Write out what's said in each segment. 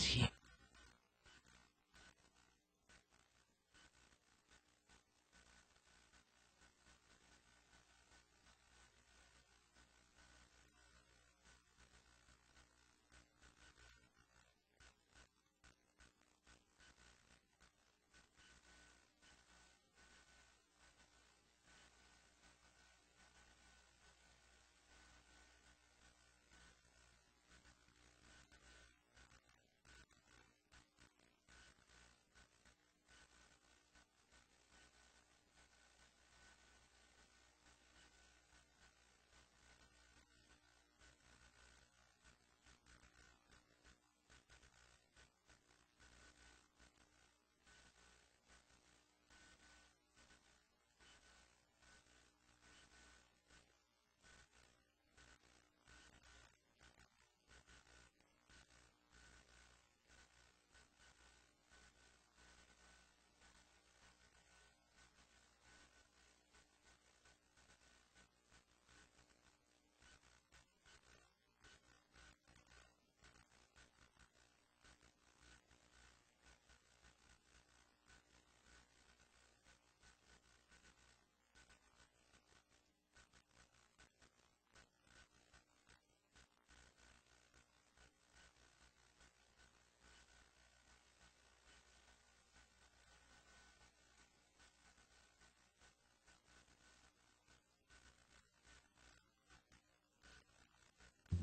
here.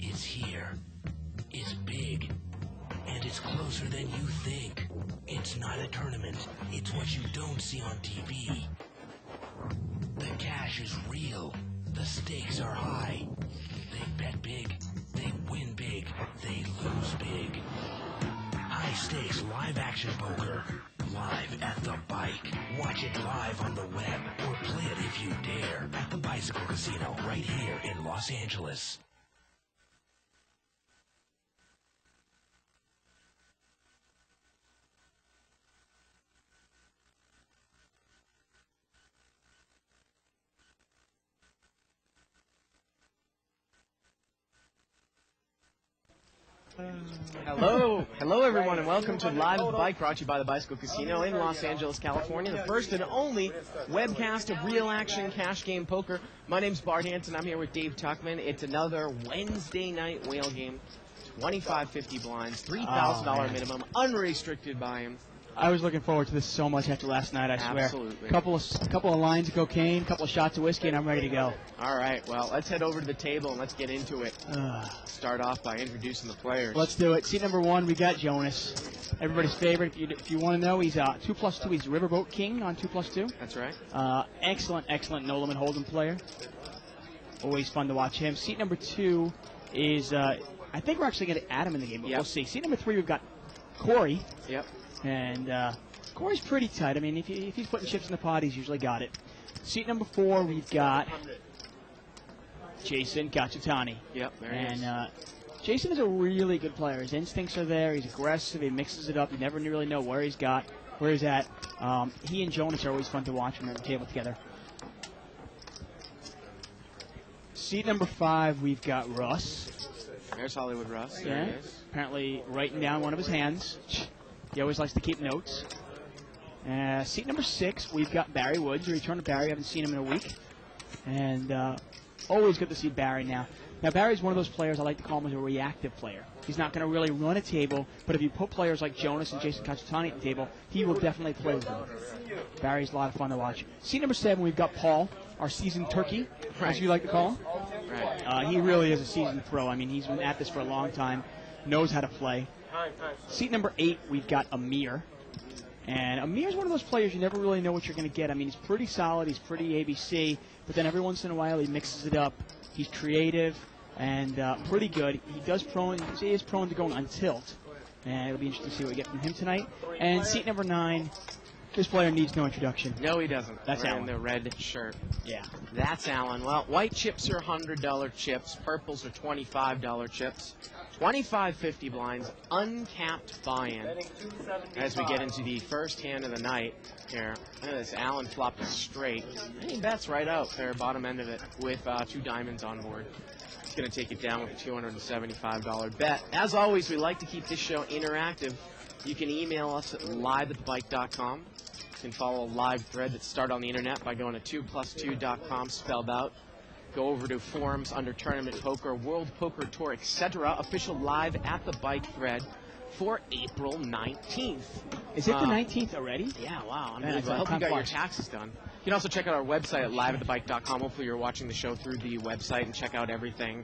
Is here, is big, and it's closer than you think. It's not a tournament, it's what you don't see on TV. The cash is real, the stakes are high. They bet big, they win big, they lose big. High stakes live action poker, live at the bike. Watch it live on the web, or play it if you dare, at the Bicycle Casino, right here in Los Angeles. Hello everyone, and welcome to Live at the Bike, brought to you by the Bicycle Casino in Los Angeles, California, the first and only webcast of real action cash game poker. My name's Bart Hanson. I'm here with Dave Tuckman. It's another Wednesday night whale game. 25-50 blinds, $3,000 minimum, unrestricted buy-in. I was looking forward to this so much after last night, I swear. Absolutely. Couple of lines of cocaine, couple of shots of whiskey, and I'm ready to go. All right, well, let's head over to the table and let's get into it. Start off by introducing the players. Let's do it. Seat number 1, we got Jonas. Everybody's favorite. If you want to know, he's 2+2. He's Riverboat King on 2+2. That's right. Excellent no limit hold'em player. Always fun to watch him. Seat number 2 is, I think we're actually going to add him in the game, but we'll see. Seat number 3, we've got Corey. Yep. And Corey's pretty tight. I mean, if he's putting chips in the pot, he's usually got it. Seat number 4, we've got Jason Cacciatani. Yep, there he is. And Jason is a really good player. His instincts are there. He's aggressive. He mixes it up. You never really know where he's at. He and Jonas are always fun to watch when they're at the table together. Seat number 5, we've got Russ. There's Hollywood Russ. There Yeah. he is. Apparently writing down one of his hands. He always likes to keep notes. Seat number 6, we've got Barry Woods. A return to Barry. I haven't seen him in a week. And always good to see Barry now. Now, Barry's one of those players I like to call him as a reactive player. He's not going to really run a table, but if you put players like Jonas and Jason Cacciatani at the table, he will definitely play with them. Barry's a lot of fun to watch. Seat number 7, we've got Paul, our seasoned turkey, as you like to call him. Right. He really is a seasoned pro. I mean, he's been at this for a long time, knows how to play. Seat number 8, we've got Amir. And Amir's one of those players you never really know what you're going to get. I mean, he's pretty solid, he's pretty ABC, but then every once in a while he mixes it up. He's creative and pretty good. He is prone to going on tilt. And it'll be interesting to see what we get from him tonight. And seat number 9, this player needs no introduction. No, he doesn't. That's Wearing Allen. the red shirt. Yeah. That's Allen. Well, white chips are $100 chips. Purples are $25 chips. 25-50 blinds. Uncapped buy-in. As we get into the first hand of the night here. Look at this. Allen flopped a straight. And he bets right out there, bottom end of it, with 2 diamonds on board. He's going to take it down with a $275 bet. As always, we like to keep this show interactive. You can email us at live@thebike.com. You can follow a live thread that started on the internet by going to 2plus2.com, spelled out. Go over to forums under Tournament Poker, World Poker Tour, etc. Official live at the bike thread for April 19th. Is it the 19th already? Yeah, wow. Man, I hope you got your taxes done. You can also check out our website at liveatthebike.com. Hopefully you're watching the show through the website and check out everything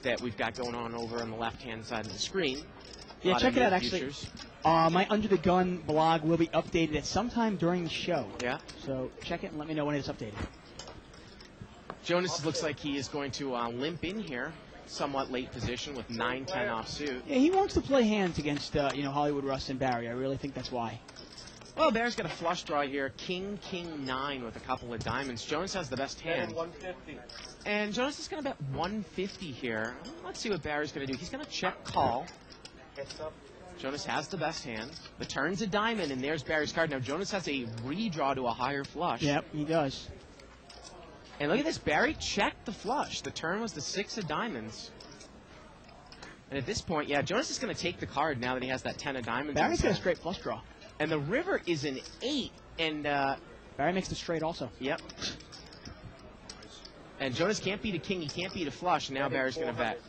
that we've got going on over on the left-hand side of the screen. Yeah, check it out, actually. My Under the Gun blog will be updated at some time during the show. Yeah. So check it and let me know when it's updated. Jonas looks like he is going to limp in here, somewhat late position with 9-10 offsuit. Yeah, he wants to play hands against Hollywood Russ and Barry. I really think that's why. Well, Barry's got a flush draw here, King, King, 9 with a couple of diamonds. Jonas has the best hand. 150. And Jonas is going to bet 150 here. Let's see what Barry's going to do. He's going to check call. Jonas has the best hand. The turn's a diamond, and there's Barry's card. Now, Jonas has a redraw to a higher flush. Yep, he does. And look at this. Barry checked the flush. The turn was the 6 of diamonds. And at this point, yeah, Jonas is going to take the card now that he has that 10 of diamonds. Barry's got a straight flush draw. And the river is an 8. And Barry makes the straight also. Yep. And Jonas can't beat a king. He can't beat a flush. And now Barry's going to bet.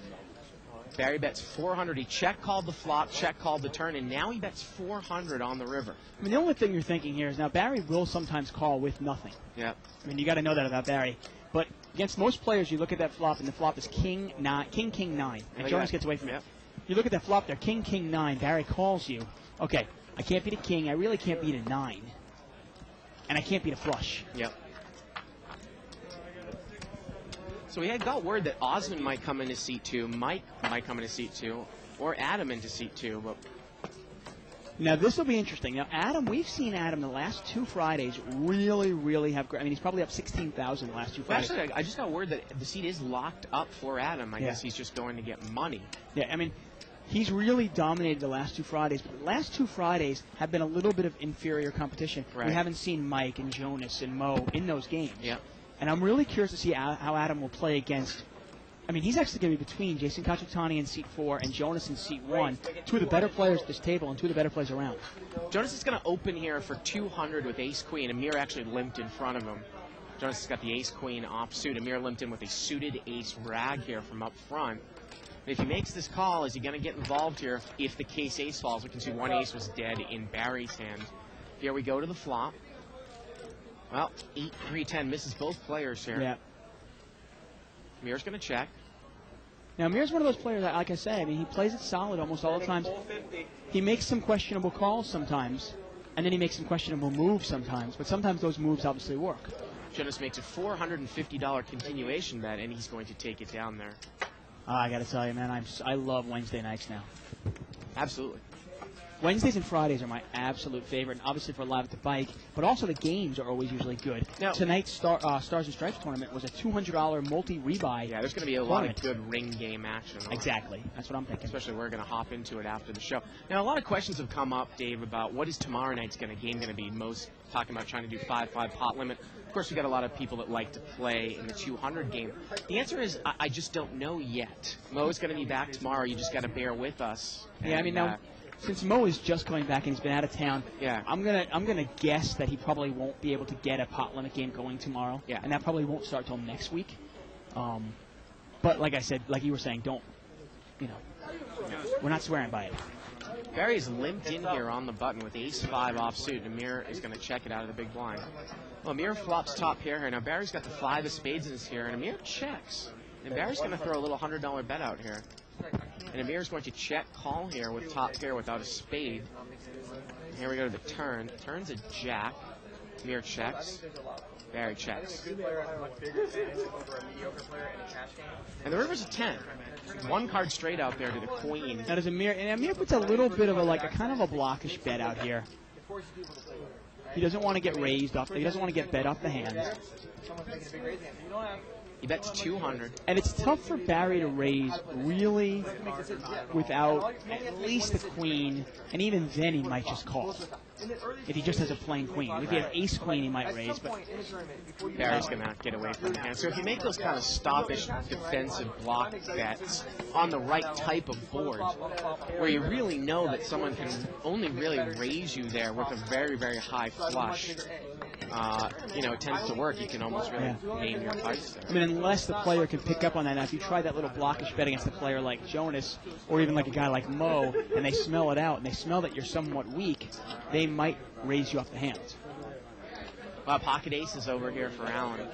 Barry bets 400. He check called the flop, check called the turn, and now he bets 400 on the river. I mean, the only thing you're thinking here is now Barry will sometimes call with nothing. Yep. I mean, you got to know that about Barry. But against most players, you look at that flop, and the flop is King, 9, King, King, 9. And Jonas gets away from it. You look at that flop there, King, King, 9. Barry calls you. Okay, I can't beat a king. I really can't beat a 9. And I can't beat a flush. Yep. So we had got word that Osmond might come into seat 2, Mike might come into seat 2, or Adam into seat 2. But now this will be interesting. Now Adam, we've seen Adam the last 2 Fridays really have. I mean, he's probably up 16,000 the last 2 Fridays. Actually, I just got word that the seat is locked up for Adam. I guess he's just going to get money. Yeah, I mean, he's really dominated the last 2 Fridays, but the last 2 Fridays have been a little bit of inferior competition. Right. We haven't seen Mike and Jonas and Mo in those games. Yeah. And I'm really curious to see how Adam will play against. I mean, he's actually going to be between Jason Kachutani in seat 4 and Jonas in seat 1. 2 of the better players at this table and 2 of the better players around. Jonas is going to open here for 200 with ace-queen. Amir actually limped in front of him. Jonas has got the ace-queen offsuit. Amir limped in with a suited ace-rag here from up front. And if he makes this call, is he going to get involved here if the case ace falls? We can see 1 ace was dead in Barry's hand. Here we go to the flop. Well, 8-3-10 misses both players here. Yeah. Amir's going to check. Now, Amir's one of those players that, like I say, I mean, he plays it solid almost all the time. He makes some questionable calls sometimes, and then he makes some questionable moves sometimes, but sometimes those moves obviously work. Jonas makes a $450 continuation bet, and he's going to take it down there. I got to tell you, man, I love Wednesday nights now. Absolutely. Wednesdays and Fridays are my absolute favorite, and obviously for Live at the Bike, but also the games are always usually good. Now, tonight's Stars and Stripes tournament was a $200 multi-rebuy. Yeah, there's going to be a lot of good ring game action. Exactly. That's what I'm thinking. Especially we're going to hop into it after the show. Now, a lot of questions have come up, Dave, about what is tomorrow night's game going to be. Most talking about trying to do 5-5 pot limit. Of course, we've got a lot of people that like to play in the 200 game. The answer is I just don't know yet. Mo's going to be back tomorrow. You just got to bear with us. Yeah, I mean, now, since Mo is just coming back and he's been out of town, I'm gonna guess that he probably won't be able to get a pot limit game going tomorrow. Yeah. And that probably won't start till next week. But like I said, like you were saying, we're not swearing by it. Barry's limped in here on the button with ace-5 offsuit. Amir is going to check it out of the big blind. Well, Amir flops top pair here. Now Barry's got the 5 of spades in his here, and Amir checks. And Barry's going to throw a little $100 bet out here. And Amir's going to check call here with top pair without a spade. And here we go to the turn. Turn's a jack. Amir checks. Barry checks. And the river's a 10. 1 card straight out there to the queen. Now does Amir, and Amir puts a little bit of a kind of a blockish bet out here. He doesn't want to get raised off. He doesn't want to get bet off the hands. He bets 200. And it's tough for Barry to raise really without at least the queen, and even then he might just call. If he just has a plain queen. If he had ace queen, he might raise, but Barry's going to get away from the hand. So if you make those kind of stoppish defensive block bets on the right type of board, where you really know that someone can only really raise you there with a very, very high flush, it tends to work. You can almost really name your fights there. I mean, unless the player can pick up on that. Now, if you try that little blockish bet against a player like Jonas, or even like a guy like Mo, and they smell it out, and they smell that you're somewhat weak, they might raise you off the hands. Pocket aces over here for Allen.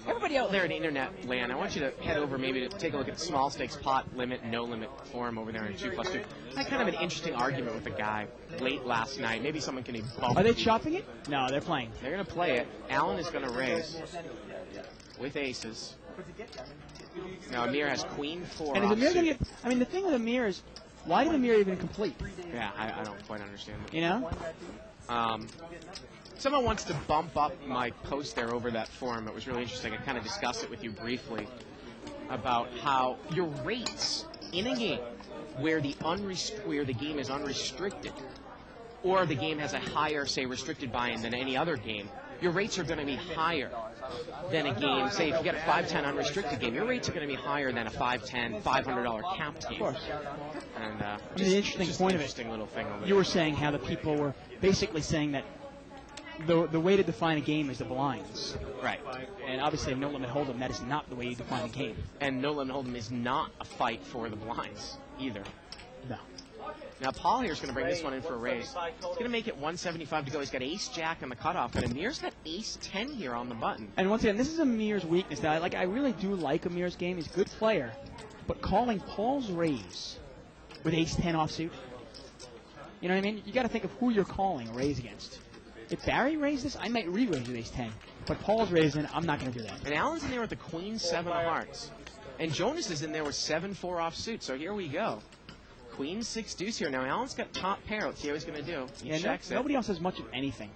Everybody out there in internet land, I want you to head over maybe to take a look at the small stakes pot limit, no limit forum over there in 2+2. I had kind of an interesting argument with a guy late last night. Maybe someone can bump. Are they chopping it? No, they're playing. They're going to play it. Allen is going to raise with aces. Now Amir has queen 4. And is Amir going to get? I mean, the thing with Amir is, why did Amir even complete? Yeah, I don't quite understand that. You know? Someone wants to bump up my post there over that forum. It was really interesting. I kind of discussed it with you briefly about how your rates in a game where the game is unrestricted, or the game has a higher, say, restricted buy-in than any other game, your rates are going to be higher than a game. Say, if you get a 5-10 unrestricted game, your rates are going to be higher than a 5-10, $500 capped game. Of course. And the interesting point of it, interesting little thing over you there. were saying how the people were basically saying that the way to define a game is the blinds. Right. And obviously, No Limit Hold'em, that is not the way you define a game. And No Limit Hold'em is not a fight for the blinds either. No. Now, Paul here is going to bring this one in for a raise. He's going to make it 175 to go. He's got ace-jack on the cutoff, and Amir's got ace-10 here on the button. And once again, this is Amir's weakness. Now, I really do like Amir's game. He's a good player. But calling Paul's raise with ace-10 offsuit, you know what I mean? You got to think of who you're calling a raise against. If Barry raised this, I might re-raise with ace-10. But Paul's raising, I'm not going to do that. And Allen's in there with the queen 7 of hearts. And Jonas is in there with 7-4 offsuit. So here we go. Queen 6 deuce here. Now Allen's got top pair. Let's see how he's going to do. He checks it. Nobody else has much of anything.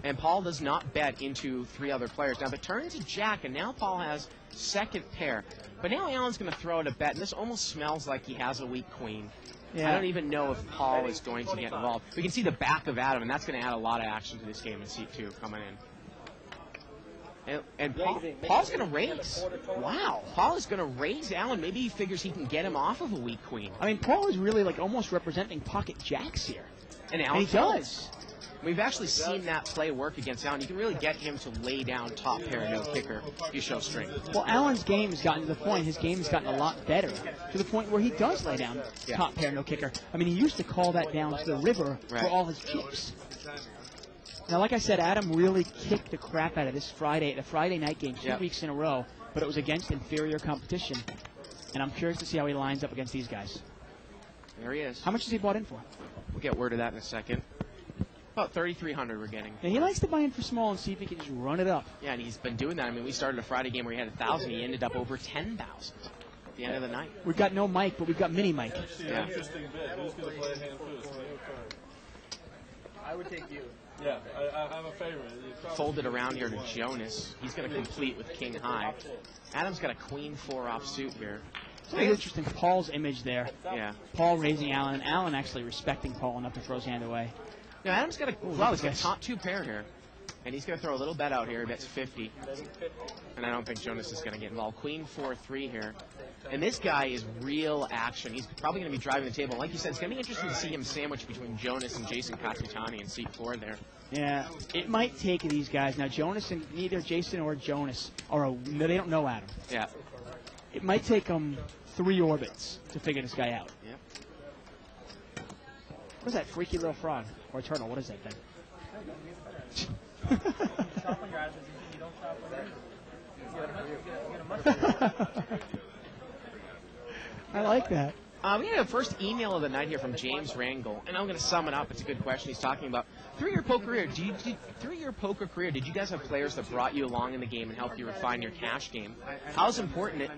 And Paul does not bet into 3 other players. Now the turn's a jack, and now Paul has second pair. But now Allen's going to throw out a bet, and this almost smells like he has a weak queen. Yeah. I don't even know if Paul is going to get involved. We can see the back of Adam, and that's going to add a lot of action to this game in seat 2 coming in. And Paul's going to raise. Wow. Paul is going to raise Allen. Maybe he figures he can get him off of a weak queen. I mean, Paul is really almost representing pocket jacks here. And Allen he does. We've actually seen that play work against Allen. You can really get him to lay down top pair, no kicker, if you show strength. Well, Allen's game has gotten to the point, his game has gotten a lot better, to the point where he does lay down top pair, no kicker. I mean, he used to call that down to the river for all his chips. Now, like I said, Adam really kicked the crap out of this the Friday night game 2 weeks in a row, but it was against inferior competition. And I'm curious to see how he lines up against these guys. There he is. How much is he bought in for? We'll get word of that in a second. About 3,300 we're getting. Yeah, he likes to buy in for small and see if he can just run it up. Yeah, and he's been doing that. I mean, we started a Friday game where he had 1,000. He ended up over 10,000 at the end of the night. We've got no Mike, but we've got Mini Mike. Yeah. Interesting bit. Who's going to play a hand first? I would take you. Yeah, I have a favorite. Folded around here to Jonas. He's going to complete with king high. Adam's got a queen 4 offsuit here. It's interesting, Paul's image there. Yeah. Paul raising Allen, and Allen actually respecting Paul enough to throw his hand away. Now, Adam's got he's got a top 2 pair here. And he's going to throw a little bet out here. He bets 50. And I don't think Jonas is going to get involved. Queen 4-3 here. And this guy is real action. He's probably going to be driving the table. Like you said, it's going to be interesting to see him sandwich between Jonas and Jason Katsutani in seat 4 there. Yeah, it might take these guys. Now, Jonas and neither Jason or Jonas they don't know Adam. Yeah. It might take them 3 orbits to figure this guy out. Yeah. What is that freaky little frog? Or turtle, what is that thing? I like that. We had a first email of the night here from James Rangel, and I'm going to sum it up. It's a good question. He's talking about through your poker career. Did you guys have players that brought you along in the game and helped you refine your cash game? How important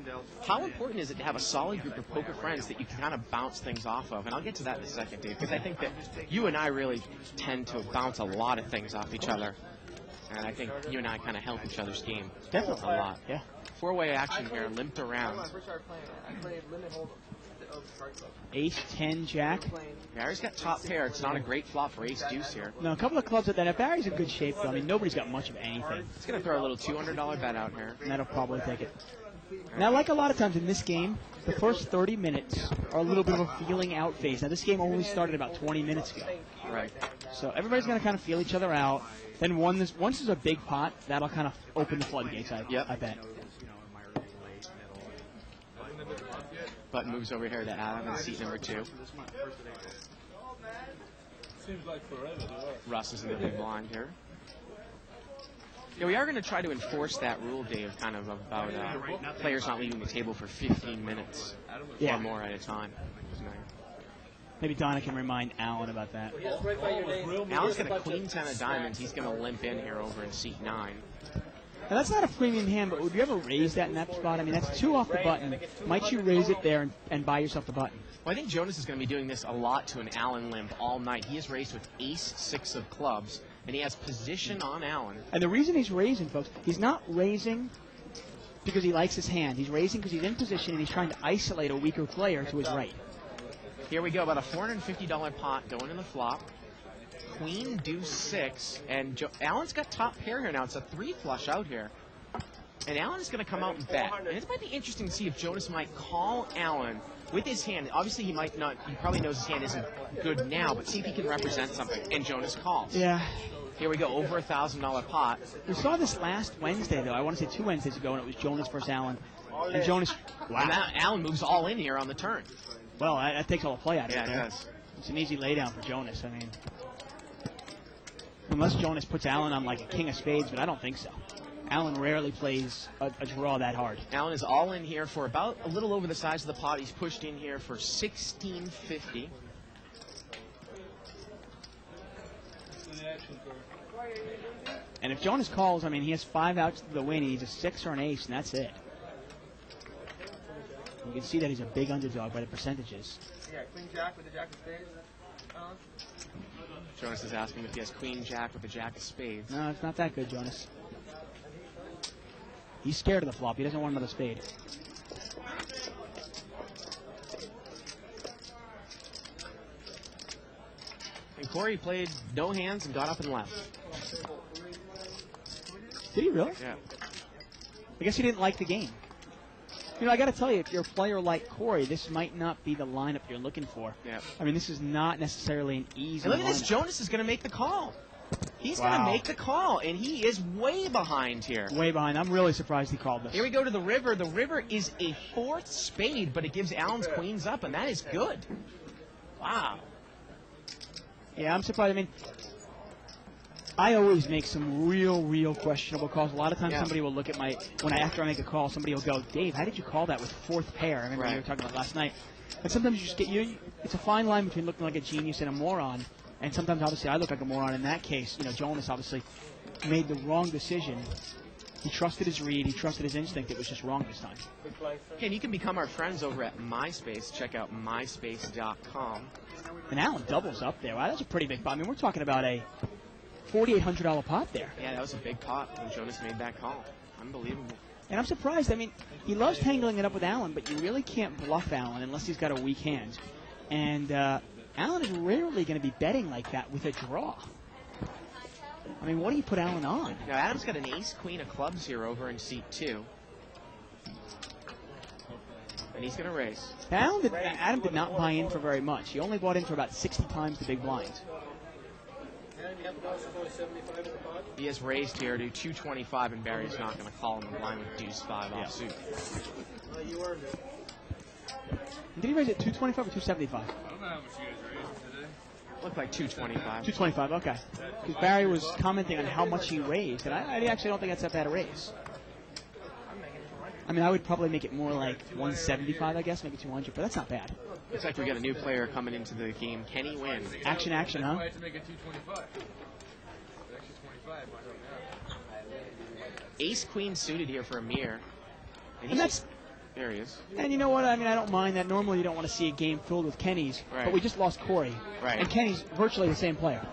is it to have a solid group of poker friends that you can kind of bounce things off of? And I'll get to that in a second, Dave, because I think that you and I really tend to bounce a lot of things off each other, and I think you and I kind of help each other's game. Definitely a lot. Yeah. four-way action here, limped around. Ace, 10, Jack. Barry's got top pair. It's not a great flop for ace deuce here. No, a couple of clubs at that. If Barry's in good shape, though, I mean, nobody's got much of anything. He's going to throw a little $200 bet out here. And that'll probably take it. Now, like a lot of times in this game, the first 30 minutes are a little bit of a feeling out phase. Now, this game only started about 20 minutes ago. Right. So everybody's going to kind of feel each other out. Then once there's a big pot, that'll kind of open the floodgates, I bet. Button moves over here to Allen in seat number 2. Seems like forever to us. Russ is in the big blind here. Yeah, we are going to try to enforce that rule, Dave, kind of about players not leaving the table for 15 minutes or more at a time. Maybe Donna can remind Allen about that. Allen's got a queen 10 of diamonds. He's going to limp in here over in seat 9. Now, that's not a premium hand, but would you ever raise that in that spot? I mean, that's 2 off the button. Might you raise it there and buy yourself the button? Well, I think Jonas is going to be doing this a lot to an Allen limp all night. He is raised with ace 6 of clubs, and he has position on Allen. And the reason he's raising, folks, he's not raising because he likes his hand. He's raising because he's in position and he's trying to isolate a weaker player to his right. Here we go, about a $450 pot going in the flop. Queen, deuce, 6, and Allen's got top pair here now. It's a 3 flush out here. And Allen is going to come out and bet. And it might be interesting to see if Jonas might call Allen with his hand. Obviously, he might not. He probably knows his hand isn't good now, but see if he can represent something. And Jonas calls. Yeah. Here we go, over $1,000 pot. We saw this last Wednesday, though. I want to say 2 Wednesdays ago, and it was Jonas versus Allen. And Jonas, wow. And now Allen moves all in here on the turn. Well, that takes all the play out of it. Yeah, it there. does. It's an easy laydown for Jonas. I mean, unless Jonas puts Allen on like a king of spades, but I don't think so. Allen rarely plays a draw that hard. Allen is all in here for about a little over the size of the pot. He's pushed in here for $1,650. And if Jonas calls, I mean, he has 5 outs to the win. He needs a 6 or an ace, and that's it. You can see that he's a big underdog by the percentages. Yeah, queen jack with the jack of spades. Jonas is asking if he has queen jack with the jack of spades. No, it's not that good, Jonas. He's scared of the flop. He doesn't want another spade. And Corey played no hands and got up and left. Did he really? Yeah. I guess he didn't like the game. You know, I got to tell you, if you're a player like Corey, this might not be the lineup you're looking for. Yeah. I mean, this is not necessarily an easy And look at this. lineup. Jonas is going to make the call. He's going to make the call, and he is way behind here. Way behind. I'm really surprised he called this. Here we go to the river. The river is a 4th spade, but it gives Allen's queens up, and that is good. Wow. Yeah, I'm surprised. I mean, I always make some real questionable calls. A lot of times somebody will look at after I make a call, somebody will go, Dave, how did you call that with 4th pair? I remember you were talking about last night. And sometimes you just get, it's a fine line between looking like a genius and a moron. And sometimes, obviously, I look like a moron. In that case, you know, Jonas obviously made the wrong decision. He trusted his read. He trusted his instinct. It was just wrong this time. And you can become our friends over at MySpace. Check out myspace.com. And Allen doubles up there. Wow, that's a pretty big pot. I mean, we're talking about a $4,800 pot there. Yeah, that was a big pot when Jonas made that call. Unbelievable. And I'm surprised. I mean, he loves tangling it up with Allen, but you really can't bluff Allen unless he's got a weak hand. And Allen is rarely going to be betting like that with a draw. I mean, what do you put Allen on? Now, Adam's got an ace-queen of clubs here over in seat 2. And he's going to raise. Now, Adam did not buy in for very much. He only bought in for about 60 times the big blind. He has raised here to 225, and Barry's not going to call him the blind with deuce 5 offsuit. You earned it. Did he raise it 225 or 275? I don't know how much you guys raised today. Looked like 225. 225, okay. Because Barry was commenting on how much he raised, and I actually don't think that's that bad a raise. I mean, I would probably make it more like 175, I guess, maybe 200, but that's not bad. Looks like we got a new player coming into the game. Can he win? Action, huh? That's why I had to make it 225. Actually 25, I don't know. Ace-queen suited here for Amir. And that's... There he is. And you know what? I mean, I don't mind that. Normally, you don't want to see a game filled with Kennys, but we just lost Corey. Right. And Kenny's virtually the same player.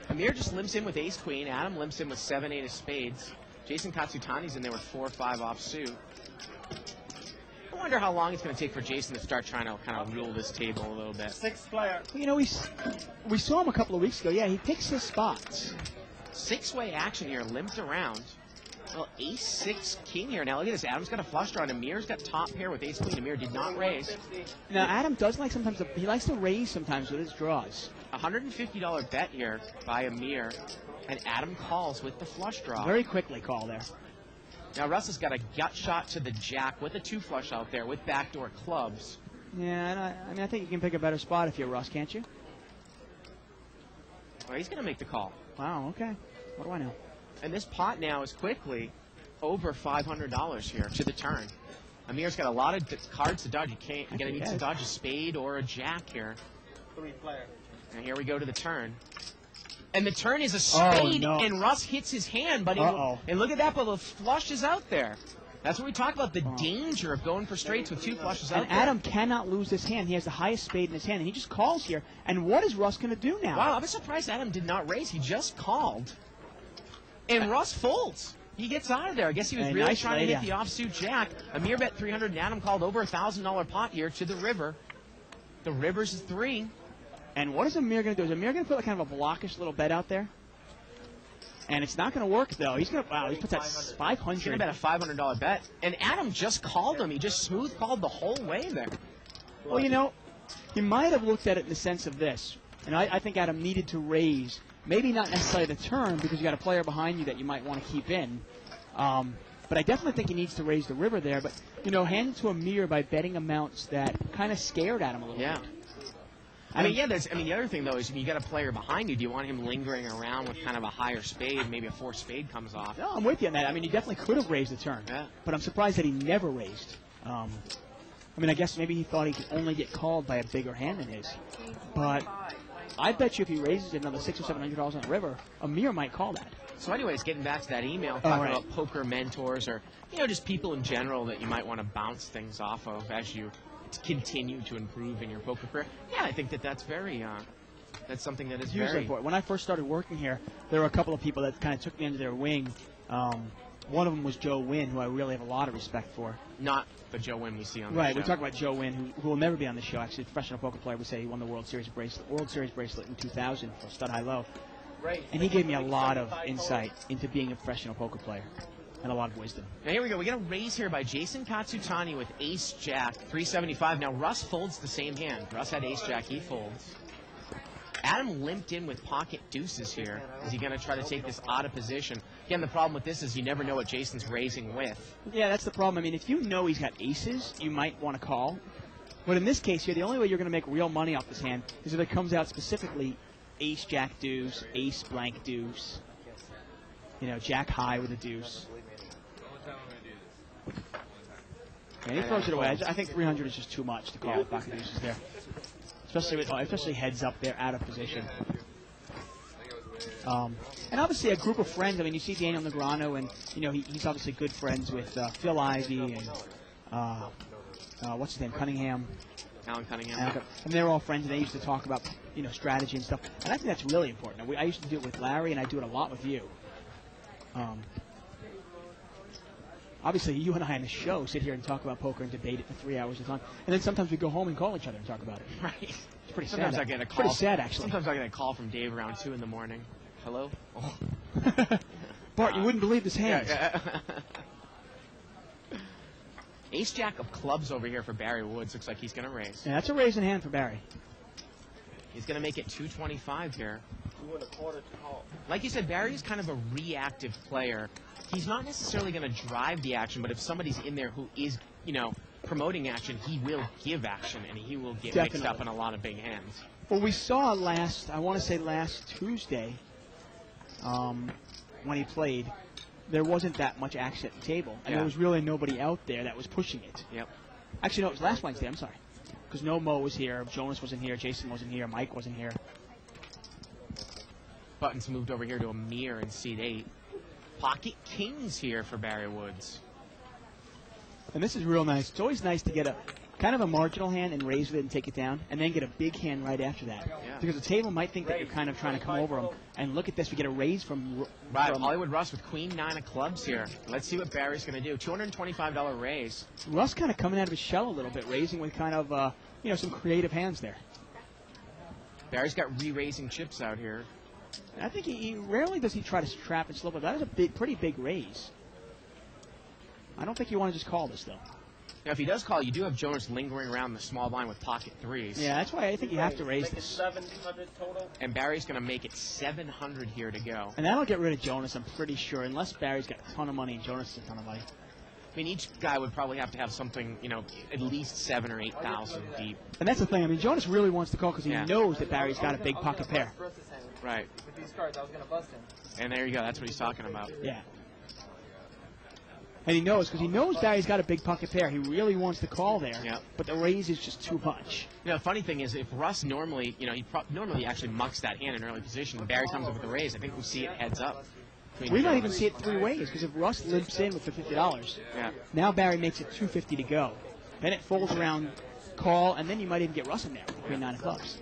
Amir just limps in with ace-queen. Adam limps in with 7-8 of spades. Jason Katsutani's in there with 4 or 5 offsuit. I wonder how long it's going to take for Jason to start trying to kind of rule this table a little bit. 6th player. You know, we saw him a couple of weeks ago. Yeah, he picks his spots. 6-way action here, limped around. Well, ace-6 king here. Now look at this. Adam's got a flush draw, and Amir's got top pair with ace-queen. Amir did not raise. Now, Adam does like sometimes, he likes to raise sometimes with his draws. $150 bet here by Amir, and Adam calls with the flush draw. Very quickly call there. Now Russ has got a gut shot to the jack with a 2 flush out there with backdoor clubs. Yeah, I mean, I think you can pick a better spot if you're Russ, can't you? Well, he's going to make the call. Wow, okay. What do I know? And this pot now is quickly over $500 here to the turn. Amir's got a lot of cards to dodge. You're going to need to dodge a spade or a jack here. 3 player. And here we go to the turn. And the turn is a spade, and Russ hits his hand, but and look at that, but the flush is out there. That's what we talk about, the danger of going for straights with 2 flushes out and there. Adam cannot lose this hand. He has the highest spade in his hand, and he just calls here. And what is Russ going to do now? Wow, I'm surprised Adam did not raise. He just called. And Russ folds. He gets out of there. I guess he was really trying to hit the offsuit jack. Amir bet 300, and Adam called over $1,000 pot here to the river. The river's 3. And what is Amir going to do? Is Amir going to put like kind of a blockish little bet out there? And it's not going to work, though. He's going to, wow, he puts that 500. He's going to bet a $500 bet. And Adam just called him. He just smooth called the whole way there. Well, you know, he might have looked at it in the sense of this. And I think Adam needed to raise. Maybe not necessarily the turn because you got a player behind you that you might want to keep in. But I definitely think he needs to raise the river there. But, you know, hand it to Amir by betting amounts that kind of scared Adam a little bit. I mean, the other thing, though, is if you got a player behind you, do you want him lingering around with kind of a higher spade, maybe a 4 spade comes off? No, I'm with you on that. I mean, he definitely could have raised the turn. Yeah. But I'm surprised that he never raised. I mean, I guess maybe he thought he could only get called by a bigger hand than his. But I bet you if he raises another $600 or $700 on the river, Amir might call that. So anyways, getting back to that email, talking about poker mentors or, you know, just people in general that you might want to bounce things off of as you continue to improve in your poker career. Yeah, I think that's very, that's something that is very important. When I first started working here, there were a couple of people that kind of took me under their wing. One of them was Joe Wynn, who I really have a lot of respect for. Not the Joe Wynn we see on the show. Right, we talk about Joe Wynn, who will never be on the show. Actually, a professional poker player would say he won the World Series bracelet in 2000 for Stud High Low. Right. And he gave me a lot of insight into being a professional poker player and a lot of wisdom. Now here we go. We get a raise here by Jason Katsutani with Ace-Jack, 375. Now Russ folds the same hand. Russ had Ace-Jack, he folds. Adam limped in with pocket deuces here. Is he going to try to take this out of position? Again, the problem with this is you never know what Jason's raising with. Yeah, that's the problem. I mean, if you know he's got aces, you might want to call. But in this case here, the only way you're going to make real money off this hand is if it comes out specifically Ace-Jack deuce, Ace blank deuce, you know, Jack high with a deuce. And he throws it away. I think 300 is just too much to call with pocket deuces there. Especially heads up there, out of position. And obviously a group of friends. I mean, you see Daniel Negreanu, and you know he's obviously good friends with Phil Ivey and what's his name, Cunningham. Alan Cunningham. And they're all friends, and they used to talk about strategy and stuff. And I think that's really important. I used to do it with Larry, and I do it a lot with you. Obviously, you and I on the show sit here and talk about poker and debate it for 3 hours at a time, and then sometimes we go home and call each other and talk about it. Right. It's pretty Sometimes sad. I get a call. Pretty sad, actually. Sometimes I get a call from Dave around 2 in the morning. Hello? Oh. Bart, you wouldn't believe this hand. Yeah. Ace-Jack of clubs over here for Barry Woods. Looks like he's going to raise. Yeah, that's a raising hand for Barry. He's going to make it 225 here. 2.25 to call. Like you said, Barry's kind of a reactive player. He's not necessarily going to drive the action, but if somebody's in there who is, promoting action, he will give action, and he will get mixed up in a lot of big hands. Well, we saw last Tuesday, when he played, there wasn't that much action at the table, and there was really nobody out there that was pushing it. Yep. Actually, no, it was last Wednesday, I'm sorry. Because no Mo was here, Jonas wasn't here, Jason wasn't here, Mike wasn't here. Buttons moved over here to Amir in seat 8. Pocket kings here for Barry Woods. And this is real nice. It's always nice to get kind of a marginal hand and raise with it and take it down, and then get a big hand right after that. Yeah. Because the table might think that you're kind of trying to come over them. And look at this, we get a raise from... Right, Hollywood Russ with queen 9 of clubs here. Let's see what Barry's going to do. $225 raise. Russ kind of coming out of his shell a little bit, raising with kind of, some creative hands there. Barry's got re-raising chips out here. And I think he rarely does he try to trap and slow, but that is a pretty big raise. I don't think you want to just call this, though. Now, if he does call, you do have Jonas lingering around the small blind with pocket 3s. Yeah, that's why I think you have to raise Make it this. 700 total. And Barry's going to make it 700 here to go. And that'll get rid of Jonas, I'm pretty sure, unless Barry's got a ton of money and Jonas has a ton of money. I mean, each guy would probably have to have something, at least 7,000 or 8,000 deep. And that's the thing. I mean, Jonas really wants to call because he Yeah. knows that Barry's got a big pocket pair. Right. With these cards, I was going to bust him. And there you go. That's what he's talking about. Yeah. And he knows, because he knows Barry's got a big pocket pair. He really wants to call there. Yep. But the raise is just too much. The funny thing is, if Russ normally, he normally actually mucks that hand in early position, and Barry comes up with the raise, I think we see it heads up. We might even see it 3 ways, because if Russ limps in with the $50, Yeah. now Barry makes it $250 to go. Then it folds around call, and then you might even get Russ in there with queen 9 of clubs.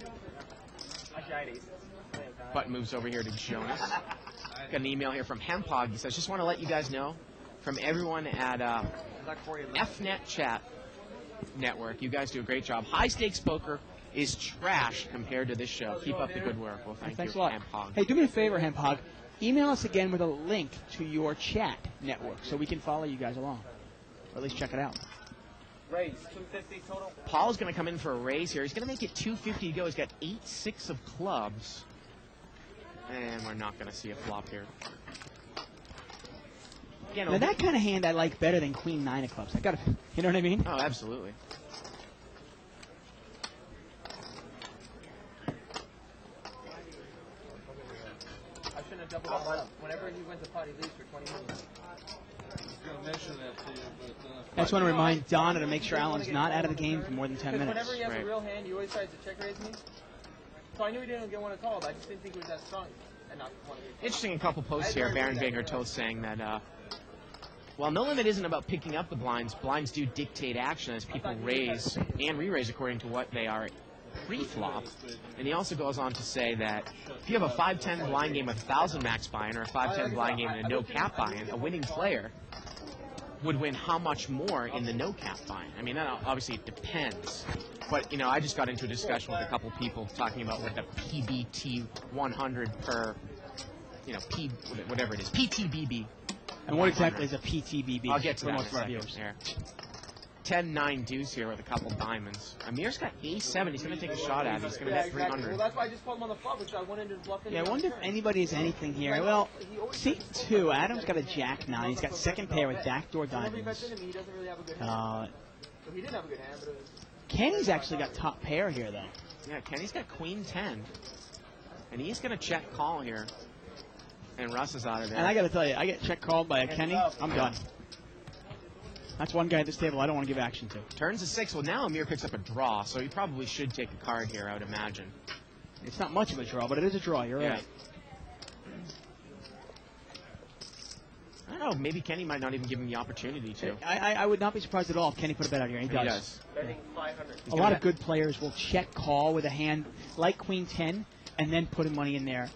Button moves over here to Jonas. Got an email here from Hempog. He says, just want to let you guys know, from everyone at FNet Chat Network, you guys do a great job. High Stakes Poker is trash compared to this show. Keep up the good work. Well, Thanks you, a lot. Hempog. Hey, do me a favor, Hempog. Email us again with a link to your chat network so we can follow you guys along. Or at least check it out. Raise 250 total. Paul's going to come in for a raise here. He's going to make it 250 to go. He's got 8-6 of clubs. And we're not going to see a flop here. Again, Now, that kind of hand I like better than queen 9 of clubs. You know what I mean? Oh, absolutely. I shouldn't have doubled up. Whenever he went to pot, he leaves for 20 minutes. I just want to remind Donna to make sure Allen's not out of the game for more than 10 Because minutes. whenever he has Right. a real hand, he always tries to check raise me. So I knew he didn't want to call, but I just didn't think he was that strong. And not one of these. Interesting, a couple posts here. Baron Banger told saying that while No Limit isn't about picking up the blinds, blinds do dictate action as people raise and re-raise according to what they are pre-flop. And he also goes on to say that if you have a 5-10 blind game with 1,000 max buy-in or a 5-10 blind game and a no-cap buy-in, a winning player would win how much more in the no-cap buy-in? I mean, that obviously depends. But, I just got into a discussion with a couple people talking about what the PBT 100 per, whatever it is, PTBB. And what exactly is a PTBB? I'll get to for that most in of a our second. viewers? There. 10-9 deuce here with a couple diamonds. Amir's got A7. He's going to take a shot at it. He's going to Yeah, bet exactly. 300. Well, that's why I just called him on the flop, because I wanted to bluff him. Yeah, I wonder if anybody has anything here. Well, seat 2, Adam's got a jack 9. He's got second pair with backdoor Whenever he bets diamonds. into me, he doesn't really have a good hand. So he didn't have a good hand, but it was... Kenny's actually got top pair here, though. Yeah, Kenny's got queen 10. And he's going to check call here. And Russ is out of there. And I got to tell you, I get check called by a Kenny, I'm done. That's one guy at this table I don't want to give action to. Turns to 6. Well, now Amir picks up a draw, so he probably should take a card here, I would imagine. It's not much of a draw, but it is a draw. You're Yeah. right. I don't know, maybe Kenny might not even give him the opportunity to. I would not be surprised at all if Kenny put a bet out here. He He does. does. Betting 500. A lot of good players will check call with a hand like Queen 10 and then put money in there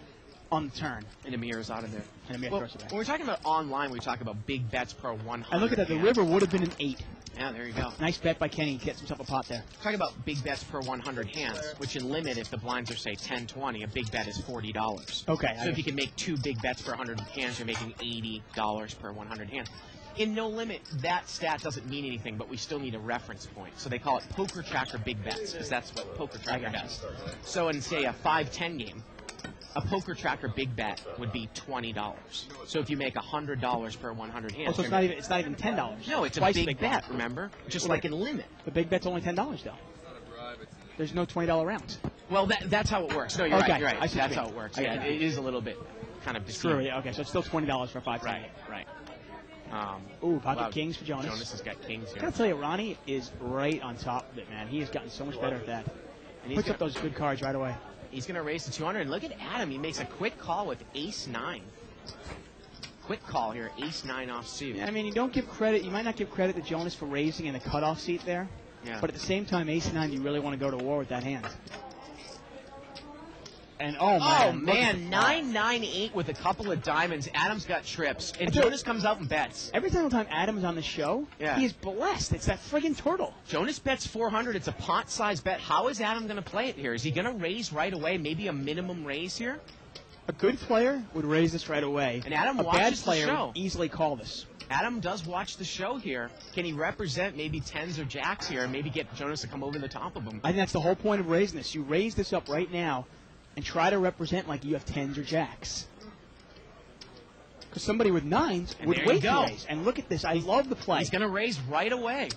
on the turn. And Amir is out of there. And Amir Well, throws it back. when we're talking about online, we talk about big bets per 100. And look at that. The hand. river would have been an 8. Yeah, there you go. Nice bet by Kenny. Gets himself a pot there. Talking about big bets per 100 hands, which in limit, if the blinds are, say, 10-20, a big bet is $40. Okay. So if you can make 2 big bets per 100 hands, you're making $80 per 100 hands. In no limit, that stat doesn't mean anything, but we still need a reference point. So they call it Poker Tracker Big Bets, because that's what Poker Tracker does. So in, say, a 5-10 game, a Poker Tracker Big Bet would be $20. So if you make $100 per 100 hands, Oh, so it's not even $10. no, it's a Twice big the bet, remember? Just like in limit. The big bet's only $10 though. There's no $20 rounds. Well, that's how it works. No, you're Okay, right. You're I right. see what That's you how mean. it works. I Yeah, get it. it is a little bit kind of Screw deceiving. it. Okay, so it's still $20 for 5 Right, right. Ooh, pocket Wow, kings for Jonas. Jonas has got kings I here. gotta tell you, Ronnie is right on top of it, man. He has gotten so much better at that. And Puts up those good cards right away. He's going to raise to 200. And look at Adam. He makes a quick call with ace-9. Quick call here, ace-9 off suit. I mean, you don't give credit. You might not give credit to Jonas for raising in the cutoff seat there, Yeah. But at the same time, ace-9, you really want to go to war with that hand. And, oh, man. 9-9-8 with a couple of diamonds. Adam's got trips. And Jonas comes out and bets. Every single time Adam's on the show, he is blessed. It's that friggin' turtle. Jonas bets 400. It's a pot-sized bet. How is Adam going to play it here? Is he going to raise right away? Maybe a minimum raise here? A good player would raise this right away. And Adam a watches bad the player show. would easily call this. Adam does watch the show here. Can he represent maybe tens or jacks here and maybe get Jonas to come over the top of him? I think that's the whole point of raising this. You raise this up right now and try to represent like you have tens or jacks. Because somebody with 9s would wait to raise. And look at this. I love the play. He's going to raise right away.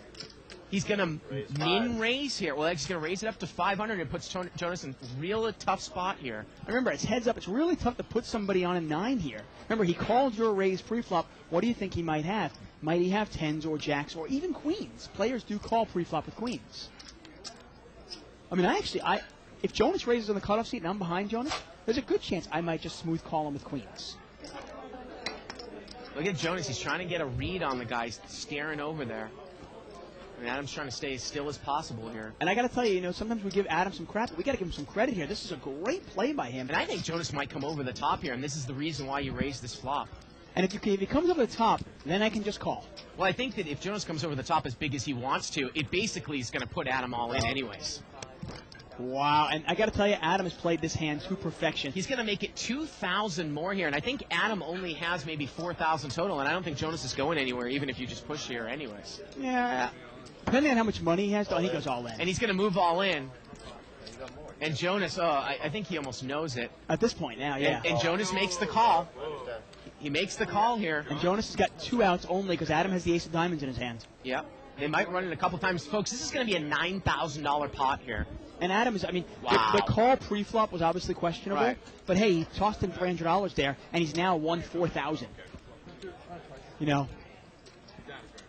He's going to min raise here. Well, he's going to raise it up to 500 and puts Jonas in a real tough spot here. Remember, it's heads up. It's really tough to put somebody on a 9 here. Remember, he called your raise pre-flop. What do you think he might have? Might he have 10s or jacks or even queens? Players do call pre-flop with queens. I mean, if Jonas raises on the cutoff seat and I'm behind Jonas, there's a good chance I might just smooth call him with queens. Look at Jonas. He's trying to get a read on the guy staring over there. And Adam's trying to stay as still as possible here. And I got to tell you, sometimes we give Adam some crap, but we got to give him some credit here. This is a great play by him. And I think Jonas might come over the top here, and this is the reason why you raise this flop. And if he comes over the top, then I can just call. Well, I think that if Jonas comes over the top as big as he wants to, it basically is going to put Adam all in anyways. Wow, and I got to tell you, Adam has played this hand to perfection. He's going to make it 2,000 more here, and I think Adam only has maybe 4,000 total, and I don't think Jonas is going anywhere, even if you just push here anyways. Yeah. Depending on how much money he has, he goes all in. And he's going to move all in. And Jonas, I think he almost knows it. At this point now, yeah. And Jonas makes the call. He makes the call here. And Jonas has got 2 outs only because Adam has the ace of diamonds in his hand. Yep. They might run it a couple times. Folks, this is going to be a $9,000 pot here. And Adam is, wow. the call pre-flop was obviously questionable. Right. But hey, he tossed in $300 there, and he's now won $4,000.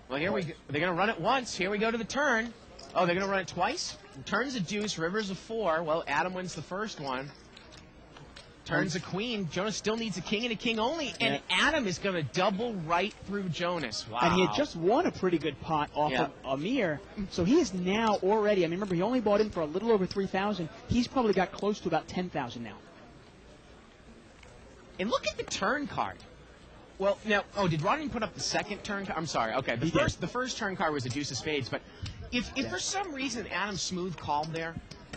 Well, here we go. They're going to run it once. Here we go to the turn. Oh, they're going to run it twice? Turns a deuce, river's a 4. Well, Adam wins the first one. Turns a queen. Jonas still needs a king and a king only. And Adam is going to double right through Jonas. Wow. And he had just won a pretty good pot off of Amir. So he is now already, remember, he only bought in for a little over $3,000. He's probably got close to about $10,000 now. And look at the turn card. Well, now, did Rodney put up the second turn card? I'm sorry. Okay, the first turn card was a deuce of spades. But if for some reason Adam smooth called there,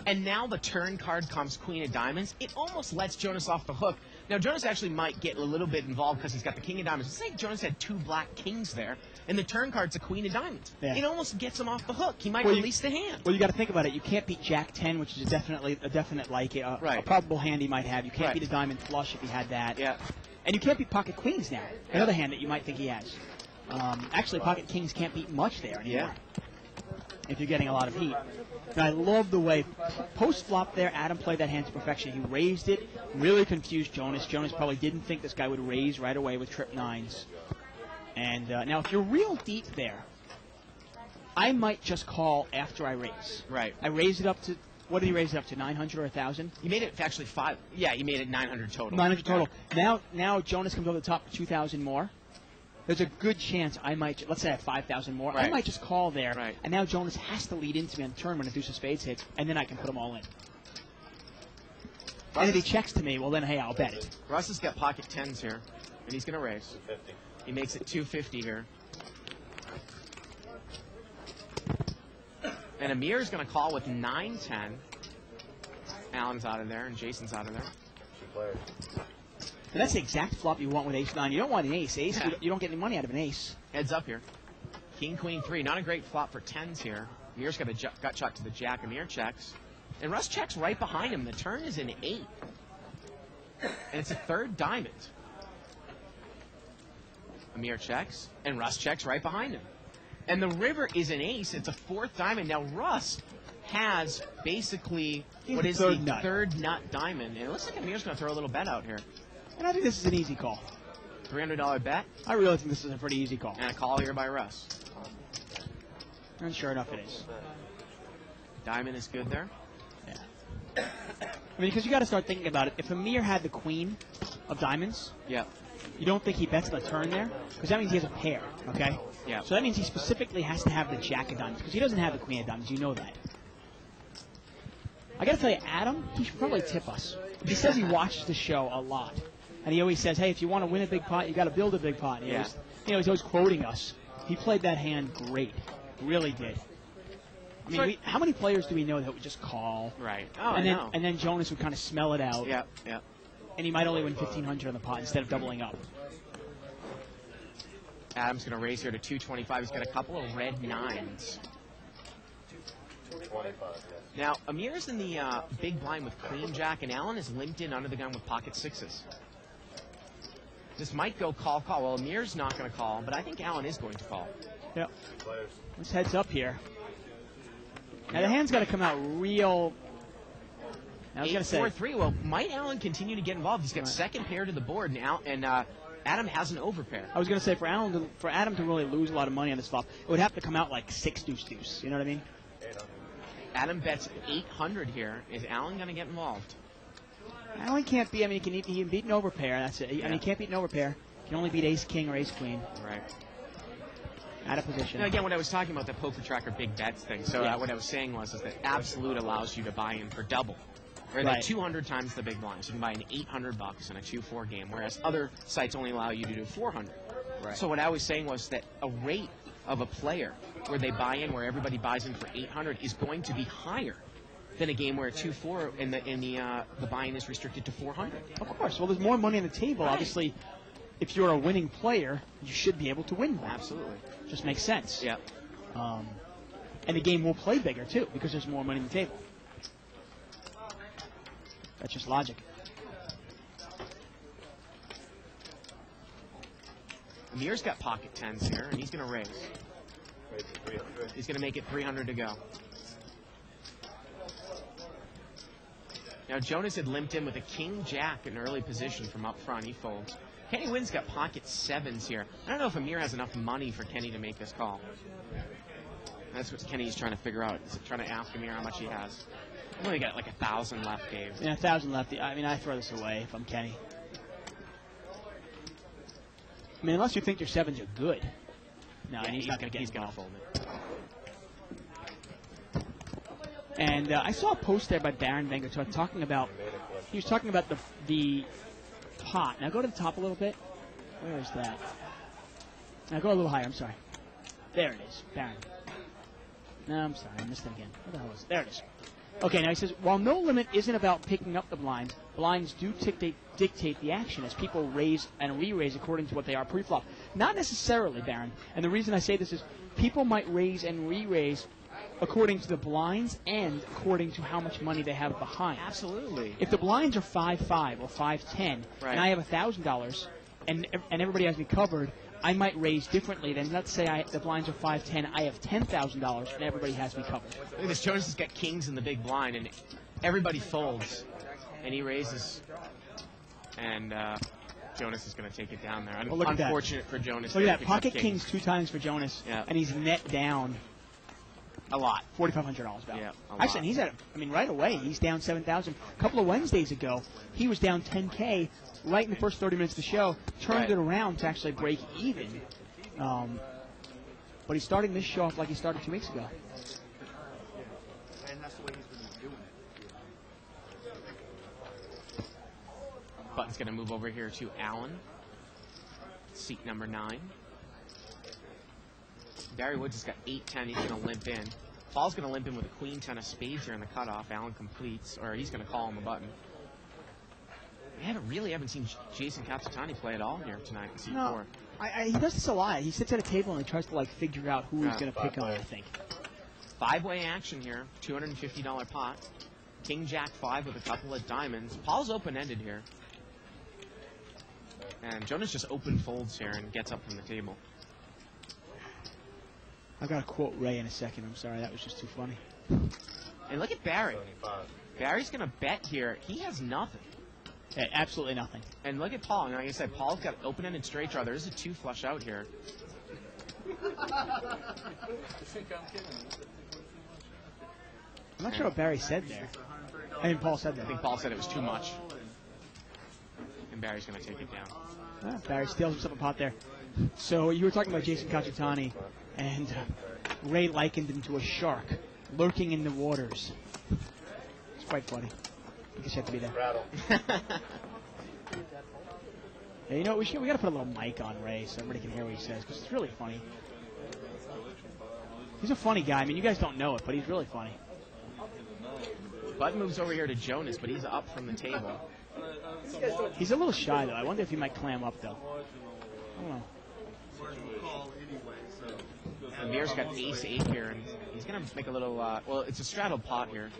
and now the turn card comes queen of diamonds, it almost lets Jonas off the hook. Now, Jonas actually might get a little bit involved because he's got the king of diamonds. Let's say Jonas had 2 black kings there, and the turn card's a queen of diamonds. Yeah. It almost gets him off the hook. He might release the hand. Well, you got to think about it. You can't beat Jack 10, which is a definite like a probable hand he might have. You can't beat a diamond flush if he had that. Yeah. And you can't beat pocket queens now. Another hand that you might think he has. Actually, pocket kings can't beat much there anymore. If you're getting a lot of heat. And I love the way post-flop there, Adam played that hand to perfection. He raised it, really confused Jonas. Jonas probably didn't think this guy would raise right away with trip 9s. And now if you're real deep there, I might just call after I raise. Right. I raise it up to, what did he raise it up to, 900 or 1,000? He made it actually 5. Yeah, he made it 900 total. 900 total. Now Jonas comes over the top for 2,000 more. There's a good chance I might, let's say I have 5,000 more, I might just call there, and now Jonas has to lead into me on the turn when a deuce of spades hits, and then I can put them all in. And if he checks to me, well then, hey, I'll bet it. Russ has got pocket 10s here, and he's going to raise. 250. He makes it 250 here. And Amir's going to call with 9-10. Allen's out of there, and Jason's out of there. And that's the exact flop you want with ace-9. You don't want an ace. You don't get any money out of an ace. Heads up here. King, queen, 3. Not a great flop for 10s here. Amir's got a gut shot to the jack. Amir checks. And Russ checks right behind him. The turn is an 8. And it's a 3rd diamond. Amir checks. And Russ checks right behind him. And the river is an ace. It's a 4th diamond. Now Russ has basically what is the 3rd nut diamond. And it looks like Amir's going to throw a little bet out here. And I think this is an easy call. $300 bet? I really think this is a pretty easy call. And a call here by Russ. And sure enough, it is. Diamond is good there. Yeah. I mean, because you got to start thinking about it. If Amir had the queen of diamonds, Yeah. you don't think he bets on the turn there? Because that means he has a pair, okay? Yeah. So that means he specifically has to have the jack of diamonds, because he doesn't have the queen of diamonds. You know that. I got to tell you, Adam, he should probably tip us. He says he watches the show a lot. And he always says, hey, if you want to win a big pot, you got to build a big pot. Yeah. He's always quoting us. He played that hand great. Really did. I mean, how many players do we know that would just call? Right. Oh, I know. And then Jonas would kind of smell it out. Yeah, yeah. And he might only win 1,500 on the pot instead of doubling up. Adam's going to raise here to 225. He's got a couple of red nines. Now, Amir's in the big blind with queen jack, and Allen is limped in under the gun with pocket sixes. This might go call. Well, Amir's not going to call, but I think Allen is going to call. Yep. Let's heads up here. Now, the hand's got to come out real... I was going to say... 8-4-3. Well, might Allen continue to get involved? He's got second pair to the board, and Adam has an overpair. I was going to say, for Adam to really lose a lot of money on this flop, it would have to come out like 6-deuce-deuce. You know what I mean? Adam bets 800 here. Is Allen going to get involved? Allen can't be. I mean, he can beat an overpair. That's it. I mean, he can't beat an overpair. He can only beat ace-king or ace-queen. Right. Out of position. Now, again, what I was talking about, the poker tracker big bets thing. So what I was saying is that Absolute allows you to buy in for double. Or like 200 times the big blind. So you can buy in $800 in a 2-4 game, whereas other sites only allow you to do 400. Right. So what I was saying was that a rate of a player where they buy in, where everybody buys in for 800, is going to be higher than a game where a 2-4 and the buy-in is restricted to 400. Of course. Well, there's more money on the table. Right. Obviously, if you're a winning player, you should be able to win more. Absolutely. Just makes sense. Yeah. And the game will play bigger, too, because there's more money on the table. That's just logic. Amir's got pocket tens here, and he's going to raise. He's going to make it 300 to go. Now, Jonas had limped in with a king-jack in early position from up front. He folds. Kenny Wynn's got pocket sevens here. I don't know if Amir has enough money for Kenny to make this call. That's what Kenny's trying to figure out. Is trying to ask Amir how much he has. I've only got like 1,000 left, Dave. Yeah, 1,000 left. I mean, I throw this away if I'm Kenny. I mean, unless you think your sevens are good. No, Yeah, he's not going to get He's going to involved. fold it. And I saw a post there by Baron Wenger talking about, he was talking about the pot. Now go to the top a little bit. Where is that? Now go a little higher, I'm sorry. There it is, Baron. No, I'm sorry, I missed it again. What the hell is it? There it is. Okay, now he says, while no limit isn't about picking up the blinds, blinds do dictate the action as people raise and re-raise according to what they are pre-flop. Not necessarily, Baron. And the reason I say this is people might raise and re-raise according to the blinds and according to how much money they have behind. Absolutely. If the blinds are 5-5 or 5-10, and I have $1,000, and everybody has me covered, I might raise differently than, let's say the blinds are 5-10, I have $10,000, and everybody has me covered. Look at this. Jonas has got kings in the big blind, and everybody folds, and he raises, and Jonas is going to take it down there. Well, look at Unfortunate for Jonas. Look at that. Pocket kings 2 times for Jonas, Yeah. and he's net down A lot. $4,500 about. Yeah, Actually, and he's at, I mean, right away, he's down $7,000. A couple of Wednesdays ago, he was down $10K right in the first 30 minutes of the show, turned it around to actually break even. But he's starting this show off like he started 2 weeks ago. And that's the way he's been doing it. Button's going to move over here to Allen. Seat number 9. Barry Woods has got 8-10. He's going to limp in. Paul's going to limp in with a queen 10 of spades here in the cutoff. Allen completes, or he's going to call on the button. We haven't seen Jason Katsutani play at all here tonight in seat 4. He does this a lot. He sits at a table and he tries to like figure out who he's going to pick on, I think. 5-way action here. $250 pot. King Jack 5 with a couple of diamonds. Paul's open-ended here. And Jonas just open folds here and gets up from the table. I've got to quote Ray in a second. I'm sorry, that was just too funny. And look at Barry. Barry's going to bet here. He has nothing. Yeah, absolutely nothing. And look at Paul. And like I said, Paul's got open-ended straight draw. There is a 2 flush out here. You think I'm kidding? I'm not sure what Barry said there. I mean, Paul said that. I think Paul said it was too much. And Barry's going to take it down. Barry steals himself a pot there. So you were talking about Jason Cacciatani, and Ray likened him to a shark lurking in the waters. It's quite funny. I guess you have to be there. Hey, you know, we got to put a little mic on Ray so everybody can hear what he says, because it's really funny. He's a funny guy. I mean, you guys don't know it, but he's really funny. Bud moves over here to Jonas, but he's up from the table. He's a little shy, though. I wonder if he might clam up, though. I don't know. And Beer's got ace-8 here, and he's going to make a little, well, it's a straddled pot here.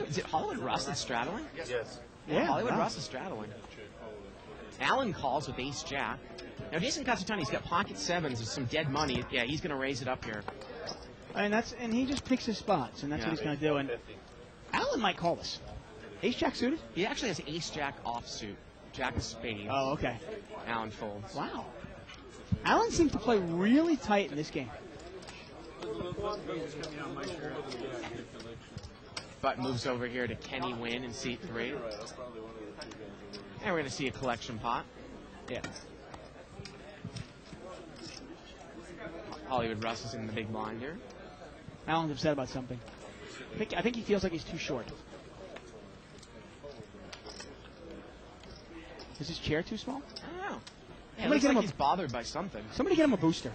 Is it Hollywood Russ that's straddling? Yes. Yeah, Hollywood wow. Russ is straddling. Allen calls with ace-jack. Now, Jason Cacciatani's got pocket sevens with some dead money. Yeah, he's going to raise it up here. And he just picks his spots, and that's what he's going to do. And Allen might call this. Ace-jack suited? He actually has ace-jack offsuit. Jack of spades. Oh, okay. Allen folds. Wow. Allen seems to play really tight in this game. Butt moves over here to Kenny Wynn in seat 3. And we're going to see a collection pot. Yeah. Hollywood Russ is in the big blind here. Allen's upset about something. I think he feels like he's too short. Is his chair too small? I don't know. Yeah, Somebody it looks get him like a- he's bothered by something. Somebody get him a booster.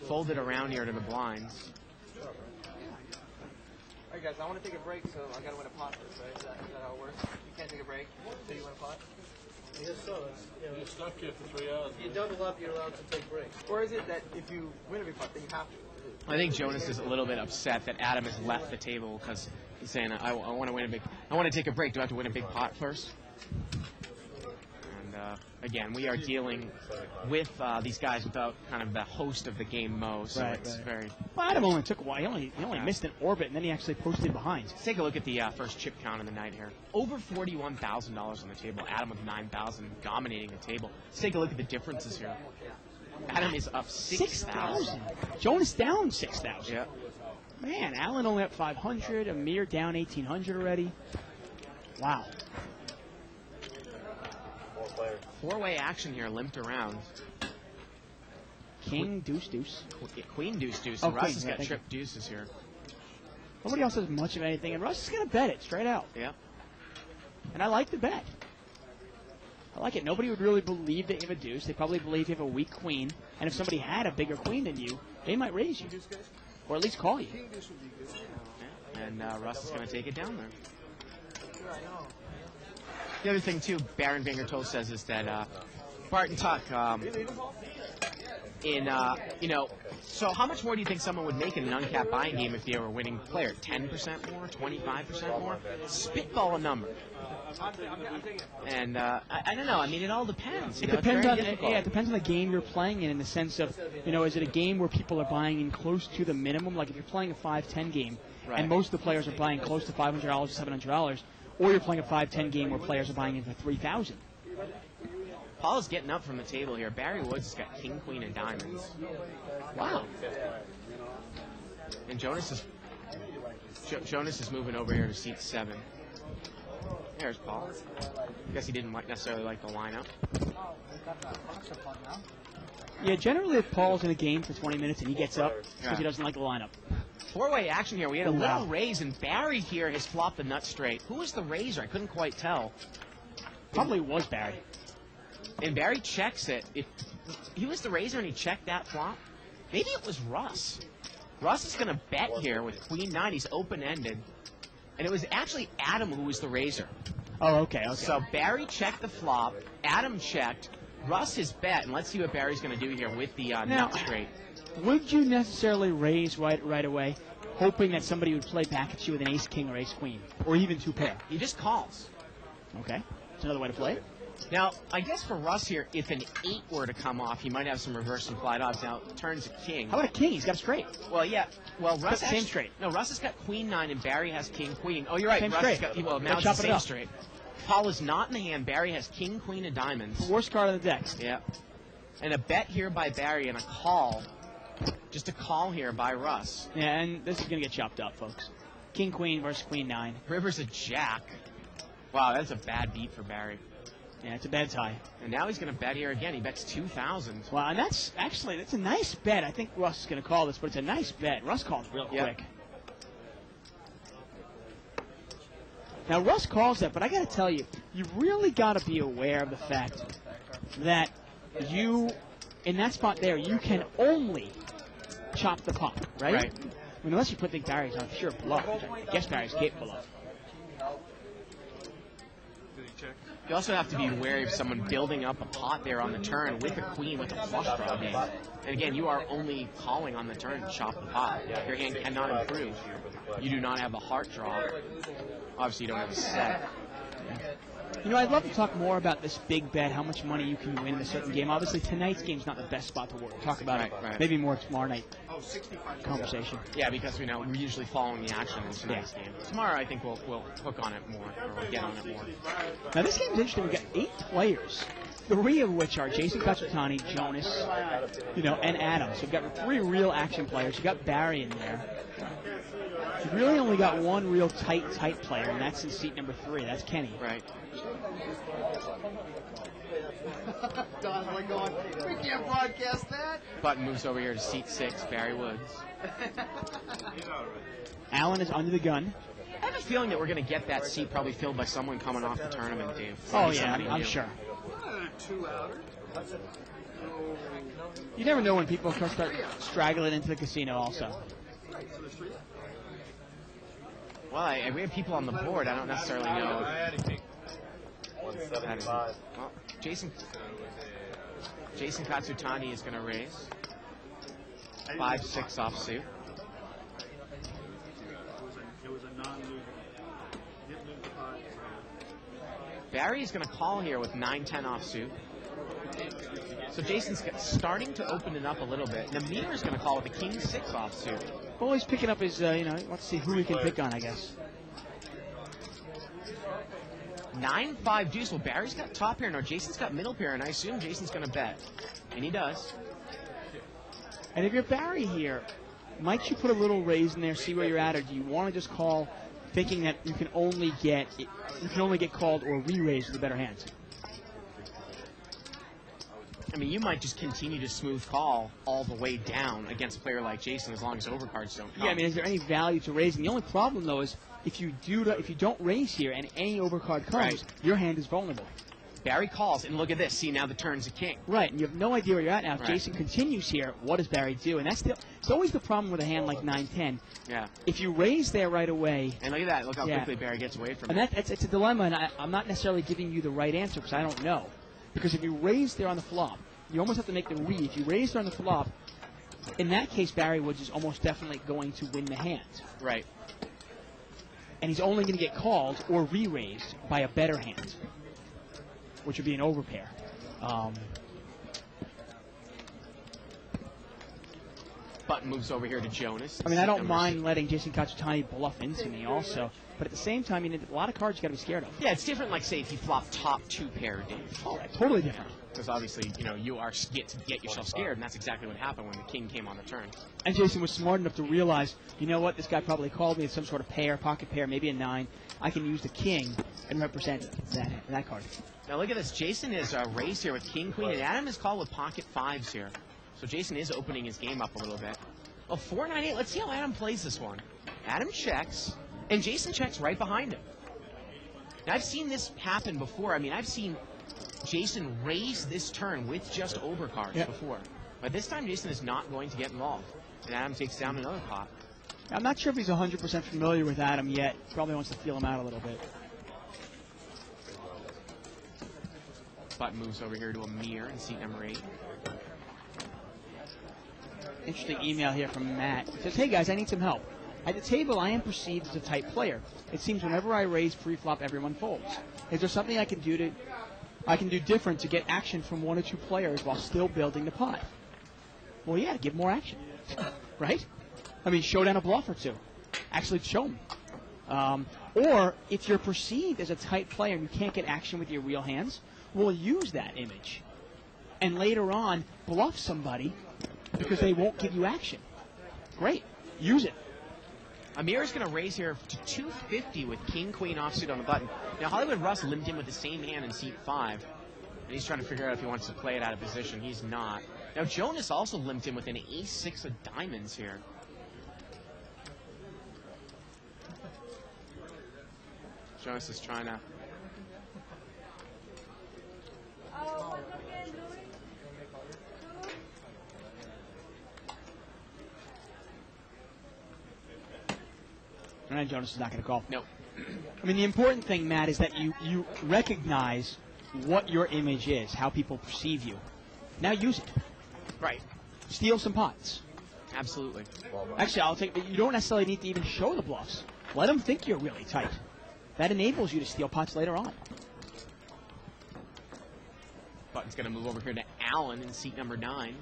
Folded around here to the blinds. All right, guys, I want to take a break, so I got to win a pot first, right? Is that how it works? You can't take a break until you win a pot? Yes, so you're stuck here for 3 hours. You double up, you're allowed to take breaks. Or is it that if you win every pot, then you have to? I think Jonas is a little bit upset that Adam has left the table because he's saying, I want to win a big. I want to take a break. Do I have to win a big pot first? And again, we are dealing with these guys without kind of the host of the game, Mo. So it's very. Well, Adam only took a while. He only missed an orbit, and then he actually posted behind. Let's take a look at the first chip count of the night here. Over $41,000 on the table. Adam with $9,000 dominating the table. Let's take a look at the differences here. Adam is up 6,000. Jonas down 6,000. Yeah. Man, Allen only up 500. Amir down 1,800 already. Wow. Four-way action here, limped around. King, deuce, deuce. Queen, deuce, deuce. Oh, And Russ queen, has yeah, got thank trip deuces here. Nobody else has much of anything, and Russ is going to bet it straight out. Yeah. And I like the bet. I like it. Nobody would really believe that you have a deuce. They probably believe you have a weak queen. And if somebody had a bigger queen than you, they might raise you. Or at least call you. And Russ is going to take it down there. The other thing, too, Baron Vangertoe says is that Barton Tuck, so how much more do you think someone would make in an uncapped buying game if they were a winning player? 10% more? 25% more? Spitball a number. And I don't know. I mean, it all depends. It depends on it depends on the game you're playing in the sense of, is it a game where people are buying in close to the minimum? Like if you're playing a 5-10 game, Right. and most of the players are buying close to $500 or $700, or you're playing a 5-10 game where players are buying in for $3,000. Paul is getting up from the table here. Barry Woods has got king, queen, and diamonds. Wow. And Jonas is moving over here to seat 7. There's Paul. I guess he didn't necessarily like the lineup. Yeah, generally if Paul's in a game for 20 minutes and he gets up, it's because he doesn't like the lineup. Four-way action here. We had a Wow. little raise, and Barry here has flopped the nut straight. Who was the raiser? I couldn't quite tell. Probably was Barry. And Barry checks it. If he was the raiser and he checked that flop, maybe it was Russ. Russ is going to bet here with Queen 9. He's open-ended. And it was actually Adam who was the raiser. Oh, okay. So Barry checked the flop. Adam checked. Russ has bet. And let's see what Barry's going to do here with the nut straight. Would you necessarily raise right away, hoping that somebody would play back at you with an ace-king or ace-queen, or even two pair? He just calls. Okay. That's another way to play it. Now, I guess for Russ here, if an 8 were to come off, he might have some reverse implied odds. Now, turns a king. How about a king? He's got a straight. Well, yeah. Well, Russ the same straight. No, Russ has got Queen 9 and Barry has King Queen. Oh, you're right. Same Russ straight. has got, well, now They're it's the chopping it same up. straight. Paul is not in the hand. Barry has King Queen of diamonds. The worst card on the deck. Yeah. And a bet here by Barry and a call Just a call here by Russ. Yeah, and this is going to get chopped up, folks. King, queen versus queen, 9. River's a jack. Wow, that's a bad beat for Barry. Yeah, it's a bad tie. And now he's going to bet here again. He bets 2,000. Well, and that's a nice bet. I think Russ is going to call this, but it's a nice bet. Russ calls real quick. Now, Russ calls that, but I got to tell you, you really got to be aware of the fact that you, in that spot there, you can only chop the pot, right? Right. I mean, unless you think Barry's on pure bluff, which I guess Barry's capable of. You also have to be wary of someone building up a pot there on the turn with a queen with a flush draw game. And again, you are only calling on the turn to chop the pot. Your hand cannot improve. You do not have a heart draw. Obviously, you don't have a set. You know, I'd love to talk more about this big bet, how much money you can win in a certain game. Obviously, tonight's game's not the best spot to talk about it. Maybe more tomorrow night conversation. Yeah, because we know we're usually following the action in tonight's game. Tomorrow, I think we'll hook on it more, or we'll get on it more. Now, this game's interesting. We've got 8 players, 3 of which are Jason Katsutani, Jonas, and Adam. So we've got 3 real action players. You've got Barry in there. You've really only got 1 real tight player, and that's in seat number 3. That's Kenny. Right. We can't broadcast that. Button moves over here to seat 6, Barry Woods. Allen is under the gun. I have a feeling that we're going to get that seat probably filled by someone coming off the tournament, Dave. Oh, yeah, I'm sure. 2-outer. You never know when people start straggling into the casino also. Well, we have people on the board. I don't necessarily know. Well, Jason Katsutani is going to raise. 5-6 offsuit. It was a non-loser. Didn't lose the pot. Barry is going to call here with 9-10 offsuit. So Jason's starting to open it up a little bit. Namir is going to call with a king-6 offsuit. Well, he's picking up his, he wants to see who he can pick on, I guess. 9-5 deuce. Well, Barry's got top pair. Now Jason's got middle pair, and I assume Jason's going to bet. And he does. And if you're Barry here, might you put a little raise in there, see where you're at, or do you want to just call thinking that you can only get called or re-raised with the better hands? I mean, you might just continue to smooth call all the way down against a player like Jason as long as overcards don't come. Yeah, I mean, is there any value to raising? The only problem, though, is if you don't raise here and any overcard comes, your hand is vulnerable. Barry calls, and look at this. See, now the turn's a king. Right, and you have no idea where you're at now. If Jason continues here, what does Barry do? And it's always the problem with a hand like 9-10. Yeah. If you raise there right away... And look at that. Look how quickly Barry gets away from it. And it's a dilemma, and I'm not necessarily giving you the right answer because I don't know. Because if you raise there on the flop, you almost have to make the read. If you raise there on the flop, in that case, Barry Woods is almost definitely going to win the hand. Right. And he's only going to get called or re-raised by a better hand, which would be an overpair. Button moves over here to Jonas. I mean, I don't mind letting Jason Katsutani bluff into me also, but at the same time, a lot of cards you got to be scared of. Yeah, it's different, like, say, if you flop top 2 pair, Dave. Oh, totally different. Because obviously, you are get yourself scared, and that's exactly what happened when the king came on the turn. And Jason was smart enough to realize, you know what, this guy probably called me as some sort of pair, pocket pair, maybe a 9. I can use the king and represent that card. Now look at this. Jason is raised here with king, queen, and Adam is called with pocket 5s here. So Jason is opening his game up a little bit. Oh, 4-9-8. Let's see how Adam plays this one. Adam checks, and Jason checks right behind him. Now, I've seen this happen before. I mean, I've seen Jason raise this turn with just overcards before. But this time, Jason is not going to get involved. And Adam takes down another pot. I'm not sure if he's 100% familiar with Adam yet. Probably wants to feel him out a little bit. Button moves over here to Amir in seat number 8. Interesting email here from Matt. He says, hey guys, I need some help. At the table, I am perceived as a tight player. It seems whenever I raise pre-flop, everyone folds. Is there something I can do different to get action from 1 or 2 players while still building the pot? Well, yeah, give more action, right? I mean, show down a bluff or 2. Actually show them. Or if you're perceived as a tight player and you can't get action with your real hands, we'll use that image. And later on, bluff somebody because they won't give you action. Great. Use it. Amir's going to raise here to 250 with king-queen offsuit on the button. Now, Hollywood Russ limped in with the same hand in seat 5, and he's trying to figure out if he wants to play it out of position. He's not. Now, Jonas also limped in with an ace-6 of diamonds here. Jonas is trying to... And Jonas is not going to call. No. I mean, the important thing, Matt, is that you recognize what your image is, how people perceive you. Now use it. Right. Steal some pots. Absolutely. Actually, I'll take. You don't necessarily need to even show the bluffs. Let them think you're really tight. That enables you to steal pots later on. Button's going to move over here to Allen in seat number 9.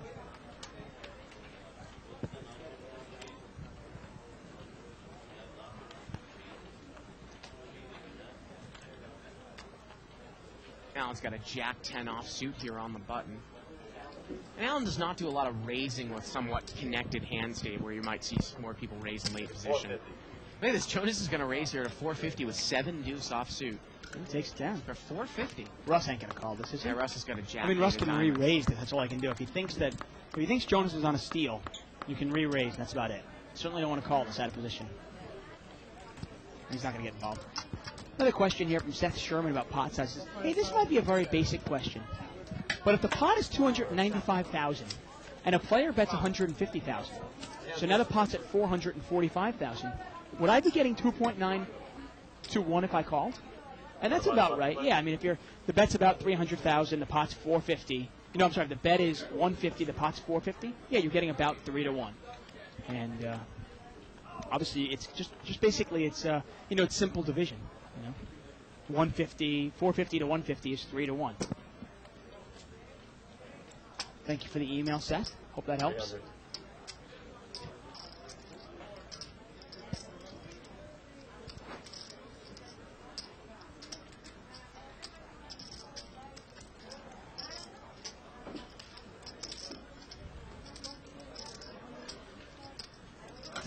Allen's got a Jack-10 offsuit here on the button. And Allen does not do a lot of raising with somewhat connected hand state where you might see more people raise in late position. Look at this. Jonas is going to raise here to 450 with 7 deuce offsuit. He takes it down. For 450. Russ ain't going to call this, is he? Yeah, Russ has got a Jack. I mean, Russ can re-raise it. That's all I can do. If he thinks Jonas is on a steal, you can re-raise. That's about it. Certainly don't want to call this out of position. He's not going to get involved. Another question here from Seth Sherman about pot sizes. Hey, this might be a very basic question, but if the pot is 295,000 and a player bets 150,000, so now the pot's at 445,000, would I be getting 2.9 to 1 if I called? And that's about right. Yeah, I mean, if the bet's about 300,000, the pot's 450. I'm sorry, the bet is 150, the pot's 450. Yeah, you're getting about 3 to 1. And obviously, it's just basically it's it's simple division. 450 to 150 is 3 to 1. Thank you for the email, Seth. Hope that helps.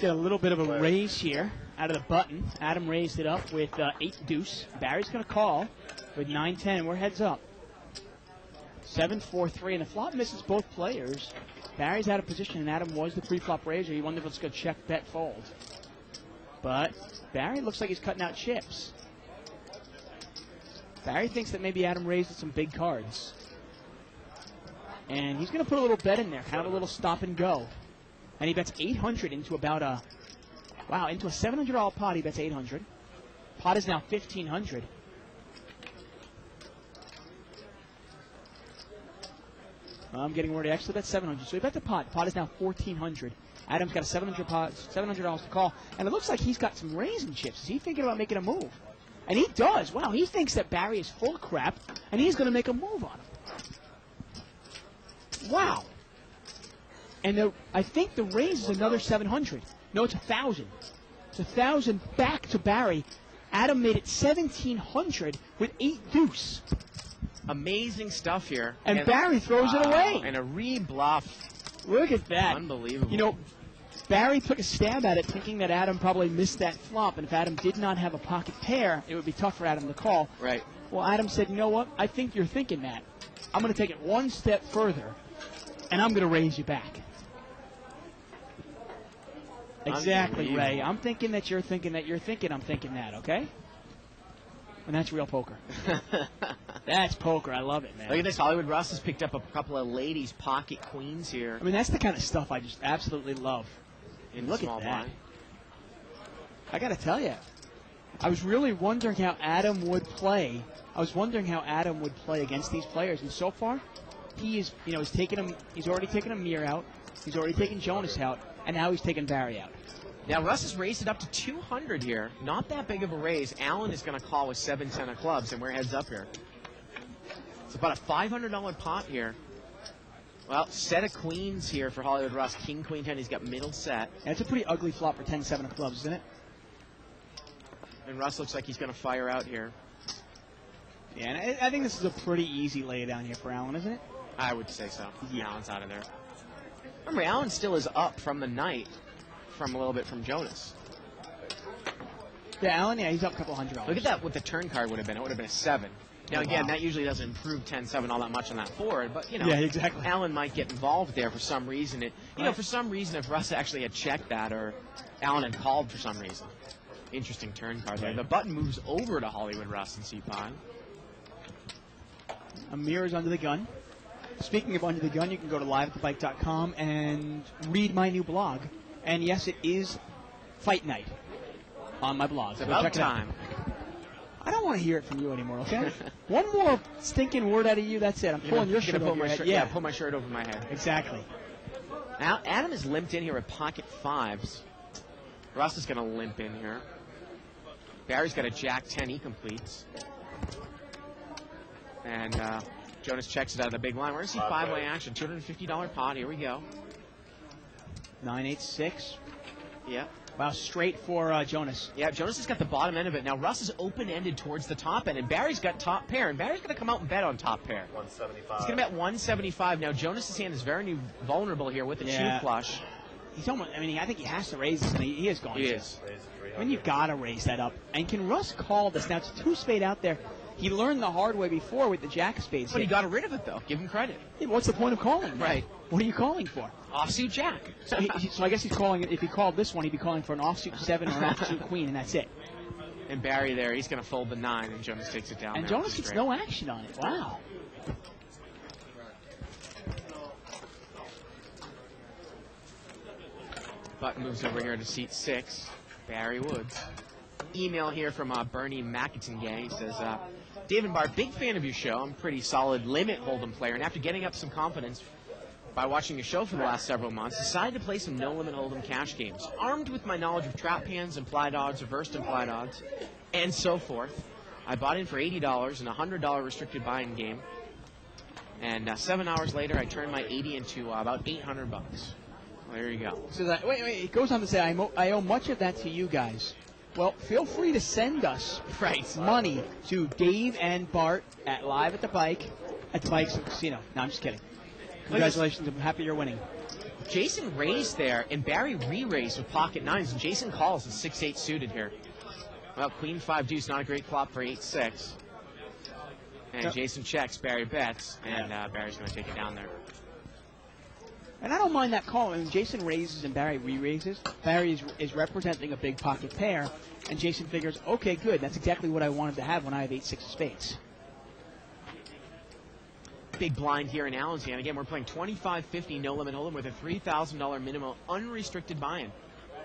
Get a little bit of a raise here out of the button. Adam raised it up with 8 deuce. Barry's going to call with 9-10. We're heads up. 7-4-3, and the flop misses both players. Barry's out of position, and Adam was the pre-flop raiser. He wondered if it's going to check, bet, fold. But Barry looks like he's cutting out chips. Barry thinks that maybe Adam raised with some big cards. And he's going to put a little bet in there, kind of a little stop and go. And he bets 800 into about into a $700 pot. He bets 800. Pot is now 1,500. I'm getting worried. Actually, that's 700. So he bet the pot. Pot is now 1,400. Adam's got a $700 to call, and it looks like he's got some raising chips. Is he thinking about making a move? And he does. Wow, he thinks that Barry is full of crap, and he's going to make a move on him. Wow. And I think the raise is another 700. No, it's 1,000. It's 1,000 back to Barry. Adam made it 1,700 with 8 deuce. Amazing stuff here. And Barry throws it away. And a re-bluff. Look at that. Unbelievable. Barry took a stab at it thinking that Adam probably missed that flop, and if Adam did not have a pocket pair, it would be tough for Adam to call. Right. Well, Adam said, you know what? I think you're thinking that. I'm going to take it one step further, and I'm going to raise you back. Exactly, Ray. I'm thinking that you're thinking that you're thinking I'm thinking that, okay? And that's real poker. That's poker. I love it, man. Look at this. Hollywood Russ has picked up a couple of ladies' pocket queens here. I mean, that's the kind of stuff I just absolutely love. In look small at that. blind. I got to tell you, I was really wondering how Adam would play. I was wondering how Adam would play against these players, and so far, he is, he's taken him. He's already taken Amir out. He's already taken Jonas out, and now he's taking Barry out. Now, Russ has raised it up to 200 here. Not that big of a raise. Allen is going to call with 7-10 of clubs, and we're heads up here. It's about a $500 pot here. Well, set of queens here for Hollywood Russ. King, queen, 10. He's got middle set. That's a pretty ugly flop for 10-7 of clubs, isn't it? And Russ looks like he's going to fire out here. Yeah, and I think this is a pretty easy laydown here for Allen, isn't it? I would say so. Yeah. Allen's out of there. Remember, Allen still is up from the night from a little bit from Jonas. Yeah, Allen, yeah, he's up a couple $100. Look at that, what the turn card would have been. It would have been a 7. Now, again, that usually doesn't improve 10-7 all that much on that forward, but, you know, yeah, exactly. Allen might get involved there for some reason. For some reason, if Russ actually had checked that or Allen had called for some reason. Interesting turn card there. The button moves over to Hollywood Russ in C5. Amir is under the gun. Speaking of under the gun, you can go to liveatthebike.com and read my new blog. And yes, it is fight night on my blog. It's about time. I don't want to hear it from you anymore, okay? One more stinking word out of you, that's it. I'm pulling your shirt over your head. Yeah, pull my shirt over my head. Exactly. Now, Adam is limped in here with pocket 5s. Russ is going to limp in here. Barry's got a Jack 10 he completes. And Jonas checks it out of the big line. We're going to see 5-way action. $250 pot. Here we go. 9-8-6. Yep. Wow, straight for Jonas. Yeah, Jonas has got the bottom end of it. Now, Russ is open-ended towards the top end, and Barry's got top pair. And Barry's going to come out and bet on top pair. 175. He's going to bet 175. Now, Jonas's hand is very vulnerable here with the two flush. He's almost, I think he has to raise this, and he is going to. He is. You've got to raise that up. And can Russ call this? Now, it's a 2-spade out there. He learned the hard way before with the Jack of Spades. But he got rid of it, though. Give him credit. Yeah, what's the point of calling? Right. What are you calling for? Offsuit Jack. So I guess he's calling it, if he called this one, he'd be calling for an offsuit 7 or an offsuit Queen, and that's it. And Barry there, he's going to fold the 9, and Jonas takes it down. And Jonas gets no action on it. Wow. Button moves over here to seat 6. Barry Woods. Email here from Bernie McInton gang. He says, Dave and Bar, big fan of your show. I'm a pretty solid limit hold'em player, and after getting up some confidence by watching your show for the last several months, decided to play some no-limit hold'em cash games. Armed with my knowledge of trap hands, implied odds, reversed implied odds, and so forth, I bought in for $80 in a $100 restricted buy-in game, and 7 hours later, I turned my 80 into about $800. Well, there you go. So that, wait, it goes on to say, I owe much of that to you guys. Well, feel free to send us money to Dave and Bart at Live at the Bike at the Bikes Casino. No, I'm just kidding. Congratulations. I'm happy you're winning. Jason raised there, and Barry re-raised with pocket 9s, and Jason calls with 6-8 suited here. Well, Queen 5 deuce, not a great flop for 8-6. And Jason checks, Barry bets, and Barry's going to take it down there. And I don't mind that call. Jason raises and Barry re-raises. Barry is representing a big pocket pair, and Jason figures, okay, good. That's exactly what I wanted to have when I have 8-6 of spades. Big blind here in Allen's hand. Again, we're playing $25.50 no-limit hold'em with a $3,000 minimum unrestricted buy-in.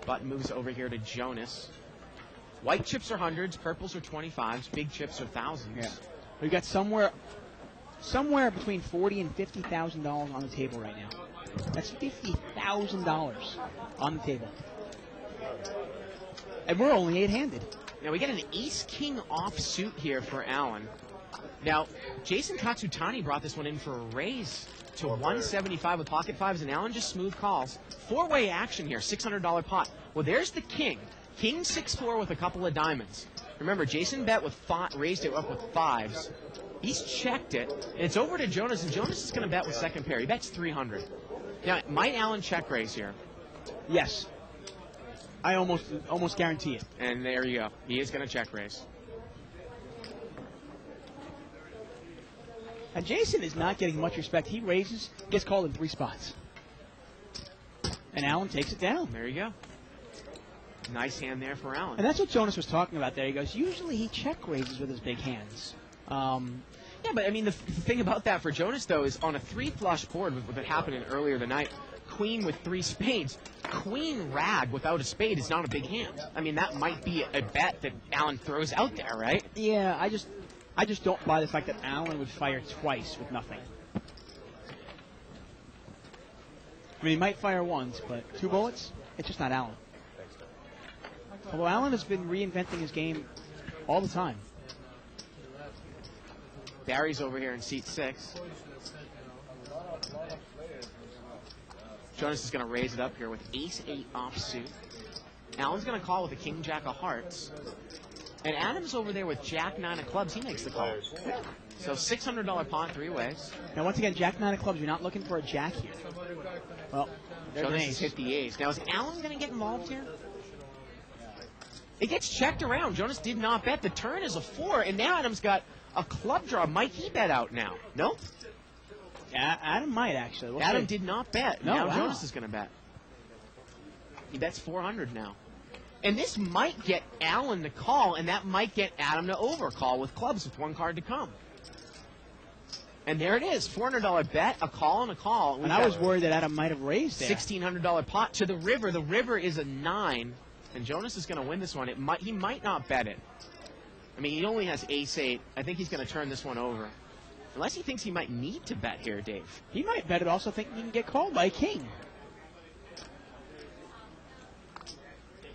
Button moves over here to Jonas. White chips are hundreds, purples are 25s, big chips are thousands. Yeah. We've got somewhere between $40,000 and $50,000 on the table right now. That's $50,000 on the table. And we're only 8-handed. Now we get an ace-king offsuit here for Allen. Now, Jason Katsutani brought this one in for a raise to 175 with pocket 5s, and Allen just smooth calls. 4-way action here, $600 pot. Well, there's the king. King 6-4 with a couple of diamonds. Remember, Jason bet with raised it up with 5s. He's checked it, and it's over to Jonas, and Jonas is going to bet with second pair. He bets 300. Now, might Allen check raise here? Yes. I almost guarantee it. And there you go. He is going to check raise. And Jason is not getting much respect. He raises, gets called in 3 spots. And Allen takes it down. There you go. Nice hand there for Allen. And that's what Jonas was talking about there. He goes, usually he check raises with his big hands. Yeah, but I mean, the thing about that for Jonas, though, is on a 3-flush board with what happened earlier the night, Queen with 3 spades, Queen rag without a spade is not a big hand. I mean, that might be a bet that Allen throws out there, right? Yeah, I just don't buy the fact that Allen would fire twice with nothing. I mean, he might fire once, but 2 bullets? It's just not Allen. Although Allen has been reinventing his game all the time. Barry's over here in seat 6. Jonas is going to raise it up here with ace-8 offsuit. Allen's going to call with a king-jack of hearts. And Adam's over there with Jack 9 of clubs. He makes the call. So $600 pot 3 ways. Now, once again, Jack 9 of clubs. You're not looking for a jack here. Well, there's an Jonas ace. has hit the ace. Now, is Allen going to get involved here? It gets checked around. Jonas did not bet. The turn is a 4, and now Adam's got a club draw. Might he bet out now? No? Yeah, Adam might, actually. We'll Adam see. did not bet. No, Now wow. Jonas is going to bet. He bets 400 now. And this might get Allen to call, and that might get Adam to overcall with clubs with 1 card to come. And there it is, $400 bet, a call and a call. And I was worried that Adam might have raised there. $1,600 pot to the river. The river is a 9, and Jonas is going to win this one. He might not bet it. I mean, he only has ace-8. I think he's going to turn this one over. Unless he thinks he might need to bet here, Dave. He might bet it also thinking he can get called by a king.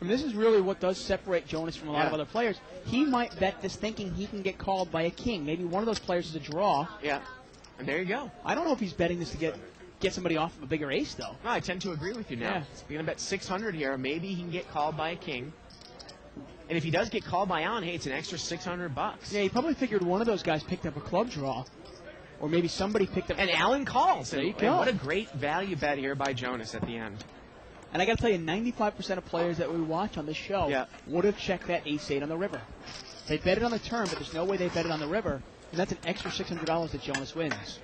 And this is really what does separate Jonas from a lot of other players. He might bet this thinking he can get called by a king. Maybe one of those players is a draw. Yeah, and there you go. I don't know if he's betting this to get somebody off of a bigger ace, though. No, I tend to agree with you now. Yeah. He's going to bet 600 here. Maybe he can get called by a king. And if he does get called by Allen, hey, it's an extra $600. Yeah, he probably figured one of those guys picked up a club draw. Or maybe somebody picked up... And Allen calls. There you And go. what a great value bet here by Jonas at the end. And I got to tell you, 95% of players that we watch on this show would have checked that ace-8 on the river. They bet it on the turn, but there's no way they bet it on the river. And that's an extra $600 that Jonas wins.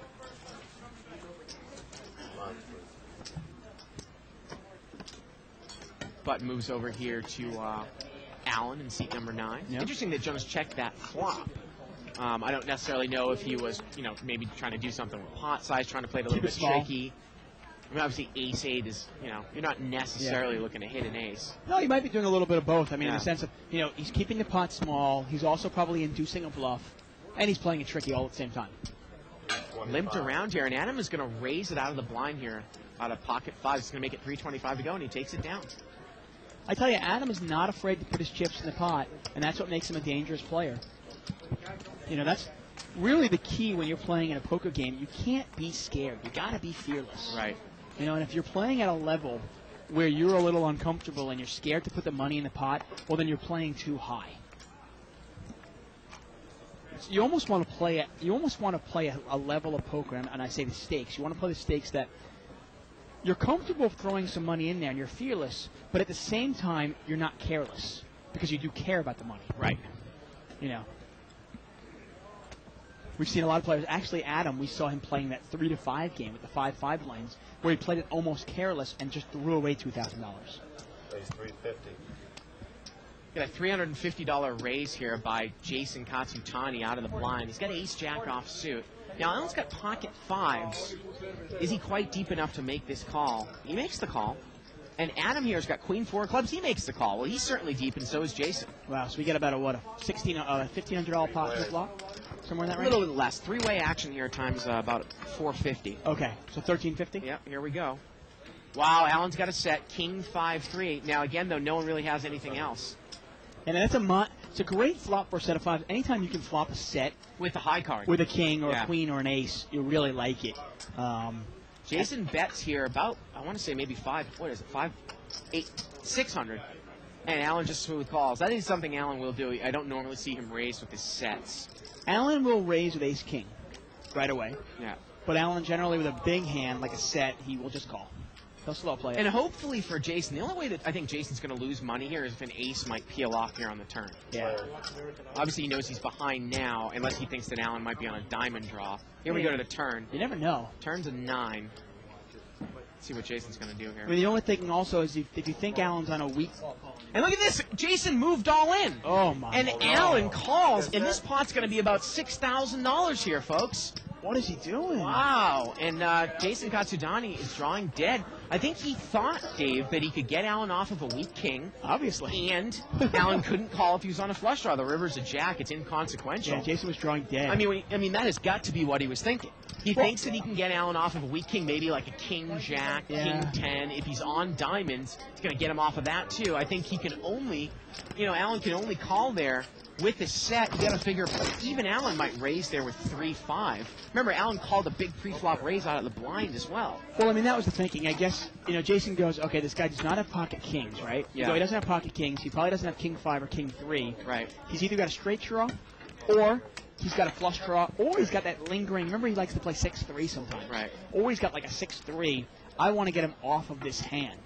Button moves over here to Allen in seat number 9. Yep. Interesting that Jonas checked that flop. I don't necessarily know if he was, maybe trying to do something with pot size, trying to play it a little bit small. shaky. I mean, obviously, ace-8 is, you're not necessarily looking to hit an ace. No, he might be doing a little bit of both. I mean, in the sense of, he's keeping the pot small. He's also probably inducing a bluff. And he's playing it tricky all at the same time. Limped around here, and Adam is going to raise it out of the blind here, out of pocket 5. He's going to make it 325 to go, and he takes it down. I tell you, Adam is not afraid to put his chips in the pot, and that's what makes him a dangerous player. That's really the key when you're playing in a poker game. You can't be scared. You got to be fearless. Right. And if you're playing at a level where you're a little uncomfortable and you're scared to put the money in the pot, well, then you're playing too high. So you almost want to play a level of poker, and I say the stakes. You want to play the stakes that you're comfortable throwing some money in there and you're fearless, but at the same time you're not careless because you do care about the money. Right. We've seen a lot of players. Actually, Adam, we saw him playing that 3-5 game with the 5-5 lines, where he played it almost careless and just threw away $2,000. Plays 350. Got a $350 raise here by Jason Katsutani out of the blind. He's got ace-jack off suit. Now, Allen's got pocket 5s. Is he quite deep enough to make this call? He makes the call. And Adam here has got queen 4 clubs. He makes the call. Well, he's certainly deep, and so is Jason. Wow, so we get about a $1,500 pot to flop? Somewhere in that A range? little bit less. 3-way action here times about 450. Okay, so $1,350? Yep, here we go. Wow, Allen's got a set, king 5-3. Now, again, though, no one really has anything else. And that's it's a great flop for a set of 5s. Anytime you can flop a set With the high card. with a king or a queen or an ace, you really like it. Jason bets here about, I want to say maybe 600. And Allen just smooth calls. That is something Allen will do. I don't normally see him raise with his sets. Allen will raise with ace-king right away. Yeah. But Allen, generally with a big hand, like a set, he will just call. He'll slow play it. And hopefully for Jason, the only way that I think Jason's going to lose money here is if an ace might peel off here on the turn. Yeah. Obviously, he knows he's behind now, unless he thinks that Allen might be on a diamond draw. Here we go to the turn. You never know. Turn's a 9. Let's see what Jason's going to do here. I mean, the only thing also is if you think Allen's on a weak... And look at this. Jason moved all in. Oh, my And God. Allen calls, and this pot's going to be about $6,000 here, folks. What is he doing? Wow. And Jason Katsudani is drawing dead. I think he thought, Dave, that he could get Allen off of a weak king. Obviously. And Allen couldn't call if he was on a flush draw. The river's a jack. It's inconsequential. Yeah, Jason was drawing dead. I mean, that has got to be what he was thinking. He thinks that he can get Allen off of a weak king, maybe like a king jack, king 10. If he's on diamonds, it's going to get him off of that too. I think he can only, Allen can only call there with the set, you got to figure even Allen might raise there with 3-5. Remember, Allen called a big pre-flop raise out of the blind as well. Well, I mean, that was the thinking. I guess, Jason goes, okay, this guy does not have pocket kings, right? Yeah. So he doesn't have pocket kings. He probably doesn't have king 5 or king 3. Right. He's either got a straight draw, or he's got a flush draw, or he's got that lingering. Remember, he likes to play 6-3 sometimes. Right. Or he's got like a 6-3. I want to get him off of this hand.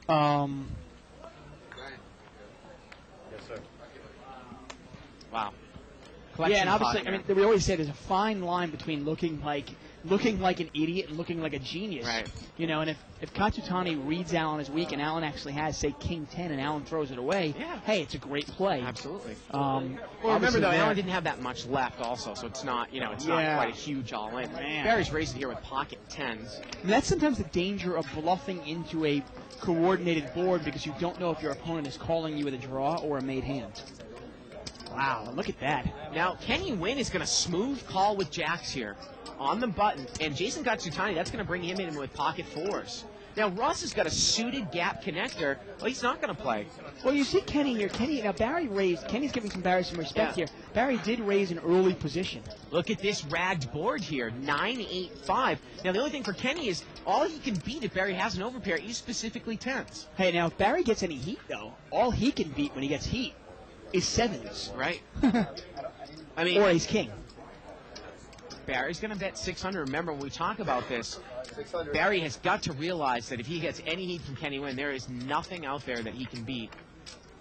Yes, sir. Wow. Yeah, and obviously, pot here. we always say there's a fine line between looking like an idiot and looking like a genius. Right. And if Katsutani reads Allen as weak and Allen actually has, say, king 10 and Allen throws it away, Yeah. hey, it's a great play. Absolutely. Well, Remember, though, Allen didn't have that much left also, so it's not, it's not Yeah. quite a huge all-in. Man. Barry's raising here with pocket 10s. And that's sometimes the danger of bluffing into a coordinated board because you don't know if your opponent is calling you with a draw or a made hand. Wow, look at that. Now, Kenny Wynn is going to smooth call with jacks here on the button, and Jason Katsutani, that's going to bring him in with pocket 4s. Now, Russ has got a suited gap connector. Well, he's not going to play. Well, you see Kenny here. Now Barry raised. Kenny's giving Barry some respect here. Barry did raise an early position. Look at this ragged board here, 9-8-5. Now, the only thing for Kenny is all he can beat if Barry has an overpair is specifically 10s. Hey, now if Barry gets any heat, though, all he can beat when he gets heat is 7s. Right? I mean, Or ace king. Barry's going to bet 600. Remember, when we talk about this, 600. Barry has got to realize that if he gets any heat from Kenny Wynn, there is nothing out there that he can beat.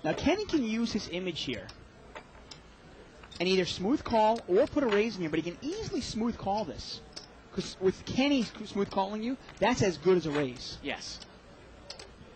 Now Kenny can use his image here and either smooth call or put a raise in here, but he can easily smooth call this. Because with Kenny smooth calling you, that's as good as a raise. Yes.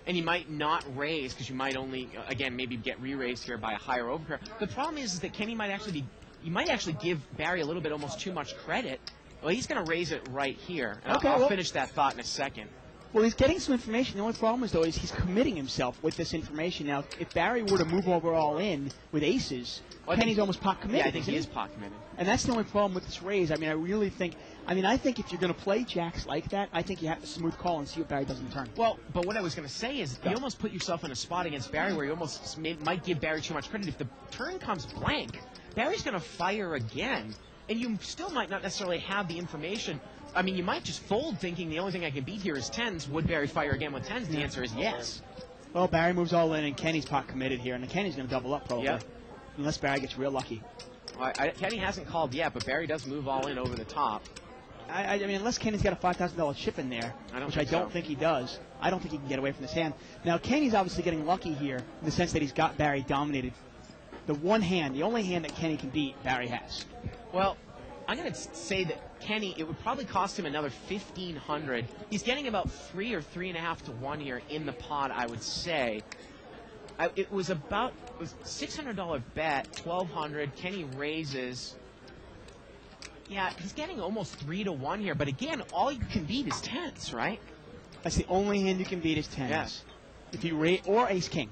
And you might not raise because you might only, again, maybe get re-raised here by a higher overpair. The problem is that Kenny might actually you might actually give Barry a little bit almost too much credit. Well, he's going to raise it right here. And Okay, I'll well- finish that thought in a second. Well, he's getting some information. The only problem is, though, is he's committing himself with this information. Now, if Barry were to move over all in with aces, Well, Kenny's almost pot committed. Yeah, I think he isn't is pot committed. And that's the only problem with this raise. I think if you're going to play jacks like that, I think you have to smooth call and see what Barry does in turn. Well, but what I was going to say is you almost put yourself in a spot against Barry where you almost might give Barry too much credit. If the turn comes blank, Barry's going to fire again, and you still might not necessarily have the information. I mean, you might just fold thinking the only thing I can beat here is 10s. Would Barry fire again with 10s? The answer is yes. Well, Barry moves all in, and Kenny's pot committed here, and Kenny's going to double up probably. Yep. Unless Barry gets real lucky. Well, Kenny hasn't called yet, but Barry does move all in over the top. I mean, unless Kenny's got a $5,000 chip in there, which I don't think he does, I don't think he can get away from this hand. Now, Kenny's obviously getting lucky here in the sense that he's got Barry dominated. The only hand that Kenny can beat, Barry has. Well, I'm going to say that Kenny, it would probably cost him another $1,500. He's getting about 3 or 3.5 to 1 here in the pot, I would say. It was $600 bet, $1,200. Kenny raises. Yeah, he's getting almost 3 to 1 here. But again, all you can beat is 10s, right? That's the only hand you can beat is 10s. Yes. If you raise or ace king.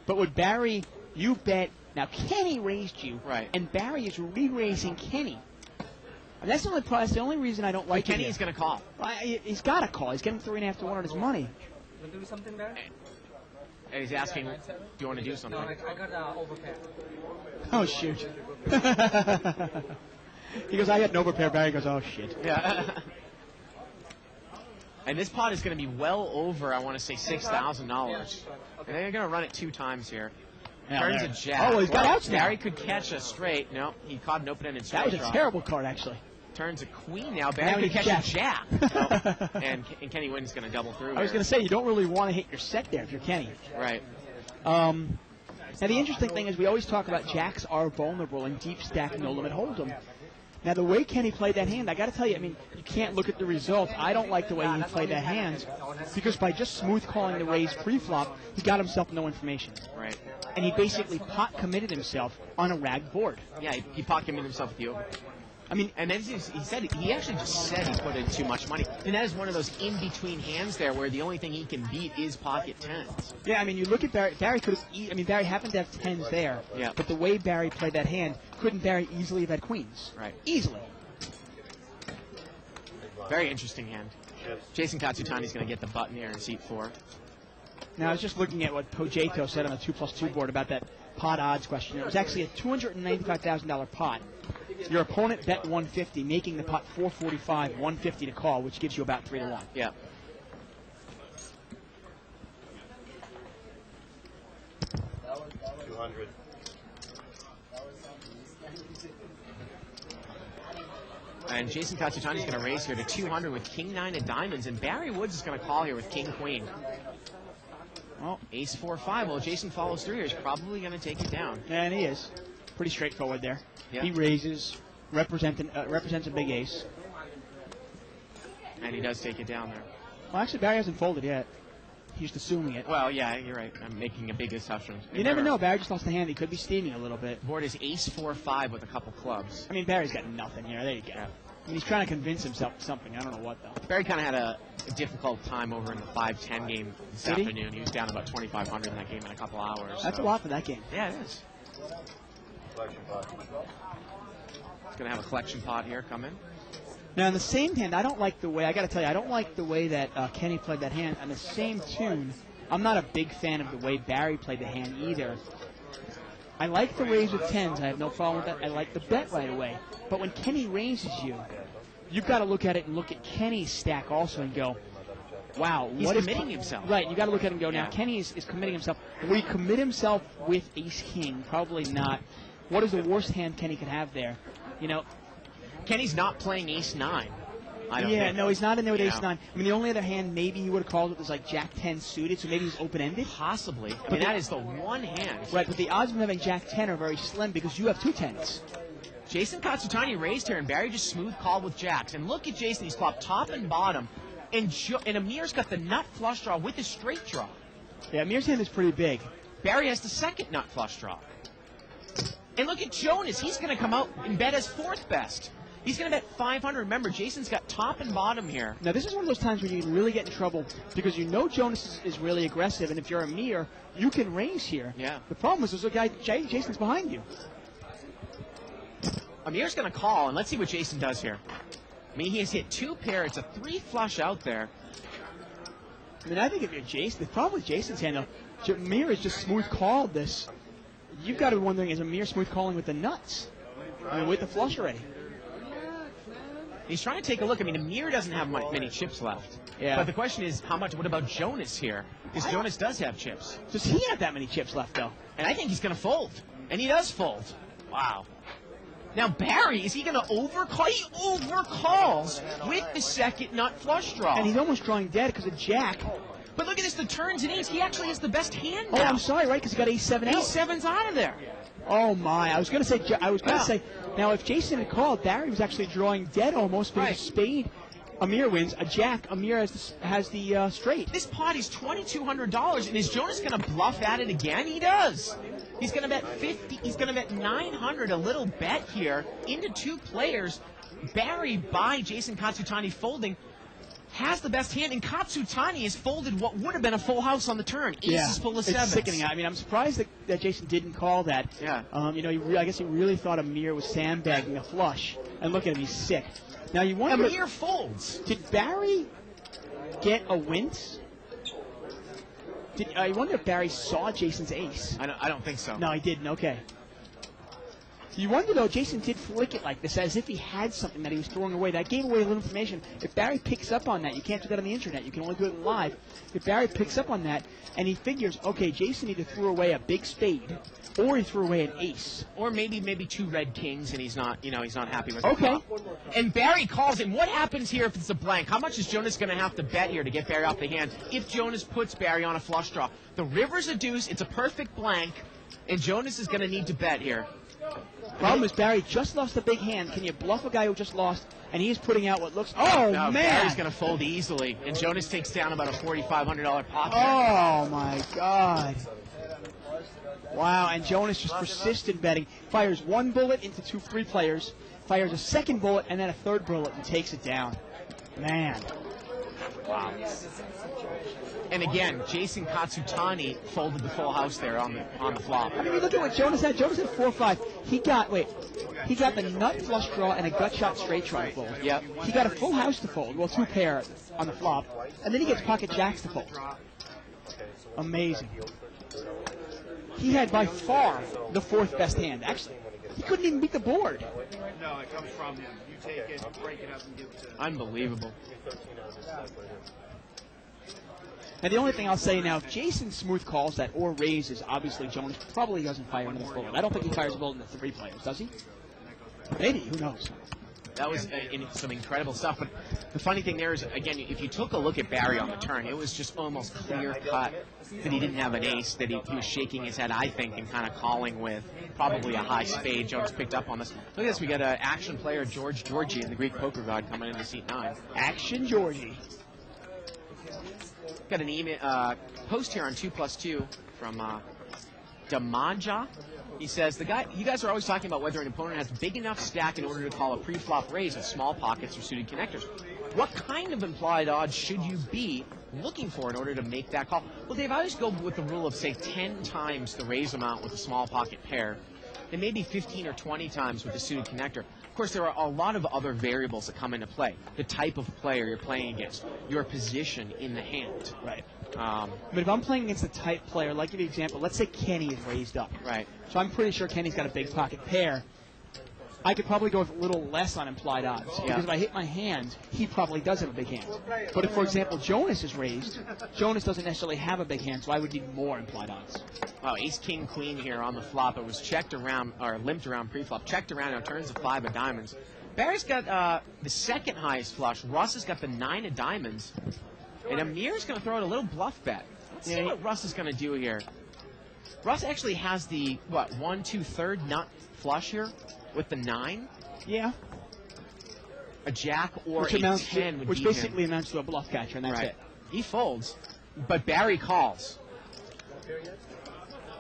But with Barry, you bet. Now Kenny raised you, Right. And Barry is re-raising Kenny. And that's the only problem. That's the only reason I don't like Kenny it. is going to call. He's got to call. He's getting 3.5 to 1 on his money. Want to do something there? And he's asking, do you want to do something? No, I got overpair. Oh shoot. He goes, I got an overpair. Barry goes, oh shit. Yeah. And this pot is going to be well over, I want to say, $6,000. And they're going to run it 2 times here. Yeah, Turns there. a jack. Oh, well, he's got outs now. Barry could catch a straight. No, he caught an open-ended straight That was a draw. terrible card, actually. Turns a queen now. Now Barry he's could catch jack. a jack. No. and Kenny Wynn's going to double through. I was going to say, you don't really want to hit your set there if you're Kenny. Right. Now, the interesting thing is we always talk about jacks are vulnerable in deep stack no limit hold'em. Now, the way Kenny played that hand, I got to tell you, I mean, you can't look at the result. I don't like the way he played that hand because by just smooth calling the raise pre-flop, he got himself no information. Right. And he basically pot committed himself on a ragged board. Yeah, he pot committed himself with the over. I mean, And then he actually just said he put in too much money. And that is one of those in-between hands there where the only thing he can beat is pocket 10s. yeah, I mean, you look at Barry. Barry could have. Barry happened to have 10s there. Yeah. But the way Barry played that hand, couldn't Barry easily have had queens? Right. Easily. Very interesting hand. Jason Katsutani's going to get the button here in seat 4. Now, I was just looking at what Pojato said on the 2+2 board about that pot odds question. It was actually a $295,000 pot. Your opponent bet 150, making the pot 445, 150 to call, which gives you about 3 to 1. Yeah. $200. And Jason Katsutani is going to raise here to 200 with King 9 of diamonds, and Barry Woods is going to call here with King Queen. Well, Ace 4-5. Well, Jason follows through here. He's probably going to take it down. And he is. Pretty straightforward there. Yeah. He raises, represents a big ace. And he does take it down there. Well, actually, Barry hasn't folded yet. He's just assuming it. Well, yeah, you're right. I'm making a big assumption. You never know. Barry just lost a hand. He could be steaming a little bit. Board is Ace 4-5 with a couple clubs. I mean, Barry's got nothing here. There you go. Yeah. I mean, he's trying to convince himself of something. I don't know what, though. Barry kind of had a difficult time over in the 5-10 game this afternoon. He was down about 2,500 in that game in a couple hours. That's a lot for that game. Yeah, it is. Collection pot. He's going to have a collection pot here come in. Now, in the same hand, I don't like the way, I got to tell you, I don't like the way that Kenny played that hand. On the same tune, I'm not a big fan of the way Barry played the hand either. I like the raise with 10s. I have no problem with that. I like the bet right away. But when Kenny raises you, you've got to look at it and look at Kenny's stack also and go, wow. He's what committing himself. Right, you got to look at it and go, Yeah. now Kenny is committing himself. Will he commit himself with ace-king? Probably not. What is the worst hand Kenny could have there? You know, Kenny's not playing Ace 9. I don't yeah, think. no, he's not in there with Yeah. ace-9. I mean, the only other hand maybe he would have called it was like jack-10 suited, so maybe he's open-ended. Possibly. I mean, that is the one hand. Right, but the odds of him having jack-10 are very slim because you have 2 10s. Jason Katsutani raised here, and Barry just smooth called with jacks. And look at Jason. He's flopped top and bottom. And Amir's got the nut flush draw with his straight draw. Yeah, Amir's hand is pretty big. Barry has the second nut flush draw. And look at Jonas. He's going to come out and bet as fourth best. He's going to bet 500. Remember, Jason's got top and bottom here. Now, this is one of those times when you can really get in trouble because you know Jonas is really aggressive, and if you're Amir, you can raise here. Yeah. The problem is there's a guy, Jason's behind you. Amir's going to call, and let's see what Jason does here. I mean, he has hit 2 pair. It's a 3 flush out there. I mean, I think if you're Jason, the problem with Jason's hand, though, Amir is just smooth called this. You've got to be wondering, is Amir smooth calling with the nuts? I mean, with the flush already. He's trying to take a look. I mean, Amir doesn't have many chips left. Yeah. But the question is, what about Jonas here? Because Jonas does have chips. Does he have that many chips left, though? And I think he's going to fold. And he does fold. Wow. Now, Barry, is he going to overcall? He overcalls with the second nut flush draw. And he's almost drawing dead because of jack. But look at this, the turns and ace. He actually has the best hand Oh, now. I'm sorry, right? Because he got ace-7 out. Ace-7's out of there. Oh my! I was going to say. Now, if Jason had called, Barry was actually drawing dead almost because Right. a spade. Amir wins. A jack. Amir has the straight. This pot is $2,200, and is Jonas going to bluff at it again? He does. He's going to bet 50. He's going to bet 900. A little bet here into 2 players. Barry by Jason Katsutani folding has the best hand, and Katsutani has folded what would have been a full house on the turn. Aces full of 7s. It's sickening. I mean, I'm surprised that Jason didn't call that. Yeah. You know, I guess he really thought Amir was sandbagging a flush. And look at him, he's sick. Now you wonder. Amir folds. Did Barry get a wince? I wonder if Barry saw Jason's ace. I don't think so. No, he didn't. Okay. You wonder, though, Jason did flick it like this, as if he had something that he was throwing away. That gave away a little information. If Barry picks up on that, you can't do that on the internet. You can only do it live. If Barry picks up on that, and he figures, okay, Jason either threw away a big spade, or he threw away an ace. Or maybe 2 red kings, and he's not happy with Okay. the flop. And Barry calls him. What happens here if it's a blank? How much is Jonas going to have to bet here to get Barry off the hand if Jonas puts Barry on a flush draw? The river's a deuce. It's a perfect blank, and Jonas is going to need to bet here. Problem is, Barry just lost a big hand. Can you bluff a guy who just lost, and he's putting out what looks... Oh, No, man! Barry's going to fold easily, and Jonas takes down about a $4,500 pot. Oh, my God. Wow, and Jonas just persistent betting. Fires 1 bullet into 2 free players, fires a second bullet, and then a third bullet, and takes it down. Man. Wow. And again, Jason Katsutani folded the full house there on the flop. I mean, look at what Jonas had. Jonas had 4-5. He got the nut flush draw and a gut shot straight draw to fold. Yep. He got a full house to fold. Well, 2 pair on the flop. And then he gets pocket jacks to fold. Amazing. He had by far the fourth best hand. Actually, he couldn't even beat the board. No, it comes from him. You take it, break it up, and give it to him. Unbelievable. And the only thing I'll say now, if Jason smooth calls that or raises, obviously Jonas probably doesn't fire into this bullet. I don't think he fires a bullet into 3 players, does he? Maybe, who knows? That was some incredible stuff. But the funny thing there is, again, if you took a look at Barry on the turn, it was just almost clear cut that he didn't have an ace, that he was shaking his head, I think, and kind of calling with probably a high spade. Jones picked up on this. Look at this. We got an action player, George Georgie, in the Greek poker god, coming into seat 9. Action Georgie. Got an email post here on 2+2 from Damaja. He says, you guys are always talking about whether an opponent has big enough stack in order to call a pre-flop raise with small pockets or suited connectors. What kind of implied odds should you be looking for in order to make that call? Well, Dave, I always go with the rule of, say, 10 times the raise amount with a small pocket pair, and maybe 15 or 20 times with a suited connector. Of course, there are a lot of other variables that come into play. The type of player you're playing against, your position in the hand. Right. But if I'm playing against a type player, like give you an example, let's say Kenny is raised up. Right. So I'm pretty sure Kenny's got a big pocket pair. I could probably go with a little less on implied odds. Yeah. Because if I hit my hand, he probably does have a big hand. But if, for example, Jonas is raised, Jonas doesn't necessarily have a big hand, so I would need more implied odds. Wow, ace, king, queen here on the flop. It was checked around, or limped around pre-flop. Checked around, now turns to 5 of diamonds. Barry's got the second highest flush. Russ has got the 9 of diamonds. And Amir's going to throw out a little bluff bet. Let's see what Russ is going to do here. Russ actually has the, 1, 2, 3rd nut flush here with the 9. Yeah. A jack or Which a amounts 10 would which beat basically him. amounts to a bluff catcher, and that's Right. it. He folds, but Barry calls.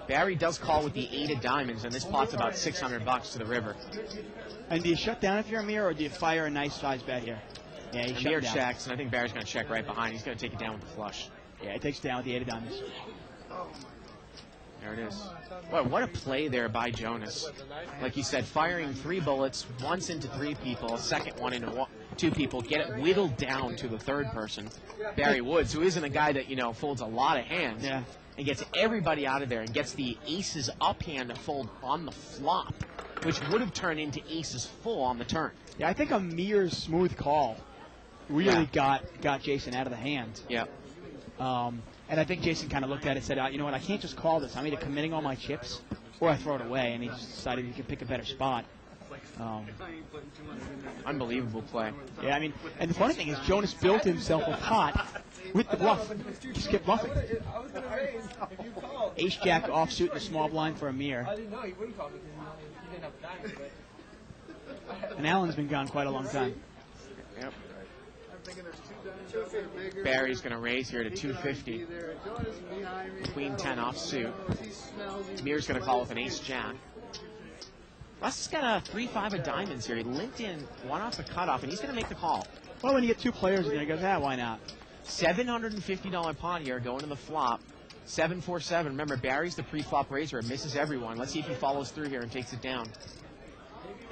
Barry does call with the 8 of diamonds, and this pot's about $600 to the river. And do you shut down if you're Amir, or do you fire a nice size bet here? Yeah, he Amir shut down. checks, and I think Barry's going to check right behind. He's going to take it down with the flush. Yeah, he takes it down with the 8 of diamonds. There it is. Well, what a play there by Jonas. Like you said, firing 3 bullets, once into 3 people, second one into 2 people, get it whittled down to the 3rd person. Barry Woods, who isn't a guy that, folds a lot of hands, Yeah. and gets everybody out of there and gets the aces up hand to fold on the flop, which would have turned into aces full on the turn. Yeah, I think Amir's smooth call really got Jason out of the hand. Yep. And I think Jason kind of looked at it and said, you know what, I can't just call this. I'm either committing all my chips or I throw it away. And he just decided he could pick a better spot. Unbelievable play. Yeah, I mean, and the funny thing is Jonas built himself a pot with the bluff. Just kept bluffing. Ace-jack offsuit in the small blind for Amir. I didn't know he wouldn't call because he didn't have diamonds, but... And Allen's been gone quite a long time. Yep. Barry's going to raise here to 250. Queen 10 offsuit. Amir's going to call with an ace-jack. Russ has got a 3-5 of diamonds here. He linked in 1 off the cutoff, and he's going to make the call. Well, when you get 2 players in there, he goes, why not? $750 pot here going to the flop. 7-4-7. Remember, Barry's the pre-flop raiser. It misses everyone. Let's see if he follows through here and takes it down.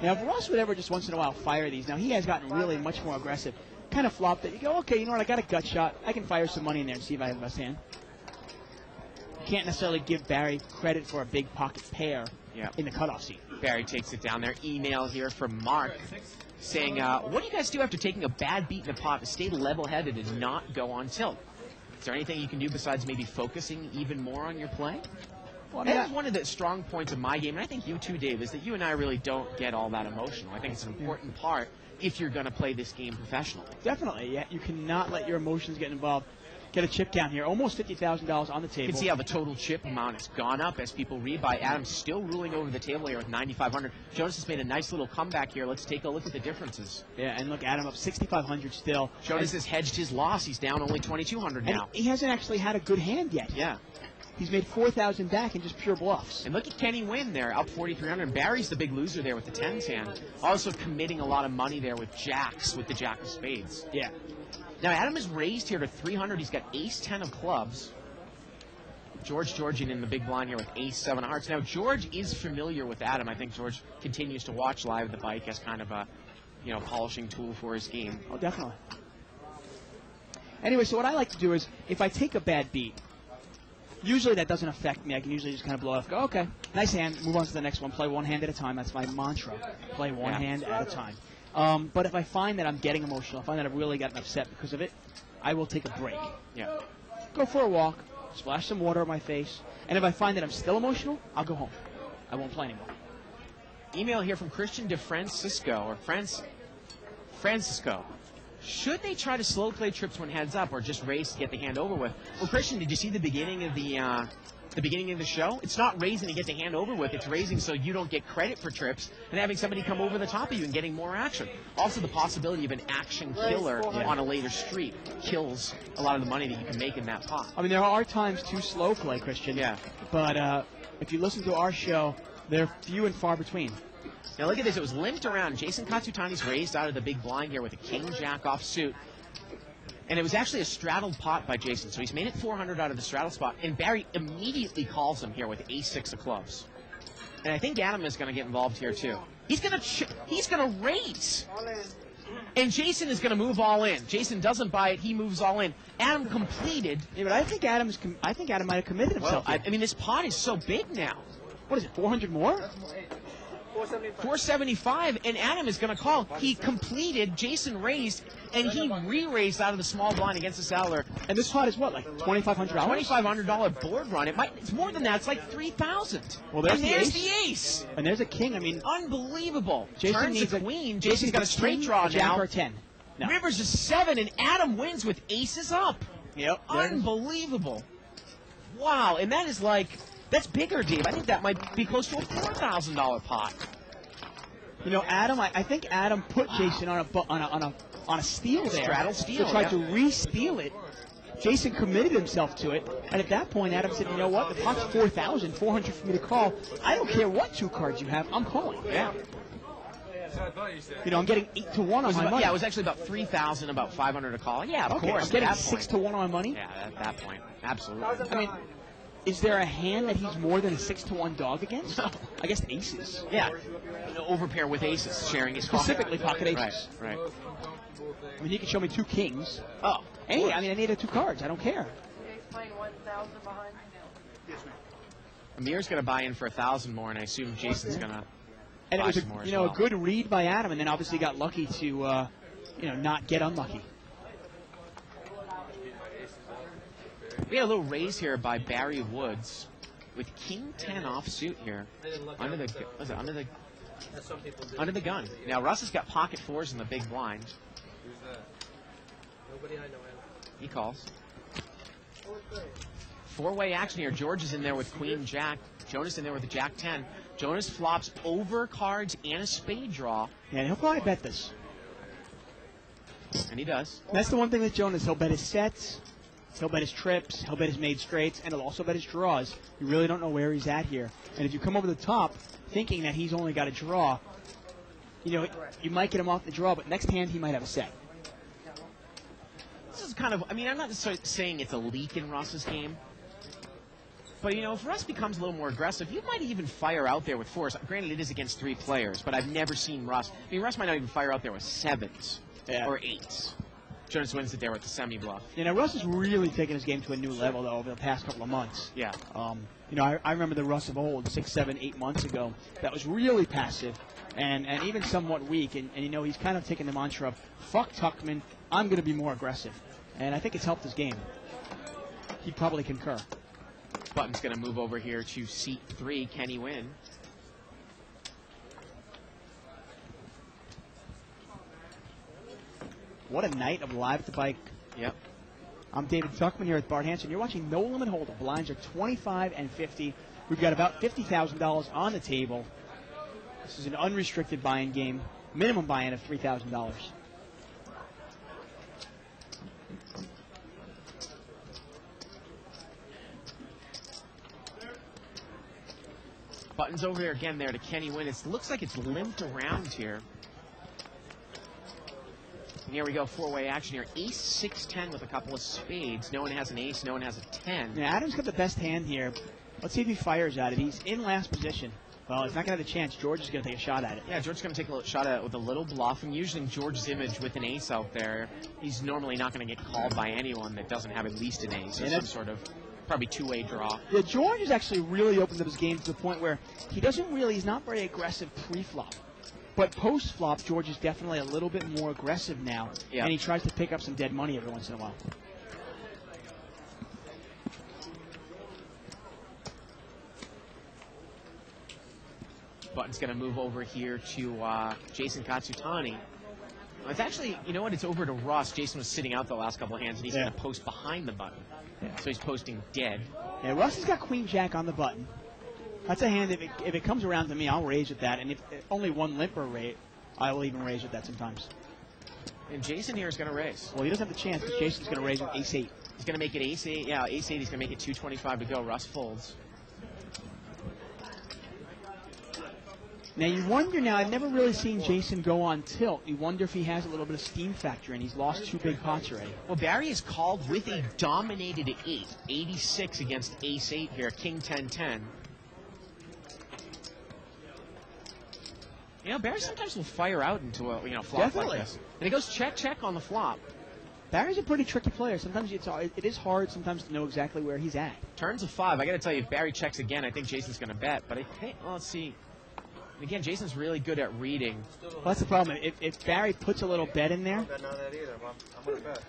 Now, if Ross would ever just once in a while fire these, now he has gotten really much more aggressive. Kind of flopped it. You go, okay, you know what, I got a gut shot. I can fire some money in there and see if I have the best hand. You can't necessarily give Barry credit for a big pocket pair in the cutoff seat. Barry takes it down there. Email here from Mark saying, what do you guys do after taking a bad beat in the pot to stay level-headed and not go on tilt? Is there anything you can do besides maybe focusing even more on your play? Well, that is one of the strong points of my game, and I think you too, Dave, is that you and I really don't get all that emotional. I think it's an important part if you're going to play this game professionally. Definitely, yeah. You cannot let your emotions get involved. Get a chip count here. Almost $50,000 on the table. You can see how the total chip amount has gone up as people read by. Adam's still ruling over the table here with 9,500. Jonas has made a nice little comeback here. Let's take a look at the differences. Yeah, and look, Adam up 6,500 still. Jonas has hedged his loss. He's down only 2,200 now. He hasn't actually had a good hand yet. Yeah. He's made 4,000 back in just pure bluffs. And look at Kenny Wynn there, up 4,300. Barry's the big loser there with the 10s hand. Also committing a lot of money there with jacks, with the jack of spades. Yeah. Now, Adam is raised here to 300. He's got ace-10 of clubs. Georgian in the big blind here with ace-7 of hearts. Now, George is familiar with Adam. I think George continues to watch live at the bike as kind of a, polishing tool for his game. Oh, definitely. Anyway, so what I like to do is, if I take a bad beat, Usually that doesn't affect me. I can usually just kind of blow off, go, okay, nice hand, move on to the next one, play one hand at a time. That's my mantra. Play one hand at a time. But if I find that I'm getting emotional, I find that I've really gotten upset because of it, I will take a break. Yeah. Go for a walk, splash some water on my face, and if I find that I'm still emotional, I'll go home. I won't play anymore. Email here from Christian DeFrancisco, or Francisco. Should they try to slow play trips when heads up, or just raise to get the hand over with? Well, Christian, did you see the beginning of the show? It's not raising to get the hand over with. It's raising so you don't get credit for trips and having somebody come over the top of you and getting more action. Also, the possibility of an action killer on a later street kills a lot of the money that you can make in that pot. I mean, there are times to slow play, Christian. Yeah. But if you listen to our show, they're few and far between. Now look at this. It was limped around. Jason Katsutani's raised out of the big blind here with a king-jack offsuit. And it was actually a straddled pot by Jason. So he's made it 400 out of the straddle spot. And Barry immediately calls him here with ace-6 of clubs. And I think Adam is going to get involved here too. He's going to raise. And Jason is going to move all in. Jason doesn't buy it. He moves all in. Adam completed. Yeah, but I think Adam might have committed himself. Well, I mean, this pot is so big now. What is it, 400 more? 475, and Adam is going to call. He completed, Jason raised, and he re-raised out of the small blind against the Saddler. And this pot is what, like $2,500? $2,500 board run. It's more than that. It's like $3,000. Well, there's the the ace. And there's a king. I mean, unbelievable. Jason Turns needs a queen. Jason's got a straight draw Jack now. or 10. No. Rivers is 7, and Adam wins with aces up. Yep. Unbelievable. Wow, and that is that's bigger, Dave. I think that might be close to a $4,000 pot. You know, Adam. I think Adam put Jason on a steal there. Straddle steal. So tried to re-steal it. Jason committed himself to it, and at that point, Adam said, "You know what? The pot's 4,000, 400 for me to call. I don't care what 2 cards you have. I'm calling." Yeah. You know, I'm getting 8 to 1 on my money. Yeah, it was actually about 3,000, about 500 to call. Yeah, of course. I'm getting 6 to 1 on my money. Yeah, at that point, absolutely. I mean, is there a hand that he's more than a 6 to 1 dog against? I guess aces. Yeah, overpair with aces, sharing his call. Specifically pocket aces. Right. I mean, he can show me 2 kings. Oh, hey, I mean, I needed 2 cards. I don't care. Amir's going to buy in for 1,000 more, and I assume Jason's going to. And it was a good read by Adam, and then obviously got lucky to not get unlucky. We had a little raise here by Barry Woods with King 10 offsuit here under the gun. Now Russ has got pocket 4s in the big blind. Who's that? Nobody I know. He calls. 4-way action here. George is in there with Queen Jack. Jonas in there with the Jack 10. Jonas flops over cards and a spade draw. Yeah, and he'll probably bet this. And he does. That's the one thing with Jonas. He'll bet his sets. He'll bet his trips, he'll bet his made straights, and he'll also bet his draws. You really don't know where he's at here. And if you come over the top thinking that he's only got a draw, you might get him off the draw, but next hand he might have a set. This is kind of, I mean, I'm not necessarily saying it's a leak in Russ's game. But, if Russ becomes a little more aggressive, you might even fire out there with 4s. Granted, it is against 3 players, but I've never seen Russ. I mean, Russ might not even fire out there with 7s or 8s. Jonas wins it there with the semi-bluff. Russ has really taken his game to a new level, though, over the past couple of months. Yeah. I remember the Russ of old, 6, 7, 8 months ago, that was really passive and even somewhat weak. And he's kind of taken the mantra of, fuck Tuckman, I'm going to be more aggressive. And I think it's helped his game. He'd probably concur. Button's going to move over here to seat 3. Can he win? What a night of Live at the Bike. Yep. I'm David Tuckman here with Bart Hanson. You're watching No Limit Hold'em. Blinds are 25 and 50. We've got about $50,000 on the table. This is an unrestricted buy-in game. Minimum buy-in of $3,000. Button's over here again there to Kenny win. It looks like it's limped around here. And here we go, 4-way action here. Ace 6-10 with a couple of spades. No one has an ace, no one has a 10. Yeah, Adam's got the best hand here. Let's see if he fires at it. He's in last position. Well, he's not going to have a chance. George is going to take a shot at it. Yeah, George's going to take a shot at it with a little bluff. And using George's image with an ace out there, he's normally not going to get called by anyone that doesn't have at least an ace or some sort of probably two-way draw. Yeah, George has actually really opened up his game to the point where he's not very aggressive pre-flop. But post-flop, George is definitely a little bit more aggressive now. Yeah. And he tries to pick up some dead money every once in a while. Button's going to move over here to Jason Katsutani. It's actually, you know what, it's over to Russ. Jason was sitting out the last couple of hands, and he's going to post behind the button. Yeah. So he's posting dead. Yeah, Russ has got Queen Jack on the button. That's a hand, if it comes around to me, I'll raise with that. And if only one limper rate, I will even raise with that sometimes. And Jason here is going to raise. Well, he doesn't have the chance, because Jason's going to raise with ace-8. He's going to make it ace-8. Yeah, ace-8, he's going to make it 225 to go. Russ folds. Now, you wonder I've never really seen Jason go on tilt. You wonder if he has a little bit of steam factor, and he's lost 2 big pots already. Well, Barry is called with a dominated 8. 86 against ace-8 here. King 10-10. You know, Barry sometimes will fire out into a flop Definitely. like this. And he goes check on the flop. Barry's a pretty tricky player. Sometimes it is hard sometimes to know exactly where he's at. Turns of 5. I got to tell you, if Barry checks again, I think Jason's going to bet. But let's see. Again, Jason's really good at reading. Well, that's the problem. If Barry puts a little bet in there, I don't know that either. I'm going to bet.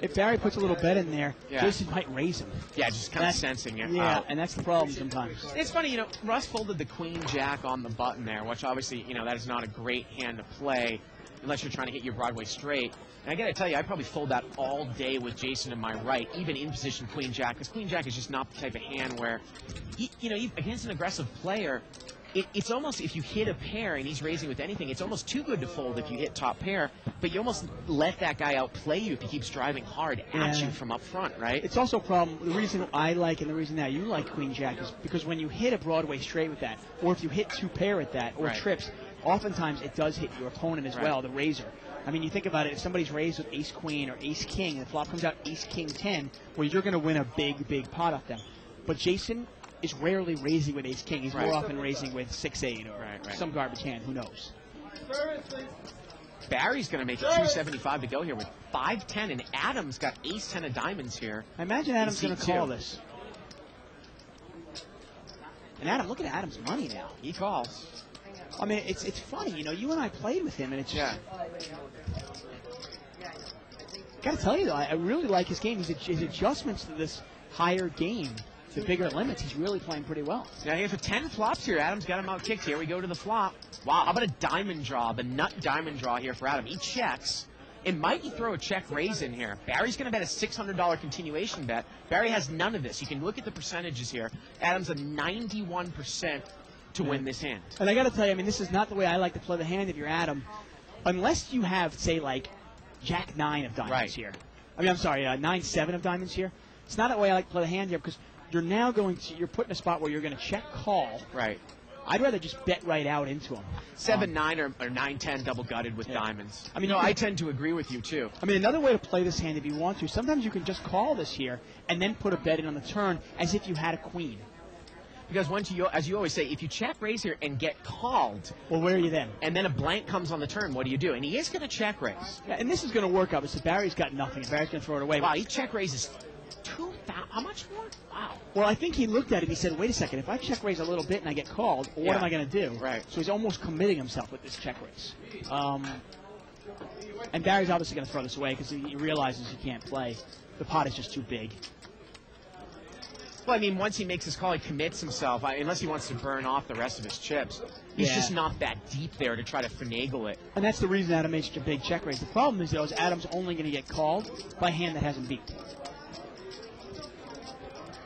if Barry puts a little bet in there, Yeah. Jason might raise him. Yeah, just kind of sensing it. Yeah, and that's the problem sometimes. It's funny, Russ folded the Queen Jack on the button there, which obviously, that is not a great hand to play unless you're trying to hit your Broadway straight. And I got to tell you, I probably fold that all day with Jason in my right, even in position Queen Jack, because Queen Jack is just not the type of hand where, against an aggressive player, it's almost, if you hit a pair and he's raising with anything, it's almost too good to fold if you hit top pair, but you almost let that guy outplay you if he keeps driving hard at you from up front, right? It's also a problem. The reason I like and the reason that you like Queen Jack is because when you hit a Broadway straight with that, or if you hit 2 pair with that, or trips, oftentimes it does hit your opponent as well, the raiser. I mean, you think about it, if somebody's raised with ace queen or ace king, and the flop comes out ace king 10, well, you're going to win a big pot off them. But Jason is rarely raising with ace king. He's more often raising with 6-8 or some garbage hand. Who knows? Barry's going to make it 275 to go here with 5-10, and Adam's got ace-10 of diamonds here. I imagine Adam's going to call this. And Adam, look at Adam's money now. He calls. I mean, it's funny. You and I played with him, and it's just... Got to tell you, though, I really like his game. His adjustments to this higher game, the bigger limits, he's really playing pretty well. Now, here for 10 flops here, Adam's got him out kicked. Here we go to the flop. Wow, how about a diamond draw, the nut diamond draw here for Adam. He checks. It might throw a check raise in here. Barry's going to bet a $600 continuation bet. Barry has none of this. You can look at the percentages here. Adam's a 91% to win this hand. And I got to tell you, I mean, this is not the way I like to play the hand if you're Adam. Unless you have, say, like, Jack 9 of diamonds here. I mean, I'm sorry, 9-7 of diamonds here. It's not that way I like to play the hand here because you're now you're put in a spot where you're going to check call. Right. I'd rather just bet right out into him. 7-9 or 9-10 double gutted with diamonds. I mean, I tend to agree with you too. I mean, another way to play this hand if you want to, sometimes you can just call this here and then put a bet in on the turn as if you had a queen. Because once as you always say, if you check raise here and get called, well, where are you then? And then a blank comes on the turn, what do you do? And he is going to check raise. Yeah, and this is going to work out. So Barry's got nothing. Barry's going to throw it away. Wow, he check raises 2,000. How much more? Wow. Well, I think he looked at it and he said, wait a second, if I check raise a little bit and I get called, what am I going to do? Right. So he's almost committing himself with this check raise. And Barry's obviously going to throw this away because he realizes he can't play. The pot is just too big. Well, I mean, once he makes his call, he commits himself, unless he wants to burn off the rest of his chips. He's just not that deep there to try to finagle it. And that's the reason Adam made such a big check raise. The problem is, though, is Adam's only going to get called by a hand that hasn't beat.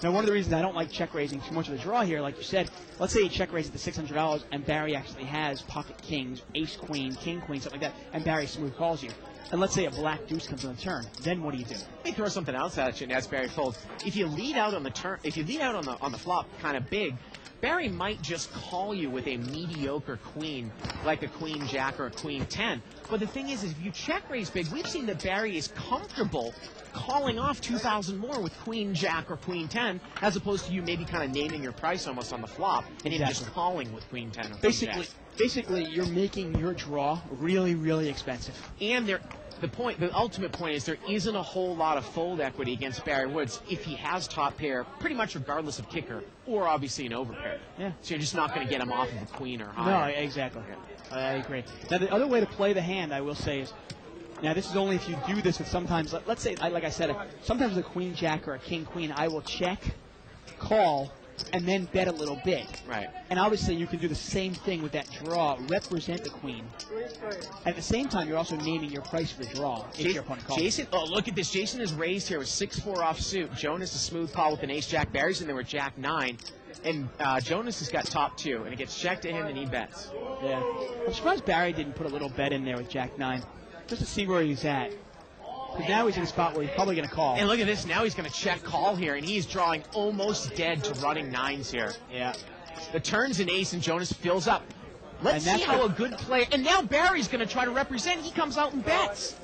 Now, one of the reasons I don't like check raising too much of the draw here, like you said, let's say you check raise at the $600 and Barry actually has pocket kings, ace queen, king queen, something like that, and Barry smooth calls you. And let's say a black deuce comes on the turn, then what do you do? Let me throw something else at you and ask Barry folds. If you lead out on the turn, if you lead out on the flop kind of big, Barry might just call you with a mediocre queen, like a queen jack or a queen 10. But the thing is if you check raise big, we've seen that Barry is comfortable calling off 2,000 more with Queen Jack or Queen 10, as opposed to you maybe kind of naming your price almost on the flop and him just calling with Queen 10 or Queen Jack. Basically, you're making your draw really, really expensive. And the ultimate point is there isn't a whole lot of fold equity against Barry Woods if he has top pair, pretty much regardless of kicker, or obviously an overpair. Yeah. So you're just not going to get him off of a queen or higher. No, exactly. I agree. Now, the other way to play the hand, I will say, is, now this is only if you do this with sometimes, let's say, like I said, sometimes a queen jack or a king queen, I will check, call, and then bet a little big. Right. And obviously you can do the same thing with that draw, represent the queen. At the same time, you're also naming your price for the draw if your opponent calls. Jason, oh, look at this. Jason is raised here with 6-4 offsuit. Jonas a smooth call with an ace-jack. Barry's in there with jack-9. And Jonas has got top 2, and it gets checked to him, and he bets. Yeah. I'm surprised Barry didn't put a little bet in there with jack-9, just to see where he's at. Because now he's in a spot where he's probably going to call. And look at this. Now he's going to check call here, and he's drawing almost dead to running 9s here. Yeah. The turn's an ace, and Jonas fills up. Let's And see how a good player... And now Barry's going to try to represent. He comes out and bets.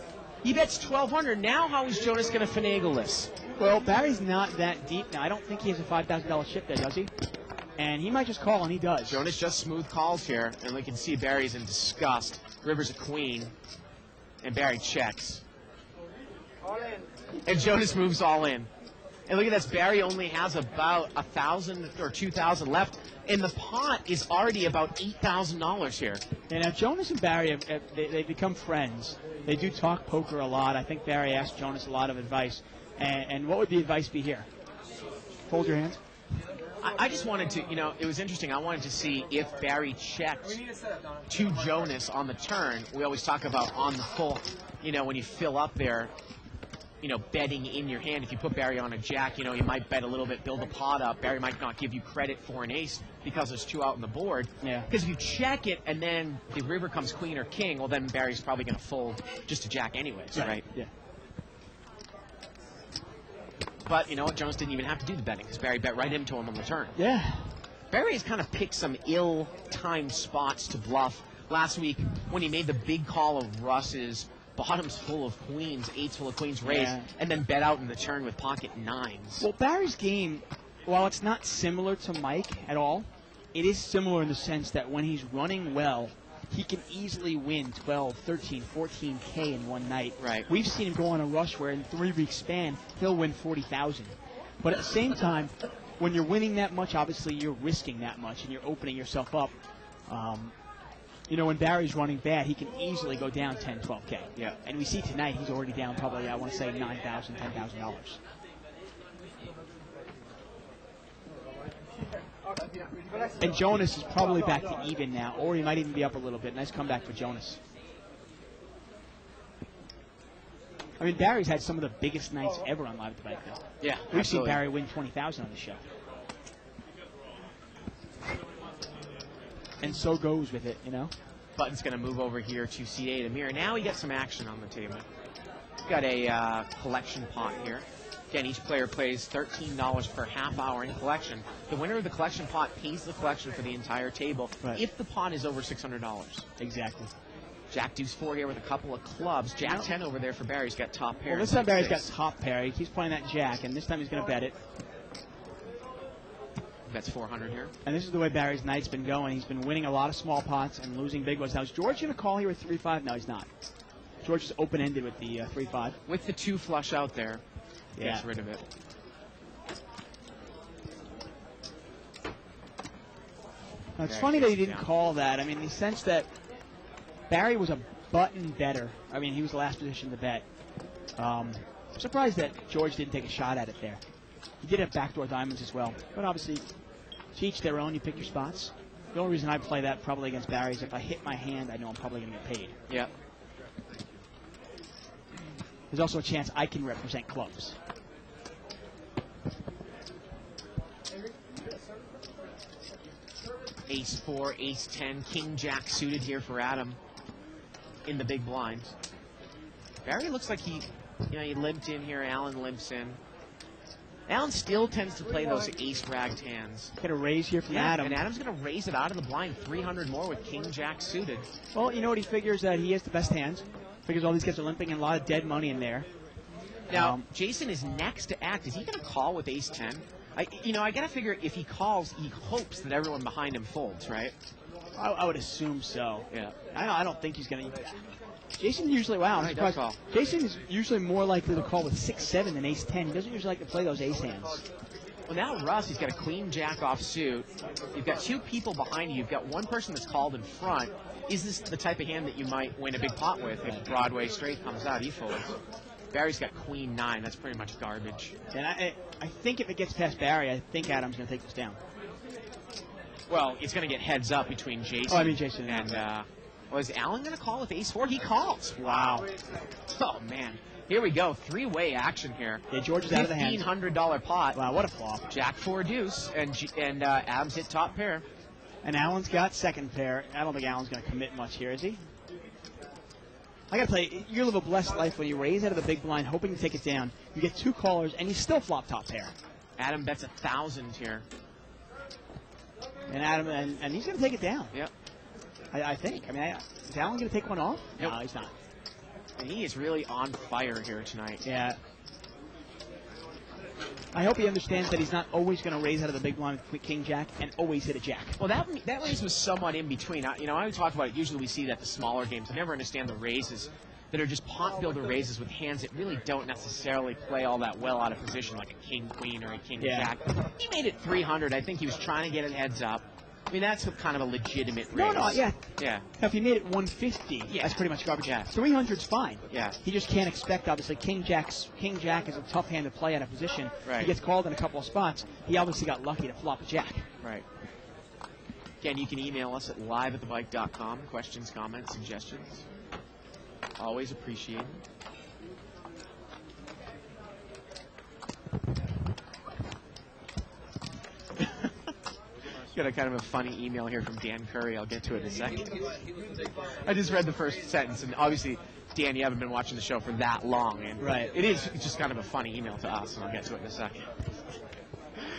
He bets 1,200. Now how is Jonas going to finagle this? Well, Barry's not that deep now. I don't think he has a $5,000 chip there, does he? And he might just call, and he does. Jonas just smooth calls here, and we can see Barry's in disgust. River's a queen, and Barry checks. And Jonas moves all in. And look at this, Barry only has about 1,000 or 2,000 left, and the pot is already about $8,000 here. And now Jonas and Barry, they've become friends. They do talk poker a lot. I think Barry asked Jonas a lot of advice. And what would the advice be here? Fold your hands. I just wanted to, it was interesting. I wanted to see if Barry checked to Jonas on the turn. We always talk about on the full, when you fill up there, betting in your hand. If you put Barry on a jack, you might bet a little bit, build a pot up. Barry might not give you credit for an ace because there's 2 out on the board. Yeah. Because if you check it and then the river comes queen or king, well, then Barry's probably going to fold just a jack anyways, right? Yeah. But you know what? Jonas didn't even have to do the betting because Barry bet right into him on the turn. Yeah. Barry has kind of picked some ill-timed spots to bluff. Last week, when he made the big call of Russ's bottoms full of queens, 8s full of queens raised, and then bet out in the turn with pocket 9s. Well, Barry's game, while it's not similar to Mike at all, it is similar in the sense that when he's running well, he can easily win 12, 13, 14K in one night. Right. We've seen him go on a rush where in 3-week span, he'll win 40,000. But at the same time, when you're winning that much, obviously you're risking that much and you're opening yourself up. When Barry's running bad, he can easily go down 10, 12K. Yeah. And we see tonight he's already down probably, I want to say, $9,000, $10,000. And Jonas is probably back to even now, or he might even be up a little bit. Nice comeback for Jonas. I mean, Barry's had some of the biggest nights ever on Live at the Bike now. Yeah, We've seen Barry win 20,000 on the show. And so goes with it, Button's going to move over here to C8 Amir. Now he gets some action on the table. We've got a collection pot here. Again, each player plays $13 per half hour in collection. The winner of the collection pot pays the collection for the entire table if the pot is over $600. Exactly. Jack deuce 4 here with a couple of clubs. Jack 10 over there for Barry's got top pair. Well, this time Barry's got top pair. He keeps playing that jack, and this time he's going to bet it. Bets 400 here. And this is the way Barry's night's been going. He's been winning a lot of small pots and losing big ones. Now, is George going to call here with 3-5? No, he's not. George is open-ended with the 3-5. With the 2 flush out there, gets rid of it. Now, it's funny that he didn't call that. I mean, in the sense that Barry was a button better. I mean, he was the last position to bet. I'm surprised that George didn't take a shot at it there. He did have backdoor diamonds as well. But obviously, to each their own, you pick your spots. The only reason I play that probably against Barry is if I hit my hand, I know I'm probably going to get paid. Yeah. There's also a chance I can represent clubs. Ace 4, Ace 10, King Jack suited here for Adam in the big blinds. Barry looks like he limped in here. Allen limps in. Allen still tends to play those ace-ragged hands. Get a raise here from Adam. And Adam's going to raise it out of the blind, 300 more with king-jack suited. Well, you know what he figures? That he has the best hands. Figures all these guys are limping and a lot of dead money in there. Now, Jason is next to act. Is he going to call with ace-10? I got to figure if he calls, he hopes that everyone behind him folds, right? I would assume so. Yeah. I don't think he's going to. Jason usually, wow, I'm he does surprised. call. Jason is usually more likely to call with 6-7 than ace-10. He doesn't usually like to play those ace hands. Well, now Russ, he's got a queen-jack offsuit. You've got two people behind you. You've got one person that's called in front. Is this the type of hand that you might win a big pot with if Broadway straight comes out? He folds. Barry's got queen-9. That's pretty much garbage. And I think if it gets past Barry, I think Adam's going to take this down. Well, it's going to get heads up between Jason. And was Allen going to call with ace-4? He calls. Wow. Oh, man. Here we go. Three-way action here. Yeah, George is out of the hand. $1,500 pot. Wow, what a flop. Jack-4 deuce, and Adams hit top pair. And Allen's got second pair. I don't think Allen's going to commit much here, is he? I got to play. You live a blessed life when you raise out of the big blind, hoping to take it down. You get two callers, and you still flop top pair. Adam bets 1,000 here. And Adam, and he's going to take it down. Yep. I think. I mean, is Allen going to take one off? Nope. No, he's not. And he is really on fire here tonight. Yeah. I hope he understands that he's not always going to raise out of the big blind with king jack and always hit a jack. Well, that raise was somewhat in between. I would talk about it. Usually we see that the smaller games. I never understand the raises that are just pot builder raises with hands that really don't necessarily play all that well out of position, like a king queen or a king jack. He made it 300. I think he was trying to get it heads up. I mean, that's kind of a legitimate raise. No, yeah. Yeah. Now, if he made it 150, that's pretty much garbage. Yeah. 300's fine. Yeah. He just can't expect, obviously, king jack is a tough hand to play out of position. Right. He gets called in a couple of spots. He obviously got lucky to flop a jack. Right. Again, you can email us at live@thebike.com. Questions, comments, suggestions. Always appreciated. Got a kind of a funny email here from Dan Curry. I'll get to it in a second. I just read the first sentence, and obviously, Dan, you haven't been watching the show for that long, and it's just kind of a funny email to us, and I'll get to it in a second.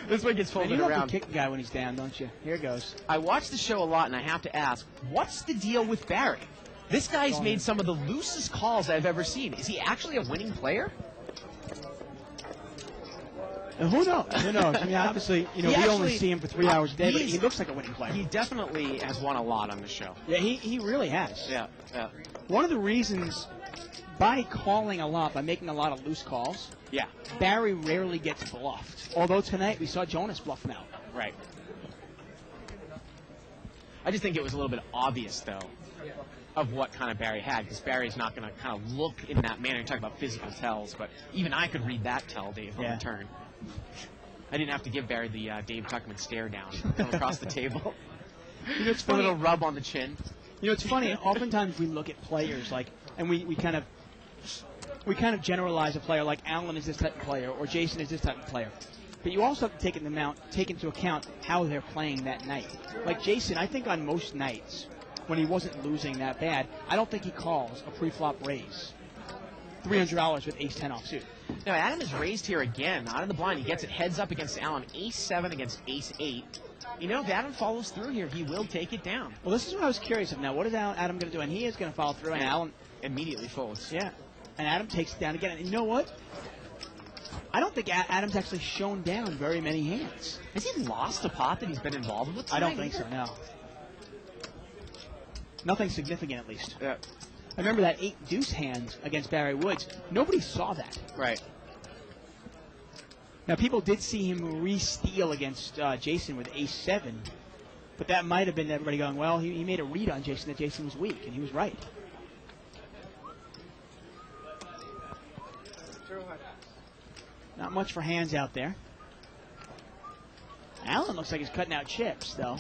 This one gets folded you around. You have to kick the guy when he's down, don't you? Here it goes. I watch the show a lot, and I have to ask, what's the deal with Barry? This guy's made some of the loosest calls I've ever seen. Is he actually a winning player? Who knows? Who knows? I mean, obviously, we only see him for 3 hours a day, but he looks like a winning player. He definitely has won a lot on the show. Yeah, he really has. Yeah. One of the reasons, by calling a lot, by making a lot of loose calls, Barry rarely gets bluffed. Although tonight we saw Jonas bluff him out. Right. I just think it was a little bit obvious, though, of what kind of Barry had, because Barry's not going to kind of look in that manner. You're talking about physical tells, but even I could read that tell, Dave, on the turn. I didn't have to give Barry the Dave Tuckman stare down from across the table. It's funny. A little rub on the chin. It's funny. Oftentimes we look at players and we kind of generalize a player like Allen is this type of player or Jason is this type of player. But you also have to take into account how they're playing that night. Like Jason, I think on most nights when he wasn't losing that bad, I don't think he calls a pre-flop raise. $300 with ace-10 offsuit. Now, Adam is raised here again, out of the blind. He gets it heads up against Allen, ace-7 against ace-8. If Adam follows through here, he will take it down. Well, this is what I was curious of now. What is Adam going to do? And he is going to follow through, and Allen immediately folds. Yeah. And Adam takes it down again. And you know what? I don't think Adam's actually shown down very many hands. Has he lost a pot that he's been involved with tonight? I don't think so, no. Nothing significant, at least. Yeah. I remember that 8-deuce hand against Barry Woods. Nobody saw that. Right. Now, people did see him re-steal against Jason with ace-7, but that might have been everybody going, well, he made a read on Jason that Jason was weak, and he was right. Not much for hands out there. Allen looks like he's cutting out chips, though.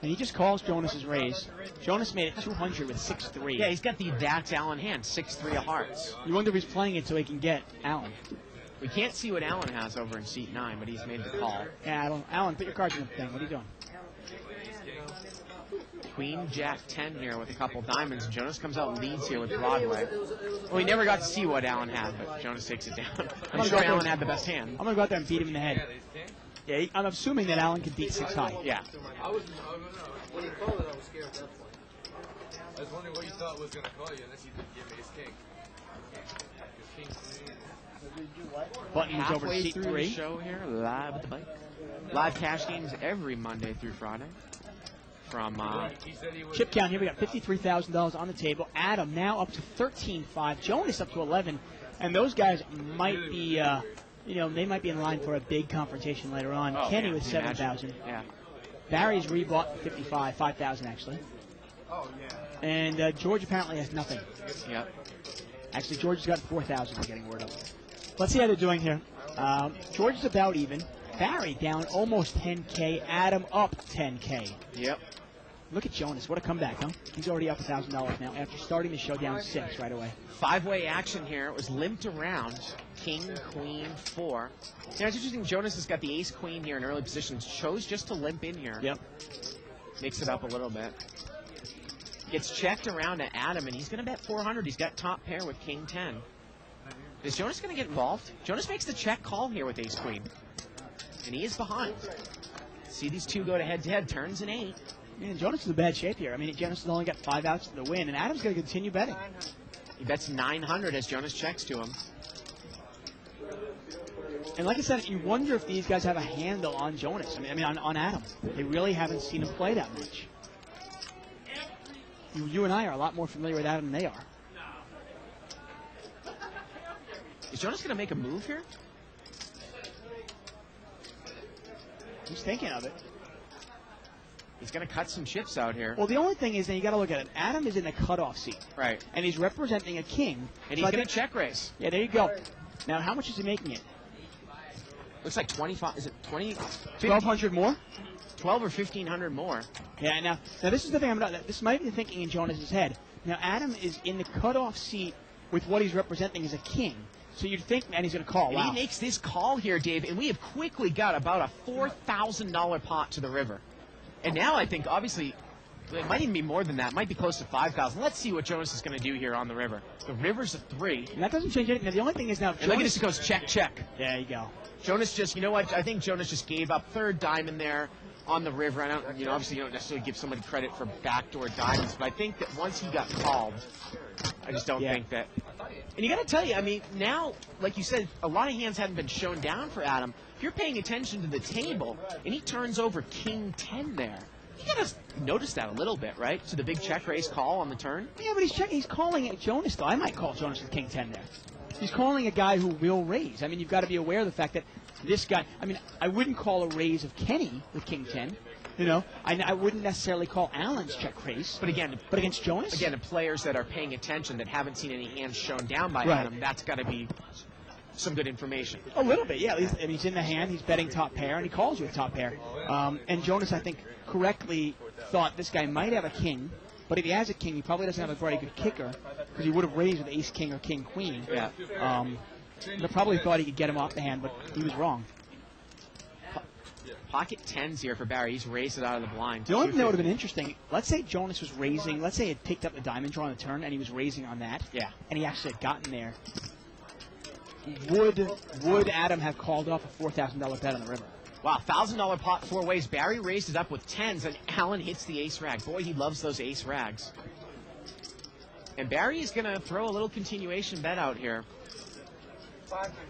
And he just calls Jonas's raise. Jonas made it 200 with 6-3. Yeah, he's got the that's Allen hand, 6-3 of hearts. You wonder if he's playing it so he can get Allen. We can't see what Allen has over in seat 9, but he's made the call. Yeah, Allen, put your cards in the thing. What are you doing? Queen, Jack 10 here with a couple diamonds. Jonas comes out and leads here with Broadway. Well, we never got to see what Allen had, but Jonas takes it down. I'm sure Allen had the best hand. I'm going to go out there and beat him in the head. Yeah, I'm assuming that Allen can beat 6 high. Yeah. When he called it, I was scared at that point. I was wondering what you thought was going to call you, unless you did give ace king. King queen. Button was over Halfway seat through 3. the show here, live at the bike. Live cash games every Monday through Friday. From Chip count here, we got $53,000 on the table. Adam now up to 13.5. Jonas up to 11. And those guys might be, they might be in line for a big confrontation later on. Kenny with 7,000. Yeah. Barry's rebought for 55, 5,000 actually. Oh, yeah. And George apparently has nothing. Yep. Actually, George has got 4,000. I'm getting word of. Let's see how they're doing here. George is about even. Barry down almost 10K. Adam up 10K. Yep. Look at Jonas. What a comeback, huh? He's already up $1,000 now after starting the show down 6 right away. 5-way action here. It was limped around. King, queen, 4. Now, it's interesting. Jonas has got the ace, queen here in early positions. Chose just to limp in here. Yep. Mix it up a little bit. Gets checked around to Adam, and he's going to bet 400. He's got top pair with king 10. Is Jonas going to get involved? Jonas makes the check call here with ace, queen. And he is behind. See these two go to head-to-head. Turns an 8. Yeah, Jonas is in bad shape here. I mean, Jonas has only got 5 outs to the win, and Adam's going to continue betting. He bets 900 as Jonas checks to him. And like I said, you wonder if these guys have a handle on Jonas. I mean, on Adam. They really haven't seen him play that much. You and I are a lot more familiar with Adam than they are. Is Jonas going to make a move here? He's thinking of it. He's going to cut some chips out here. Well, the only thing is that you got to look at it. Adam is in the cutoff seat. Right. And he's representing a king. And he's going to check raise. Yeah, there you go. Now, how much is he making it? Looks like 25. Is it 20? 1,200 more? 12 or 1,500 more. Yeah, now this is the thing I'm not. This might be the thinking in Jonas's head. Now, Adam is in the cutoff seat with what he's representing as a king. So you'd think, and he's going to call. And wow. he makes this call here, Dave, and we have quickly got about a $4,000 pot to the river. And now I think, obviously, it might even be more than that. It might be close to 5,000. Let's see what Jonas is going to do here on the river. The river's a 3. And that doesn't change anything. Now, the only thing is now, and look at this, it goes check, check. There you go. Jonas just, you know what? I think Jonas just gave up third diamond there on the river. I don't, obviously you don't necessarily give somebody credit for backdoor diamonds, but I think that once he got called, I just don't think that. And you got to tell you, I mean, now, like you said, a lot of hands haven't been shown down for Adam. If you're paying attention to the table, and he turns over king 10 there, you got to notice that a little bit, right? So the big check raise call on the turn. Yeah, but he's calling it Jonas, though. I might call Jonas with king 10 there. He's calling a guy who will raise. I mean, you've got to be aware of the fact that this guy, I mean, I wouldn't call a raise of Kenny with king 10. I wouldn't necessarily call Allen's check raise. But again, against Jonas? Again, to players that are paying attention that haven't seen any hands shown down by Adam, that's got to be some good information. A little bit, yeah. At least, I mean, he's in the hand, he's betting top pair, and he calls you a top pair. And Jonas, I think, correctly thought this guy might have a king, but if he has a king, he probably doesn't have a very good kicker, because he would have raised with ace king or king queen. Yeah. But probably thought he could get him off the hand, but he was wrong. Pocket 10s here for Barry. He's raised it out of the blind. The only thing that would have been interesting, let's say Jonas was raising, let's say he had picked up the diamond draw on the turn and he was raising on that. Yeah. And he actually had gotten there. Would Adam have called off a $4,000 bet on the river? Wow, $1,000 pot 4 ways. Barry raised it up with 10s, and Allen hits the ace rag. Boy, he loves those ace rags. And Barry is going to throw a little continuation bet out here.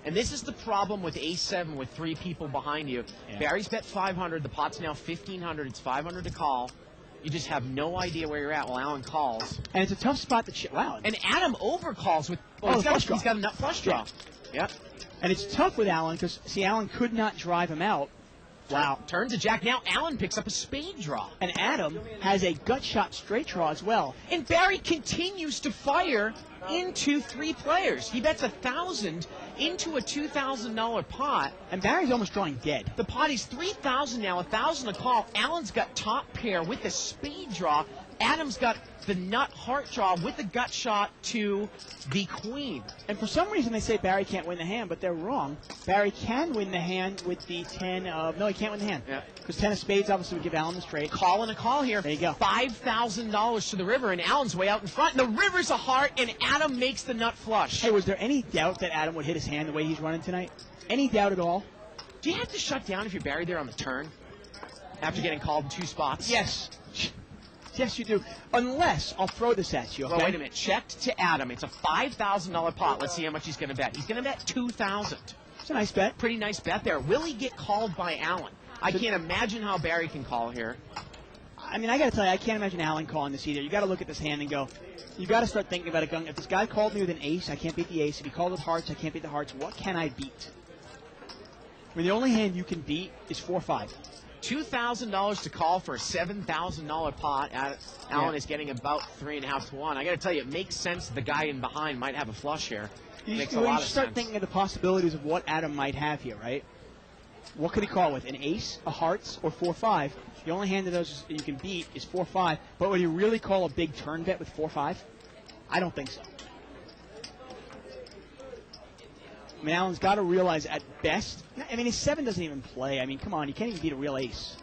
And this is the problem with ace-7 with 3 people behind you. Yeah. Barry's bet 500. The pot's now 1,500. It's 500 to call. You just have no idea where you're at while Allen calls. And it's a tough spot to wow. And Adam overcalls with. He's got a nut flush draw. Yep. And it's tough with Allen because, see, Allen could not drive him out. Wow. Turns to Jack. Now Allen picks up a spade draw. And Adam has a gut shot straight draw as well. And Barry continues to fire into 3 players. He bets 1,000 into a $2,000 pot. And Barry's almost drawing dead. The pot is 3,000 now, 1,000 a call. Allen's got top pair with a spade draw. Adam's got the nut heart draw with the gut shot to the queen. And for some reason they say Barry can't win the hand, but they're wrong. Barry can win the hand with the 10 of... No, he can't win the hand. Yeah. Because 10 of spades obviously would give Allen the straight. Calling a call here. There you go. $5,000 to the river, and Allen's way out in front. And the river's a heart, and Adam makes the nut flush. Hey, was there any doubt that Adam would hit his hand the way he's running tonight? Any doubt at all? Do you have to shut down if you're buried there on the turn? After getting called in 2 spots? Yes. Yes, you do. Unless, I'll throw this at you, okay? Well, wait a minute. Checked to Adam. It's a $5,000 pot. Let's see how much he's going to bet. He's going to bet $2,000. It's a nice bet. Pretty nice bet there. Will he get called by Allen? I can't imagine how Barry can call here. I mean, I got to tell you, I can't imagine Allen calling this either. You got to look at this hand and go, you got to start thinking about it. Going, if this guy called me with an ace, I can't beat the ace. If he called with hearts, I can't beat the hearts. What can I beat? I mean, the only hand you can beat is 4-5. $2,000 to call for a $7,000 pot. Allen is getting about 3.5 to 1. I got to tell you, it makes sense the guy in behind might have a flush here. Makes a lot of start sense. thinking of the possibilities of what Adam might have here, right? What could he call with? An ace, a hearts, or 4-5? The only hand of those you can beat is 4-5. But would you really call a big turn bet with 4-5? I don't think so. I mean, Allen's got to realize at best, I mean, his 7 doesn't even play. I mean, come on, you can't even beat a real ace.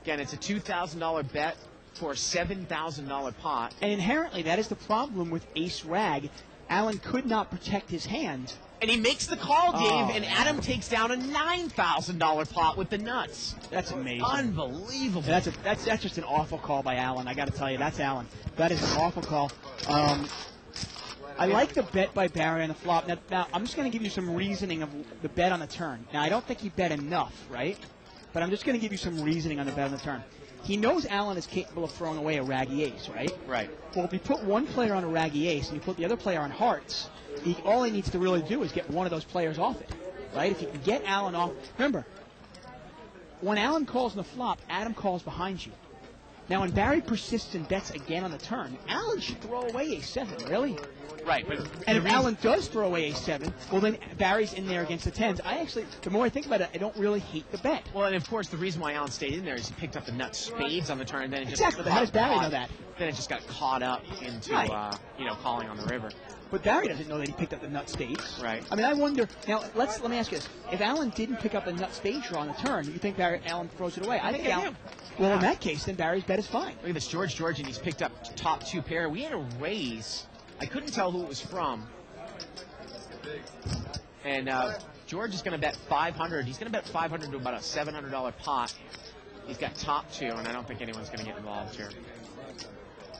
Again, it's a $2,000 bet for a $7,000 pot. And inherently, that is the problem with ace rag. Allen could not protect his hand. And he makes the call, Dave, Oh, and Adam takes down a $9,000 pot with the nuts. That's amazing. Unbelievable. That's just an awful call by Allen. I got to tell you, that's Allen. That is an awful call. I like the bet by Barry on the flop. Now I'm just going to give you some reasoning of the bet on the turn. Now, I don't think he bet enough, right? But I'm just going to give you some reasoning on the bet on the turn. He knows Allen is capable of throwing away a raggy ace, right? Right. Well, if you put one player on a raggy ace and you put the other player on hearts, all he needs to really do is get one of those players off it, right? If you can get Allen off. Remember, when Allen calls on the flop, Adam calls behind you. Now, when Barry persists and bets again on the turn, Allen should throw away a7, really? Right, but And if Allen does throw away a7, well, then Barry's in there against the 10s. The more I think about it, I don't really hate the bet. Well, and of course, the reason why Allen stayed in there is he picked up the nut spades on the turn, and then it just Exactly, but how does Barry know that? Then it just got caught up into Right. Calling on the river. But Barry doesn't know that he picked up the nut spades. Right. I mean, I wonder. Now, let me ask you this: if Allen didn't pick up the nut spade draw on the turn, do you think Allen throws it away? I think Allen. Well, in that case, then Barry's bet is fine. Look at this, George, and he's picked up top 2 pair. We had a raise. I couldn't tell who it was from. And George is going to bet 500. He's going to bet 500 to about a $700 pot. He's got top 2, and I don't think anyone's going to get involved here.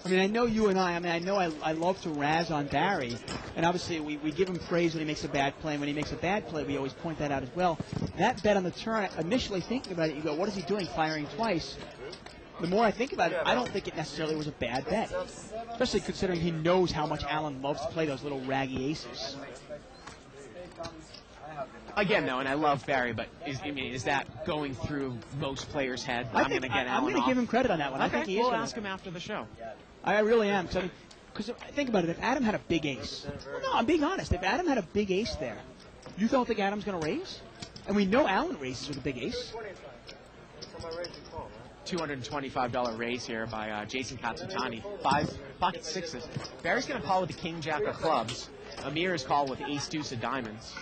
I mean, I know you and I know I love to razz on Barry, and obviously we give him praise when he makes a bad play, and when he makes a bad play, we always point that out as well. That bet on the turn, initially thinking about it, you go, what is he doing, firing twice? The more I think about it, I don't think it necessarily was a bad bet, especially considering he knows how much Allen loves to play those little raggy aces. Again, though, and I love Barry, but is that going through most players' head? I'm going to get Allen I'm going to give him credit on that one. Okay, I think he is. we'll ask him after the show. I really am. Because think about it. If Adam had a big ace, well, no, I'm being honest. If Adam had a big ace there, you don't think Adam's going to raise? And we know Allen raises with a big ace. $225 raise here by Jason Katsutani. 5 pocket 6s. Barry's going to call with the king jack of clubs. Amir is called with ace deuce of diamonds.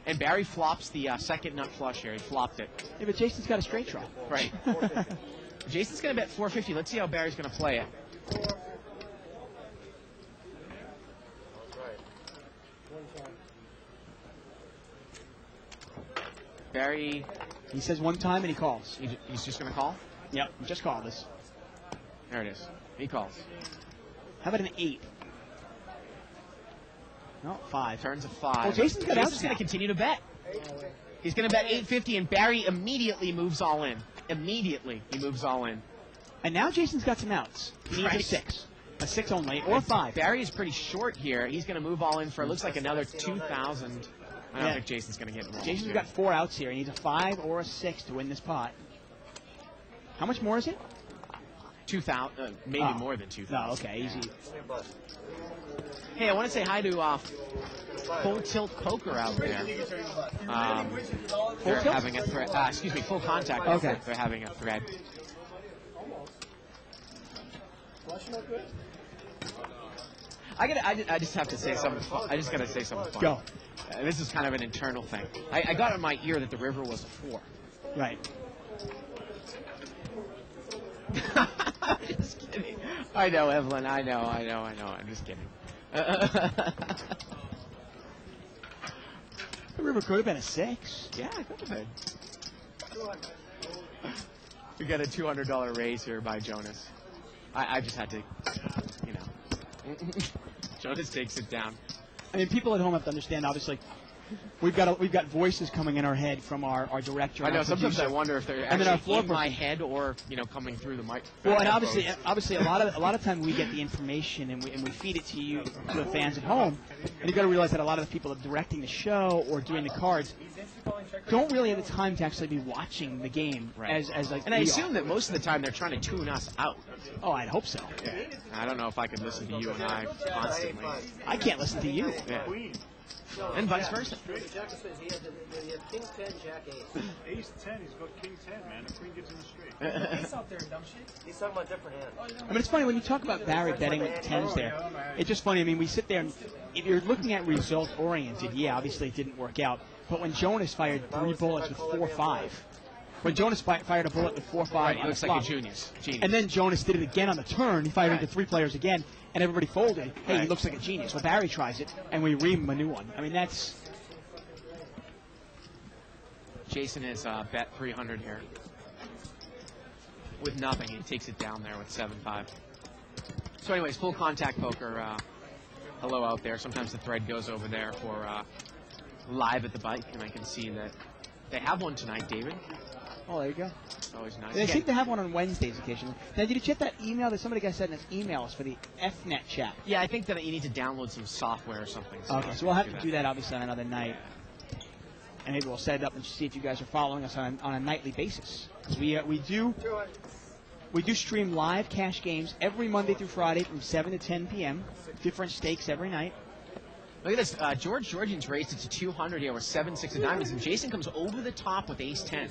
And Barry flops the second nut flush here. He flopped it. Yeah, but Jason's got a straight draw. Right. Jason's going to bet 450. Let's see how Barry's going to play it. Barry, He says one time and he calls. he's just going to call? Yep, just call this. There it is. He calls. How about an 8? No, 5. Turns a 5. Well, Jason's got going to continue to bet. He's going to bet 850, and Barry immediately moves all in. Immediately, he moves all in. And now Jason's got some outs. He needs a 6. A 6 only, or 5. Barry is pretty short here. He's going to move all in for, it looks like, another 2,000. I don't think Jason's going to get involved. Jason's got 4 outs here. He needs a 5 or a 6 to win this pot. How much more is it? 2,000, maybe more than 2,000. No, okay, easy. Hey, I want to say hi to full tilt poker out there. They're having a thread. Excuse me, full contact. Okay. They're having a thread. I just have to say something. I just gotta say something funny. Go. This is kind of an internal thing. I got in my ear that the river was a 4. Right. I'm just kidding. I know, Evelyn. I know. I'm just kidding. The river could have been a 6. Yeah, I could have been. We got a $200 raise here by Jonas. I just had to, you know. Jonas takes it down. I mean, people at home have to understand, obviously, we've got voices coming in our head from our director. I and know. our Sometimes producer. I wonder if they're And then our actually floor in my person. head or coming through the mic. Well, and obviously, a lot of time we get the information and we feed it to you, to the fans at home, and you got to realize that a lot of the people directing the show or doing the cards don't really have the time to actually be watching the game as like. And I assume that most of the time they're trying to tune us out. Oh, I'd hope so. Yeah. I don't know if I could listen to you and I constantly. I can't listen to you. Yeah. And vice versa. Jack says he had King 10, Jack Ace. Ace 10, he's got King 10, man. The Queen gives him a straight. Ace out there, dumb shit. He's talking about different hands. I mean, it's funny when you talk about Barry betting with the 10s there. It's just funny. I mean, we sit there and if you're looking at results oriented, yeah, obviously it didn't work out. But when Jonas fired 3 bullets with 4-5, when Jonas fired a bullet with 4-5, Right, on he looks the like flop, a genius. and then Jonas did it again on the turn. He fired into 3 players again, and everybody folded. Hey, he Right. looks like a genius. Well, Barry tries it, and we ream him a new one. I mean, that's. Jason is bet 300 here. With nothing, he takes it down there with 7-5. So anyways, full contact poker. Hello out there. Sometimes the thread goes over there for live at the bike, and I can see that they have one tonight, David. Oh, there you go. It's always nice. They seem to have one on Wednesdays occasionally. Now, did you check that email that somebody sent us emails for the FNet chat? Yeah, I think that you need to download some software or something. Okay, so we'll have to do that obviously on another night. And maybe we'll set it up and see if you guys are following us on a nightly basis. 'Cause we do stream live cash games every Monday through Friday from 7 to 10 p.m. Different stakes every night. Look at this. George Georgian's raised it to 200 here with 7-6 of diamonds, and Jason comes over the top with ace-10.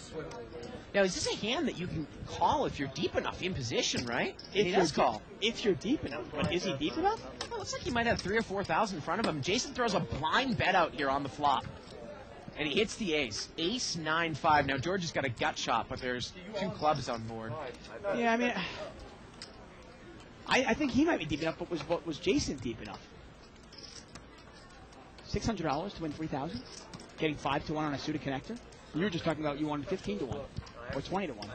Now, is this a hand that you can call if you're deep enough in position, right? If He you're does call. If you're deep enough. But is he deep enough? Well, it looks like he might have 3,000 or 4,000 in front of him. Jason throws a blind bet out here on the flop. And he hits the ace. Ace 9-5. Now, George has got a gut shot, but there's 2 clubs on board. Yeah, I mean, I think he might be deep enough, but was Jason deep enough? $600 to win 3,000, getting 5-1 on a suited connector. You were just talking about you wanted 15-1 or 20-1.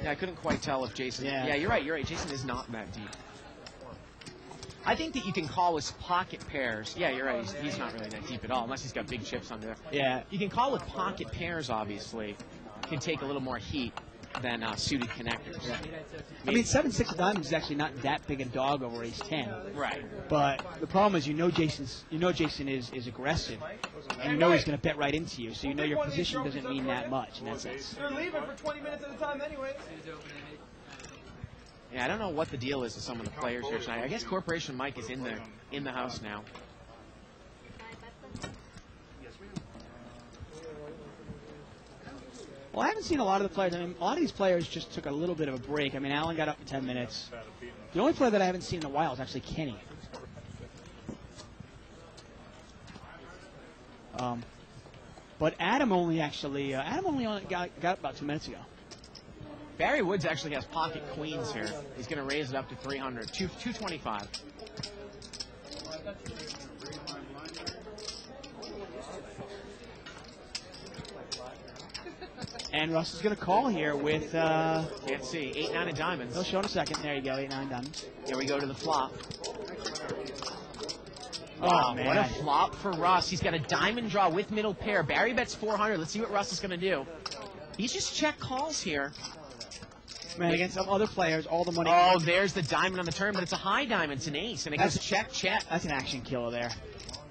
Yeah, I couldn't quite tell if Jason. Yeah. Yeah, you're right. Jason is not that deep. I think that you can call with pocket pairs. Yeah, you're right. He's not really that deep at all, unless he's got big chips under there. Yeah. You can call with pocket pairs, obviously. Can take a little more heat than suited connectors. I mean, 7-6 of diamonds is actually not that big a dog over ace-10. Right. But the problem is, Jason is aggressive, and you know he's going to bet right into you. So you know your position doesn't mean that much in that sense. They're leaving for 20 minutes at a time anyway. Yeah, I don't know what the deal is with some of the players here tonight. I guess Corporation Mike is in the house now. Well, I haven't seen a lot of the players. I mean, a lot of these players just took a little bit of a break. I mean, Allen got up for 10 minutes. The only player that I haven't seen in a while is actually Kenny. But Adam only got up about 2 minutes ago. Barry Woods actually has pocket queens here. He's going to raise it up to 300, 225. And Russ is going to call here with. Can't see. 8-9 of diamonds. He'll show in a second. There you go, 8-9 diamonds. Here we go to the flop. Oh, man. What a flop for Russ. He's got a diamond draw with middle pair. Barry bets 400. Let's see what Russ is going to do. He's just check calls here. Man, against some other players, all the money. Oh, there's the diamond on the turn, but it's a high diamond. It's an ace, and it goes check, check. That's an action killer there.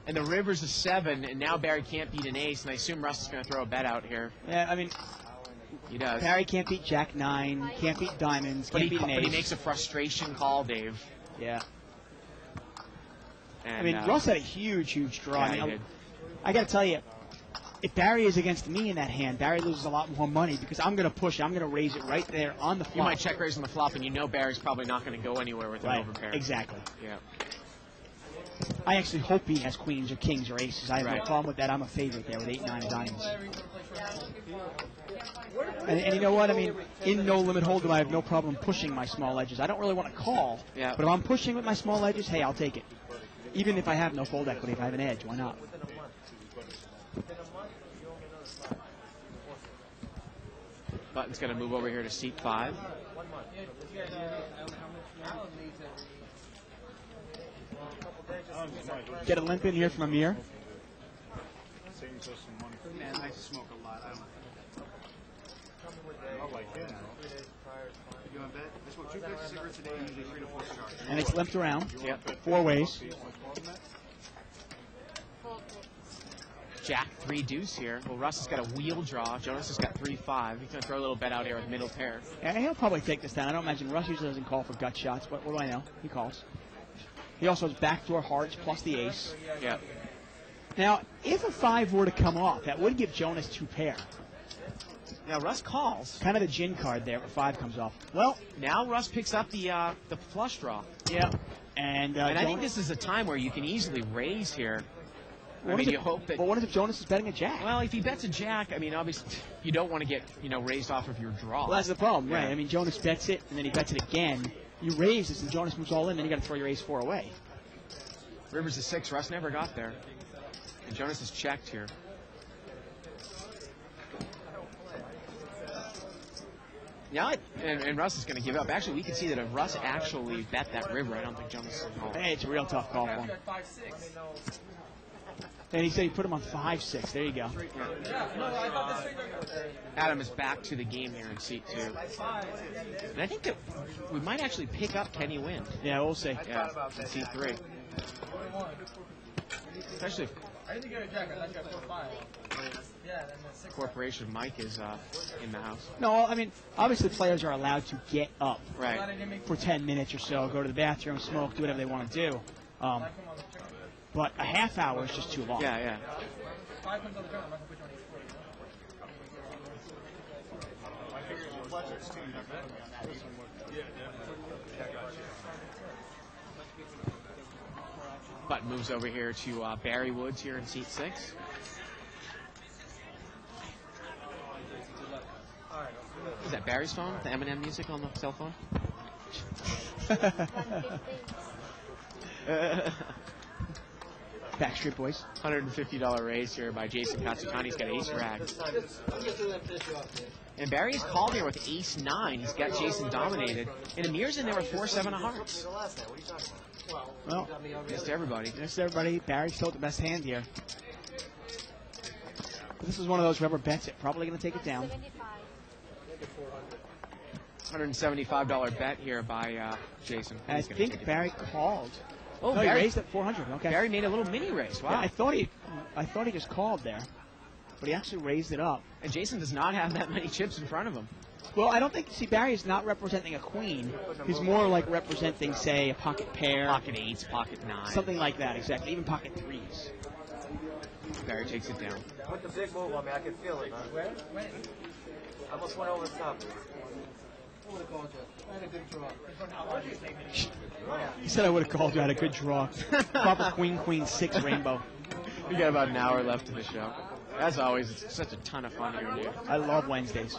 And the river's a 7, and now Barry can't beat an ace, and I assume Russ is going to throw a bet out here. Yeah, I mean, he does. Barry can't beat Jack 9, can't beat diamonds, can't beat an ace. But he makes a frustration call, Dave. Yeah. I mean, Russ had a huge draw. Yeah, he did. I got to tell you, if Barry is against me in that hand, Barry loses a lot more money because I'm going to push it. I'm going to raise it right there on the flop. You might check raise on the flop, and you know Barry's probably not going to go anywhere with an overpair. Exactly. Yeah. I actually hope he has queens or kings or aces. I have no problem with that. I'm a favorite there with 8, 9 of diamonds. And you know what? I mean, in no limit hold'em, I have no problem pushing my small edges. I don't really want to call, but if I'm pushing with my small edges, hey, I'll take it. Even if I have no fold equity, if I have an edge, why not? Button's going to move over here to seat 5. Get a limp in here from Amir. Man, I smoke a lot. I like it. You want to bet? I smoke 2 packs of cigarettes a day, usually 3 to 4 cigars. And it's limped around. Yep. 4 ways. Jack 3 deuce here. Well, Russ has got a wheel draw. Jonas has got 3-5. He's going to throw a little bet out here with middle pair. Yeah, he'll probably take this down. I don't imagine Russ usually doesn't call for gut shots, but what do I know? He calls. He also has backdoor hearts plus the ace. Yeah. Now, if a 5 were to come off, that would give Jonas 2 pair. Now Russ calls. Kind of the gin card there if a 5 comes off. Well, now Russ picks up the flush draw. Yeah. And I think this is a time where you can easily raise here. I mean, you hope that. But what if Jonas is betting a jack? Well, if he bets a jack, I mean, obviously, you don't want to get, raised off of your draw. Well, that's the problem, right? I mean, Jonas bets it, and then he bets it again. You raise this, and Jonas moves all in, then you got to throw your ace-4 away. Rivers is 6. Russ never got there. And Jonas is checked here. Yeah, and Russ is going to give up. Actually, we can see that if Russ actually bet that river, I don't think Jonas is going to call. Hey, it's a real tough call for him. And he said he put him on 5-6. There you go. Adam is back to the game here in seat 2. And I think that we might actually pick up Kenny Wynn. Yeah, we'll see. Yeah, in seat 3. Especially if Corporation Mike is in the house. No, I mean, obviously players are allowed to get up Right. for 10 minutes or so, go to the bathroom, smoke, do whatever they want to do. But a half hour is just too long. Yeah. Button moves over here to Barry Woods here in seat 6. Is that Barry's phone? The Eminem music on the cell phone? Backstreet Boys. $150 raise here by Jason Katsukani. He's got ace rags. And Barry's called here with ace-9. He's got Jason dominated. And Amir's in there with 4-7 of hearts. Well, Missed everybody. missed everybody. Barry's still the best hand here. But this is one of those whoever bets it, probably going to take it down. $175 bet here by Jason. I think Barry called. Oh, no, Barry he raised at 400. Okay. Barry made a little mini raise. Wow. Yeah, I thought he just called there, but he actually raised it up. And Jason does not have that many chips in front of him. Well, I don't think, Barry is not representing a queen. He's more like representing, say, a pocket pair. Pocket 8s, pocket 9. Something like that, exactly. Even pocket 3s. Barry takes it down. With the big move on me, I can feel it, man. Where? I almost went over the top. He said I would have called you. I had a good draw. Proper queen, 6 rainbow. We got about an hour left of the show. As always, it's such a ton of fun here, dude. I love Wednesdays.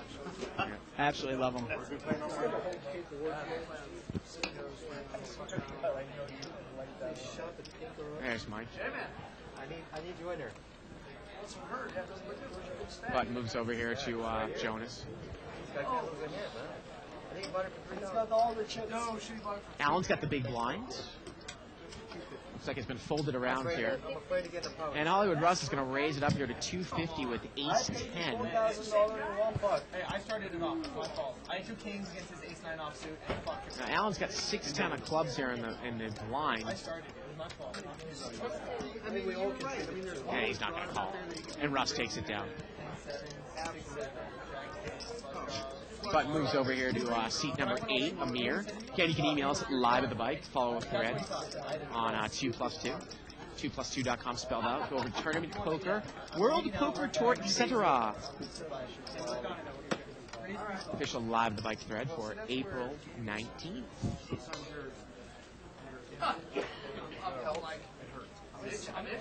I absolutely love them. There's Mike. I need you in there. Button moves over here to Jonas. Allen's got the big blinds. Looks like it's been folded around here. And Hollywood Russ is going to raise it up here to 250 with ace 10. Hey, I started it off. It's my fault. I had 2 kings against his ace-9 offsuit. And fuck. Now Allen's got 6-10 of clubs here in the blind. I started it. It was my fault. I mean, we all can see them. And he's not going to call. And Russ takes it down. Button moves over here to seat number 8, Amir. Again, you can email us at live at the bike. Follow a thread on 2+2. 2plus2.com spelled out. Go over to Tournament Poker, World Poker Tour, etc. Official Live the Bike thread for April 19th.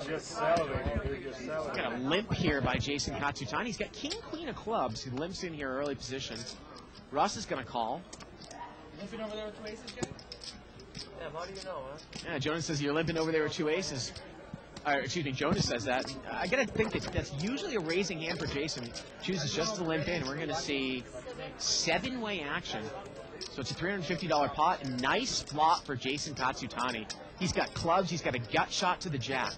Just salivating, dude. Just salivating. Got a limp here by Jason Katsutani. He's got king, queen of clubs. He limps in here early positions. Russ is going to call. Limping over there with 2 aces, Jay? Yeah, how do you know, huh? Yeah, Jonas says you're limping over there with 2 aces. Excuse me, Jonas says that. I got to think that that's usually a raising hand for Jason. He chooses just to limp in. We're going to see 7-way action. So it's a $350 pot. Nice flop for Jason Katsutani. He's got clubs. He's got a gut shot to the jack.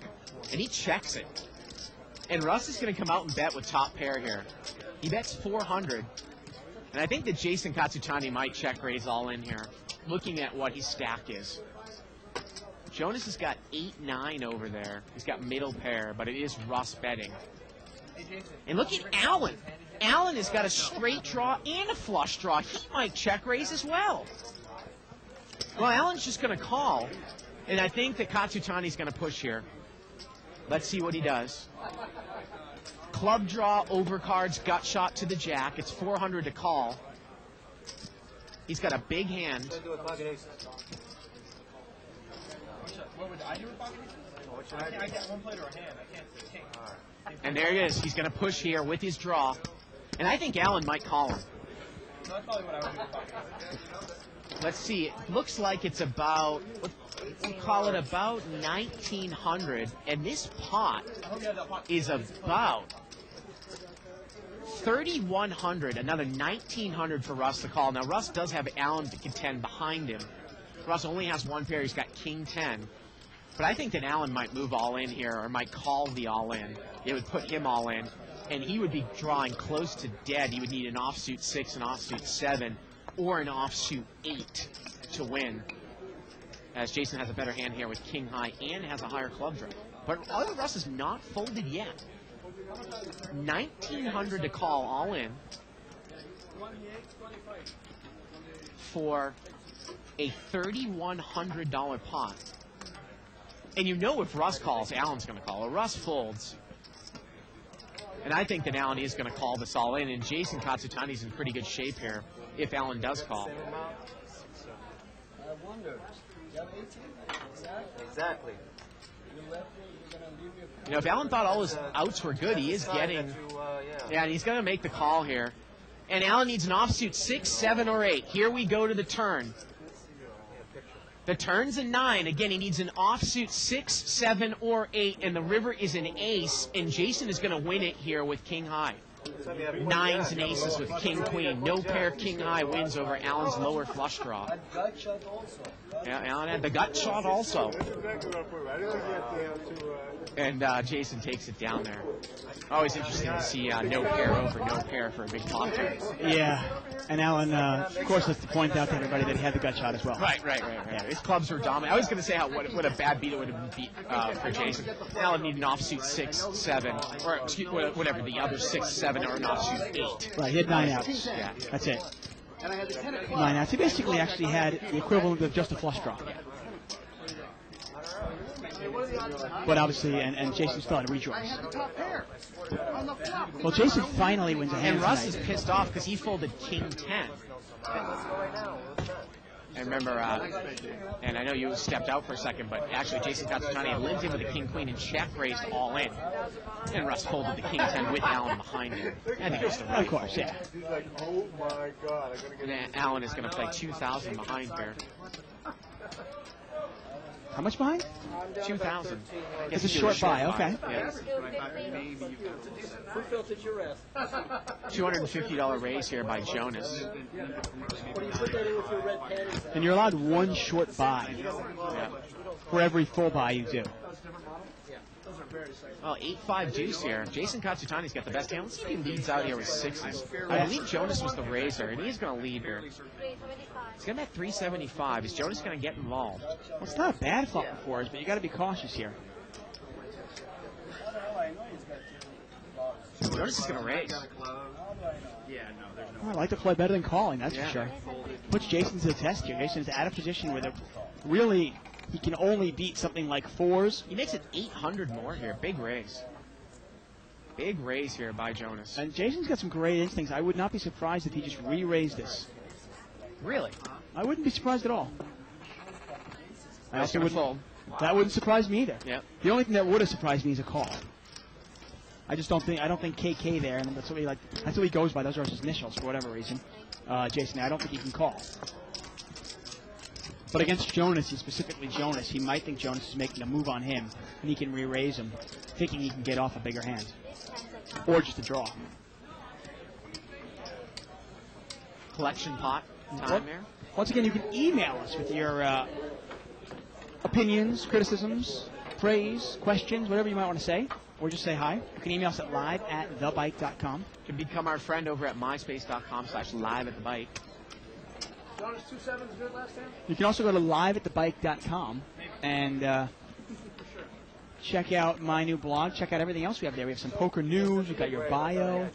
And he checks it. And Russ is going to come out and bet with top pair here. He bets 400. And I think that Jason Katsutani might check raise all in here, looking at what his stack is. Jonas has got 8-9 over there. He's got middle pair, but it is Russ betting. And look at Allen. Allen has got a straight draw and a flush draw. He might check raise as well. Well, Allen's just going to call. And I think that Katsutani's going to push here. Let's see what he does. Club draw, overcards, gut shot to the jack. It's 400 to call. He's got a big hand. What would I do with pocket aces? I get one plate or a hand. I can't say king. And there he is. He's going to push here with his draw. And I think Allen might call him. So that's probably what I would do with pocket aces. Let's see. It looks like it's about, we'll call it about 1,900. And this pot is about 3,100. Another 1,900 for Russ to call. Now, Russ does have Allen to contend behind him. Russ only has one pair. He's got king 10. But I think that Allen might move all in here, or might call the all in. It would put him all in. And he would be drawing close to dead. He would need an offsuit 6, an offsuit 7, or an offsuit 8 to win. As Jason has a better hand here with king high and has a higher club draw. But other Russ is not folded yet. 1,900 to call all in for a $3,100 pot. And you know if Russ calls, Allen's going to call. Or Russ folds. And I think that Allen is going to call this all in. And Jason Katsutani's in pretty good shape here if Allen does call. I wonder. You have 18? Exactly. You know, if Allen thought all his outs were good, he is getting... Yeah, and he's going to make the call here. And Allen needs an offsuit 6, 7, or 8. Here we go to the turn. The turn's a 9. Again, he needs an offsuit 6, 7, or 8, and the river is an ace, and Jason is going to win it here with king high. 9s and aces with king queen. No pair king high wins over Allen's lower flush draw. Gut shot also. Yeah, Allen had the gut shot also. And Jason takes it down there. Always interesting to see no pair over, no pair for a big pot turn. Yeah, and Allen, of course, has to point out to everybody that he had the gut shot as well. Right. His clubs were dominant. I was going to say what a bad beat it would have been for Jason. Allen needed an offsuit 6, 7, or excuse, whatever, the other 6, 7, or an offsuit 8. Right, he had 9 outs. Yeah. That's it. 9 outs. He basically actually had the equivalent of just a flush draw. But obviously, and Jason still had to rejoice. Well, Jason finally wins a hand And Russ tonight. is pissed off because he folded king 10. And remember, and I know you stepped out for a second, but actually Jason Katsutani had limped in with the king queen and check raised all in. And Russ folded the king 10 with Allen behind him. I think it was the right. Of course, yeah. He's like, oh my God, I'm going to And Allen is going to play 2,000 behind here. How much behind? 2,000. It's a short buy, okay. Yeah. Who filtered your rest? $250 raise here by Jonas. What do you put that in with your red panties? And you're allowed one short buy Yeah. for every full buy you do. Well, 8-5 deuce here. Jason Katsutani's got the best hand. Let's see if he leads out here with 6s. I believe Jonas was the raiser, and he's going to lead here. He's going to bet 375. Is Jonas going to get involved? Well, it's not a bad flop before us, but you got to be cautious here. Jonas is going to raise. Yeah, no, there's I like to play better than calling, that's Yeah. for sure. Puts Jason to the test here. Jason's out of position where really he can only beat something like 4s. He makes it 800 more here. Big raise. Big raise here by Jonas. And Jason's got some great instincts. I would not be surprised if he just re-raised this. Really? I wouldn't be surprised at all. I also gonna wouldn't. fold. That wouldn't surprise me either. Yep. The only thing that would have surprised me is a call. I don't think KK there, and that's what he goes by. Those are his initials for whatever reason. Jason, I don't think he can call. But against Jonas, specifically Jonas, he might think Jonas is making a move on him, and he can re-raise him, thinking he can get off a bigger hand. Or just a draw. Collection pot time here. Once again, you can email us with your opinions, criticisms, praise, questions, whatever you might want to say, or just say hi. You can email us at live@thebike.com. You can become our friend over at myspace.com/liveatthebike. Jonas 2-7's good last time? You can also go to liveatthebike.com and check out my new blog. Check out everything else we have there. We have some poker news. We've got your bio,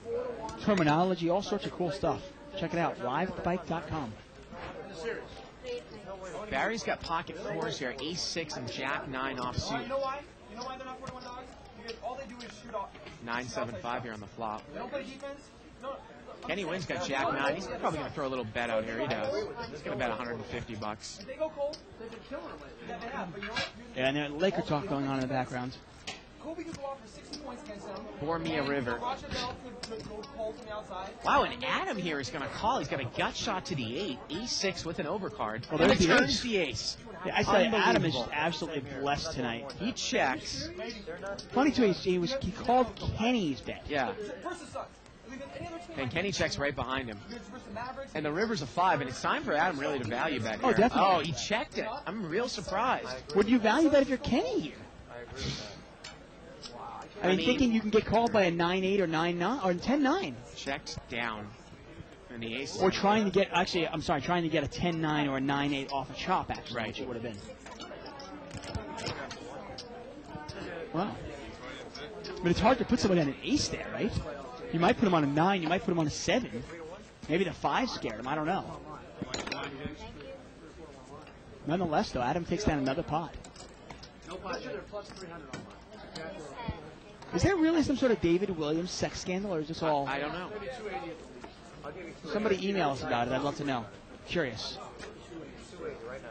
terminology, all sorts of cool stuff. Check it out, liveatthebike.com. Barry's got pocket 4s here, ace-6 and jack-9 offsuit. You know why? You know why they're not 41 dogs? Because all they do is shoot off. 9-7-5 here on the flop. They don't play defense. No. Kenny Wynn's got jack-9. He's probably going to throw a little bet out here. He does. He's going to bet $150. If they go cold, they've been killing them lately. Yeah, they have. But you know what? Yeah, and there's Laker talk going on in the background. Kobe could go off for 60 points against them. Bormia River. Roger Bell could go cold from the outside. Wow, and Adam here is going to call. He's got a gut shot to the 8. Ace-6 with an overcard. Well, and there's the returns ace. the ace. Yeah, I say Adam is Unbelievable. just absolutely blessed tonight. He checks. Funny too, he called Kenny's bet. Yeah. Versus Suns. I mean, any other team And Kenny checks right behind him. versus the Mavericks. And the river's a 5, and it's time for Adam really to value bet here. Oh, definitely. Oh, he checked it. I'm real surprised. Would you value that if you're Kenny here? I mean, thinking you can get called by a 9-8 or 9-9 or 10-9. Checked down. And the ace. Or trying to get a 10-9 or a 9-8 off a chop, actually, Right. which it would have been. Wow. But it's hard to put somebody on an ace there, right? You might put him on a 9, you might put him on a 7. Maybe the 5 scared him, I don't know. Nonetheless, though, Adam takes down another pot. No pot. They're plus 300 on mine. Is there really some sort of David Williams sex scandal, or is this all... I don't know. Maybe 280 at the least. I'll give you 280. Somebody email us about it, I'd love to know. Curious. 280 right now.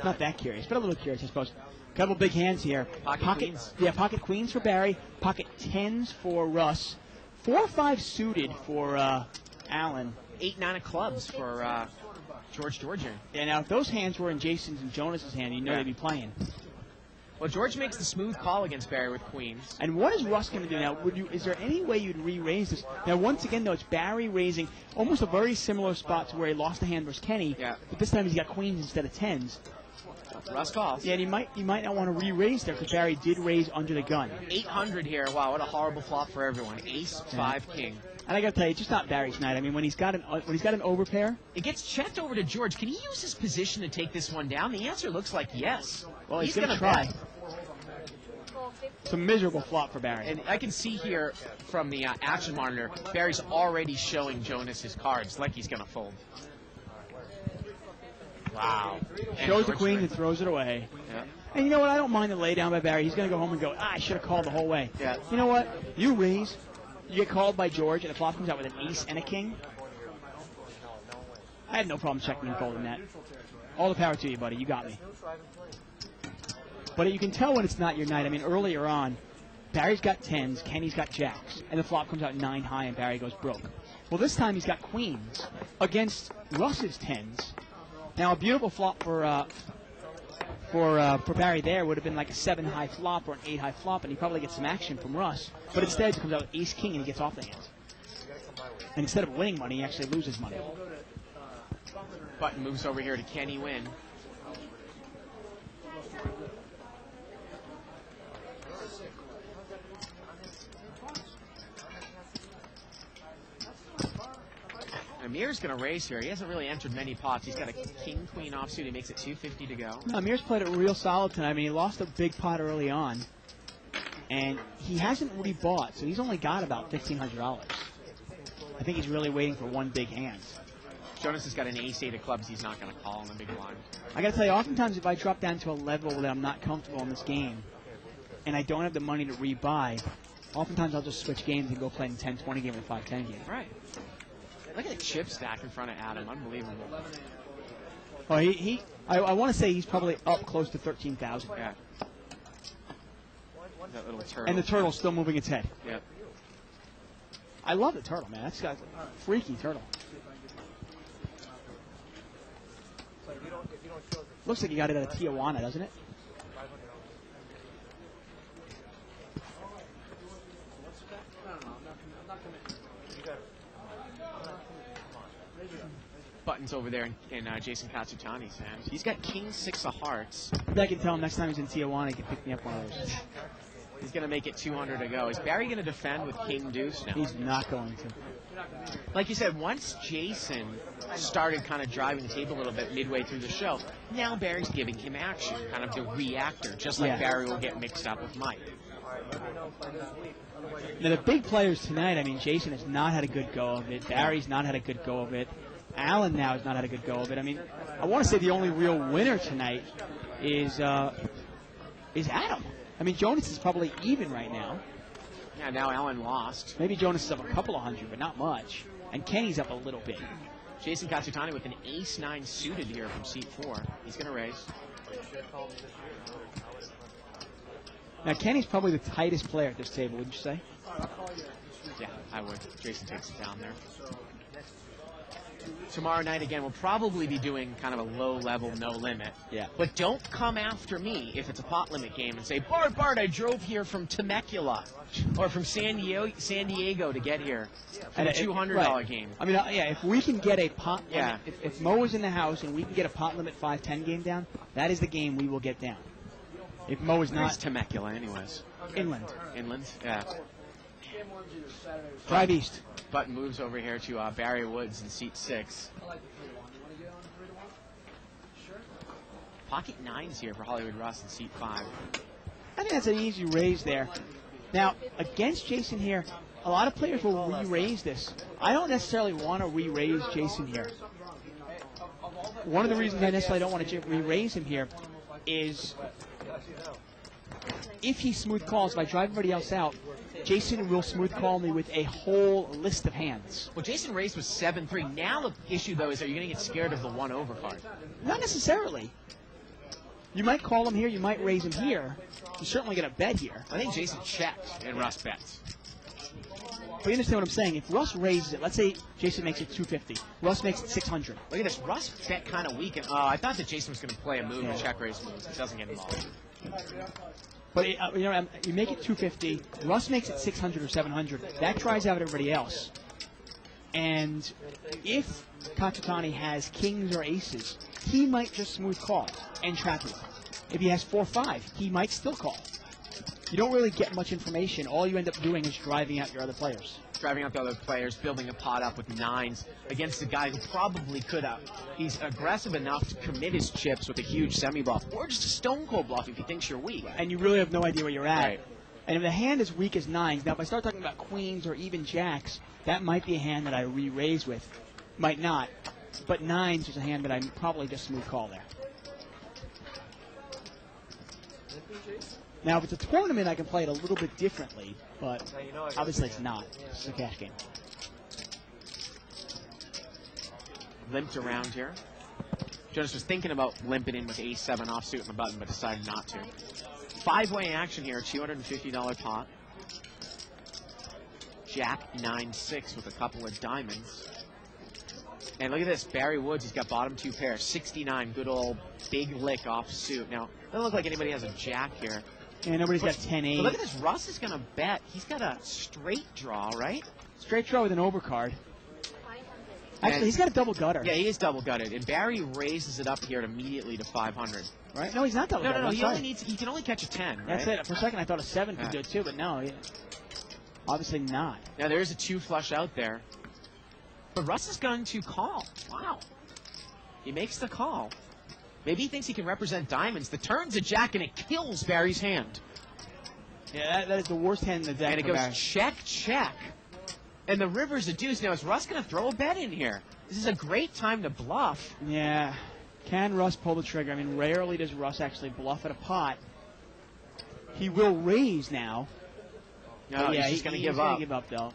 Not that curious, but a little curious, I suppose. Couple big hands here. Pocket queens. Yeah, pocket queens for Barry. Pocket 10s for Russ. 4-5 suited for Allen. 8-9 of clubs for George Georgian. Yeah, now if those hands were in Jason's and Jonas's hand, you know they'd be playing. Well, George makes the smooth call against Barry with queens. And what is Russ going to do now? Is there any way you'd re-raise this? Now, once again, though, it's Barry raising almost a very similar spot to where he lost the hand versus Kenny. Yeah. But this time he's got queens instead of 10s. Russ calls. Yeah, and you might not want to re-raise there because Barry did raise under the gun. 800 here. Wow, what a horrible flop for everyone. Ace, 5, king. And I got to tell you, it's just not Barry's night. I mean, when he's got an overpair. It gets checked over to George. Can he use his position to take this one down? The answer looks like yes. Well, he's going to gonna try. bet. It's a miserable flop for Barry. And I can see here from the action monitor, Barry's already showing Jonas his cards, like he's going to fold. Wow. And Shows the George queen straight. and throws it away. Yeah. And you know what? I don't mind the lay down by Barry. He's going to go home and go, I should have called the whole way. Yeah. You know what? You raise, you get called by George, and the flop comes out with an ace and a king. I had no problem checking and folding that. All the power to you, buddy. You got me. But you can tell when it's not your night. I mean, earlier on, Barry's got 10s, Kenny's got jacks, and the flop comes out 9 high, and Barry goes broke. Well, this time he's got queens against Russ's 10s. Now, a beautiful flop for Barry there would have been like a 7 high flop or an 8 high flop, and he probably gets some action from Russ. But instead, he comes out with ace king, and he gets off the hands. And instead of winning money, he actually loses money. Button moves over here to Kenny Wynn. Amir's going to raise here. He hasn't really entered many pots. He's got a king-queen offsuit. He makes it 250 to go. No, Amir's played it real solid tonight. I mean, he lost a big pot early on, and he hasn't rebought, so he's only got about $1,500. I think he's really waiting for one big hand. Jonas has got an ace-8 of clubs he's not going to call in the big blind. I got to tell you, oftentimes if I drop down to a level that I'm not comfortable in this game, and I don't have the money to rebuy, oftentimes I'll just switch games and go play in 10-20 game and 5-10 game. Right. Look at the chip stack in front of Adam. Unbelievable. Oh, I want to say he's probably up close to 13,000. Yeah. That little turtle. And the turtle's still moving its head. Yep. I love the turtle, man. That's got a freaky turtle. Looks like you got it at a Tijuana, doesn't it? Buttons over there in Jason Katsutani's hand. He's got king 6 of hearts. I can tell him next time he's in Tijuana, he can pick me up one of those. He's going to make it 200 to go. Is Barry going to defend with king deuce now? He's not going to. Like you said, once Jason started kind of driving the tape a little bit midway through the show, now Barry's giving him action, kind of the reactor, just like Barry will get mixed up with Mike. Now, the big players tonight, I mean, Jason has not had a good go of it. Barry's not had a good go of it. Allen now has not had a good go of it. I mean, I want to say the only real winner tonight is Adam. I mean, Jonas is probably even right now. Yeah, now Allen lost. Maybe Jonas is up a couple of hundred, but not much. And Kenny's up a little bit. Jason Katsutani with an ace-9 suited here from seat 4. He's going to raise. Now, Kenny's probably the tightest player at this table, wouldn't you say? Yeah, I would. Jason takes it down there. Tomorrow night, again, we'll probably be doing kind of a low-level, no-limit. Yeah. But don't come after me if it's a pot limit game and say, Bart, I drove here from Temecula or from San Diego to get here for a $200 game. I mean, if we can get a pot limit, if Mo is in the house and we can get a pot limit 5-10 game down, that is the game we will get down. If Mo is not... It's Temecula anyways. Inland. Inland? Yeah. Drive east. Button moves over here to Barry Woods in seat 6. Pocket 9s here for Hollywood Russ in seat 5. I think that's an easy raise there. Now, against Jason here, a lot of players will re-raise this. I don't necessarily want to re-raise Jason here. One of the reasons I necessarily don't want to re-raise him here is if he smooth calls, if I drive everybody else out, Jason will smooth call me with a whole list of hands. Well, Jason raised with 7-3. Now the issue, though, is are you going to get scared of the 1-over card? Not necessarily. You might call him here, you might raise him here. You're certainly going to bet here. I think Jason checked and Russ bets. But you understand what I'm saying? If Russ raises it, let's say Jason makes it 250. Russ makes it 600. Look at this. Russ bet kind of weak. And, I thought that Jason was going to play a move, a check raise move. He doesn't get involved. But you make it 250. Russ makes it 600 or 700. That tries out everybody else. And if Katsutani has kings or aces, he might just smooth call and trap you. If he has 4-5, he might still call. You don't really get much information. All you end up doing is driving out your other players. Driving out the other players, building a pot up with 9s against a guy who probably could have. He's aggressive enough to commit his chips with a huge semi-bluff, or just a stone cold bluff if he thinks you're weak. And you really have no idea where you're at. Right. And if the hand is weak as 9s, now if I start talking about queens or even jacks, that might be a hand that I re-raise with. Might not. But 9s is a hand that I probably just smooth call there. Now, if it's a tournament, I can play it a little bit differently, but obviously it's not. It's a cash game. Limped around here. Jonas was thinking about limping in with ace-7 offsuit in the button, but decided not to. 5-way action here, $250 pot. Jack 9-6 with a couple of diamonds. And look at this, Barry Woods, he's got bottom 2 pairs, 69, good old big lick off suit. Now, it doesn't look like anybody has a jack here. Yeah, nobody's got 10-8. But look at this, Russ is going to bet. He's got a straight draw, right? Straight draw with an overcard. Actually, he's got a double gutter. Yeah, he is double gutted. And Barry raises it up here immediately to 500. Right? No, he's not double gutted. No, he can only catch a 10, right? That's it. For a second, I thought a 7 could do it too, but no, obviously not. Now, there is a 2 flush out there. But Russ is going to call. Wow. He makes the call. Maybe he thinks he can represent diamonds. The turn's a jack, and it kills Barry's hand. Yeah, that is the worst hand in the deck. And it goes check, check. And the river's a deuce. Now, is Russ going to throw a bet in here? This is a great time to bluff. Yeah. Can Russ pull the trigger? I mean, rarely does Russ actually bluff at a pot. He will raise now. No, yeah, he's going to give He's going up. to give up, though.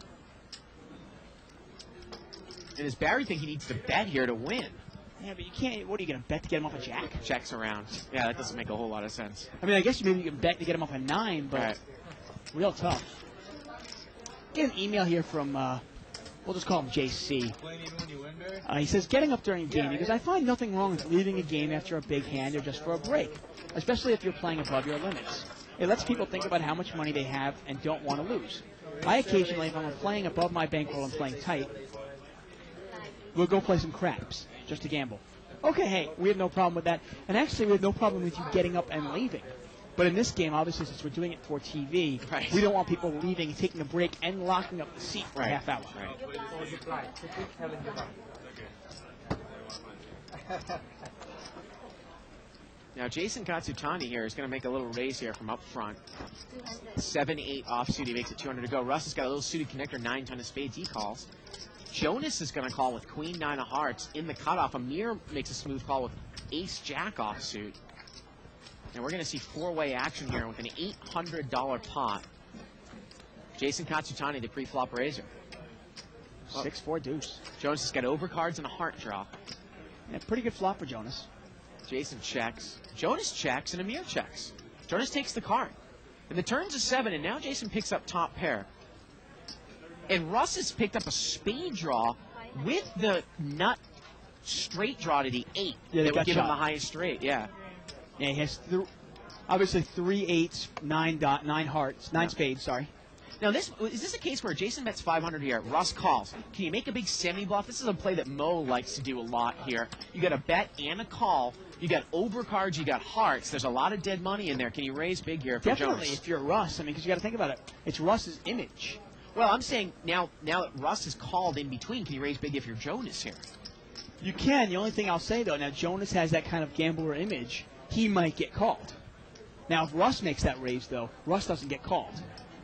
And does Barry think he needs to bet here to win? Yeah, but you can't. What are you going to bet to get him off a jack? Checks around. Yeah, that doesn't make a whole lot of sense. I mean, I guess maybe you can bet to get him off a 9, but Right. real tough. Get an email here from, we'll just call him JC. Playing even when you win, Barry? He says, getting up during a game, because I find nothing wrong with leaving a game after a big hand or just for a break, especially if you're playing above your limits. It lets people think about how much money they have and don't want to lose. I occasionally, if I'm playing above my bankroll and playing tight, we'll go play some craps, just to gamble. Okay, hey, we have no problem with that. And actually, we have no problem with you getting up and leaving. But in this game, obviously, since we're doing it for TV, Right. we don't want people leaving, taking a break, and locking up the seat for a half hour. Right. Now, Jason Katsutani here is going to make a little raise here from up front. 7-8 offsuit. He makes it 200 to go. Russ has got a little suited connector, 9-10 of spades. He calls. Jonas is going to call with queen 9 of hearts in the cutoff. Amir makes a smooth call with ace jack offsuit. And we're going to see four-way action here with an $800 pot. Jason Katsutani, the pre-flop raiser. 6-4 deuce. Jonas has got overcards and a heart draw. Yeah, pretty good flop for Jonas. Jason checks. Jonas checks and Amir checks. Jonas takes the card. And the turn's a 7, and now Jason picks up top pair. And Russ has picked up a spade draw with the nut straight draw to the 8. Yeah, they that got would give him shot. the highest straight, yeah. Yeah, he has obviously 3 8s, 9 hearts, 9 spades, sorry. Now, is this a case where Jason bets 500 here? Russ calls. Can you make a big semi-bluff? This is a play that Mo likes to do a lot here. You got a bet and a call. You got overcards. You got hearts. There's a lot of dead money in there. Can you raise big here for Definitely, Jonas? if you're Russ. I mean, because you got to think about it. It's Russ's image. Well, I'm saying now that Russ is called in between, can you raise big if you're Jonas here? You can. The only thing I'll say, though, now Jonas has that kind of gambler image. He might get called. Now, if Russ makes that raise, though, Russ doesn't get called.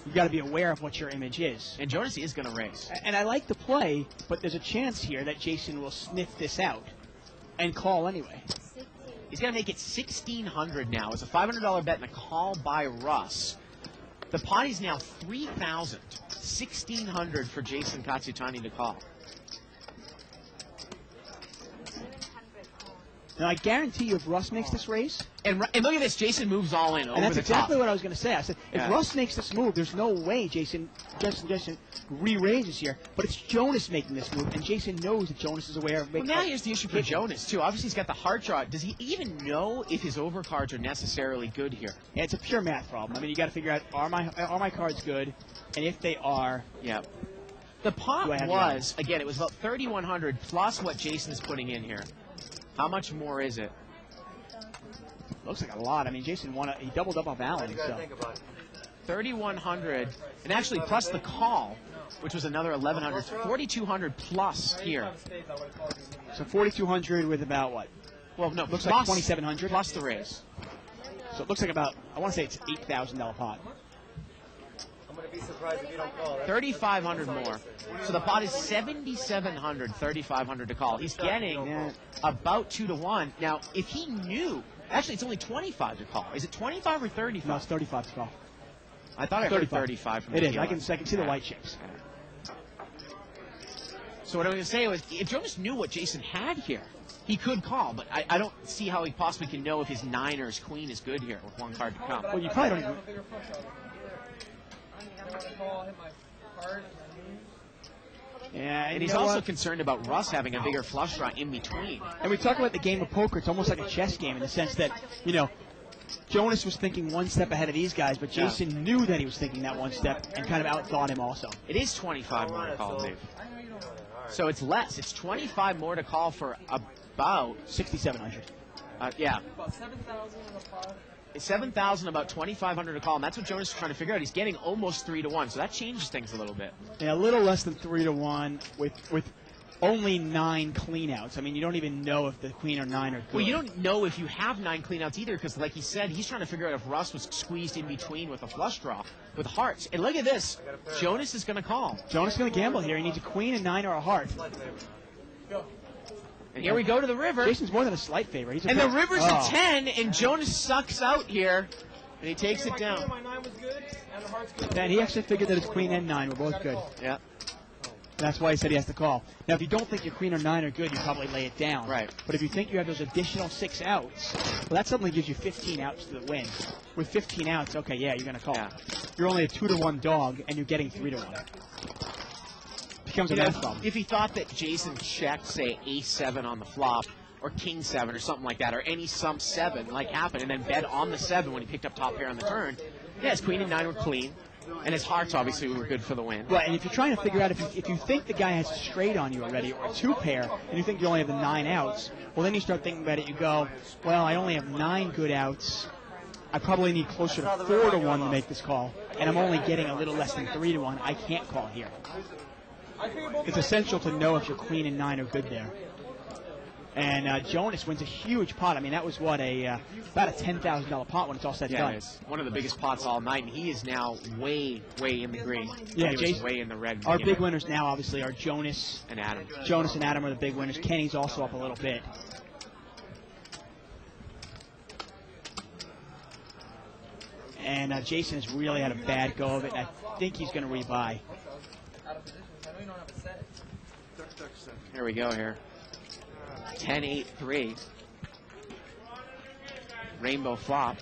You've got to be aware of what your image is. And Jonas is going to raise. And I like the play, but there's a chance here that Jason will sniff this out and call anyway. He's going to make it $1,600 now. It's a $500 bet and a call by Russ. The pot is now $3,000. $1,600 for Jason Katsutani to call. Now, I guarantee you if Russ makes this raise, And look at this. Jason moves all in over and that's the exactly top. what I was going to say. I said, if Yeah. Russ makes this move, there's no way Jason re-raises here. But it's Jonas making this move, and Jason knows that Jonas is aware of Well, making now here's the issue for Jonas, too. Obviously, he's got the heart draw. Does he even know if his overcards are necessarily good here? Yeah, it's a pure math problem. I mean, you got to figure out, are my cards good? And if they are, Yeah. The pot Do I have was, again, it was about $3,100 plus what Jason's putting in here. How much more is it? looks like a lot. I mean, Jason he doubled up off Allen. You gotta So. think about it. 3,100, and actually plus the call, which was another 1,100, 4,200 plus here. So 4,200 with about what? Well, no, Looks plus, like 2,700. plus the raise. So it looks like about, I want to say it's $8,000 pot. I'm gonna be surprised if you don't call. 3,500 more. So the pot is 7,700, 3,500 to call. He's getting about 2 to 1. Now, if he knew, actually it's only 25 to call. Is it 25 or 35? No, it's 35 to call. I thought I heard 35 from It the is. I dealer. can see the white chips. So what I was going to say was, if Jonas knew what Jason had here, he could call, but I don't see how he possibly can know if his 9 or his queen is good here with one card to come. Well, you probably don't even. Yeah, And you he's know also what? concerned about Russ having a bigger flush draw in between. And we talk about the game of poker. It's almost like a chess game in the sense that, you know, Jonas was thinking one step ahead of these guys, but Jason knew that he was thinking that one step and kind of outthought him also. It is 25 more to call, Dave. So it's less. It's 25 more to call for about, 6,700. yeah, About 7,000 in the pot. 7,000, about 2,500 to call. And that's what Jonas is trying to figure out. He's getting almost 3 to 1, so that changes things a little bit. Yeah, a little less than 3 to 1 with only 9 cleanouts. I mean, you don't even know if the queen or 9 are good. Well, you don't know if you have 9 cleanouts either, because like he said, he's trying to figure out if Russ was squeezed in between with a flush draw with hearts. And look at this. Jonas is going to call. Jonas is going to gamble here. He needs a queen, a 9, or a heart. And here we go to the river. Jason's more than a slight favorite. And the river's a 10, and Jonas sucks out here, and he takes it down. Then he actually figured that his queen and 9 were both good. Yeah. That's why he said he has to call. Now, if you don't think your queen or 9 are good, you probably lay it down. Right. But if you think you have those additional 6 outs, well, that suddenly gives you 15 outs to the win. With 15 outs, okay, yeah, you're going to call. Yeah. You're only a 2-to-1 dog, and you're getting 3-to-1. Becomes a math problem. If he thought that Jason checked, say, ace-7 on the flop, or king-7 or something like that, or any sum 7 like happened, and then bet on the 7 when he picked up top pair on the turn, yeah, his queen and 9 were clean. And his hearts obviously were good for the win. Right, and if you're trying to figure out if you think the guy has a straight on you already, or a 2-pair, and you think you only have the 9 outs, well, then you start thinking about it. You go, well, I only have 9 good outs. I probably need closer to 4-to-1 to make this call, and I'm only getting a little less than 3-to-1. I can't call here. It's essential to know if your queen and 9 are good there. And Jonas wins a huge pot. I mean, that was what, about a $10,000 pot when it's all said and done. It's one of the biggest pots all night, and he is now way, way in the green. Yeah, he was Jason, way in the red. Our big winners now, obviously, are Jonas and Adam. Jonas and Adam are the big winners. Kenny's also up a little bit. And Jason has really had a bad go of it. I think he's going to rebuy. Here we go here. 10-8-3. Rainbow flop.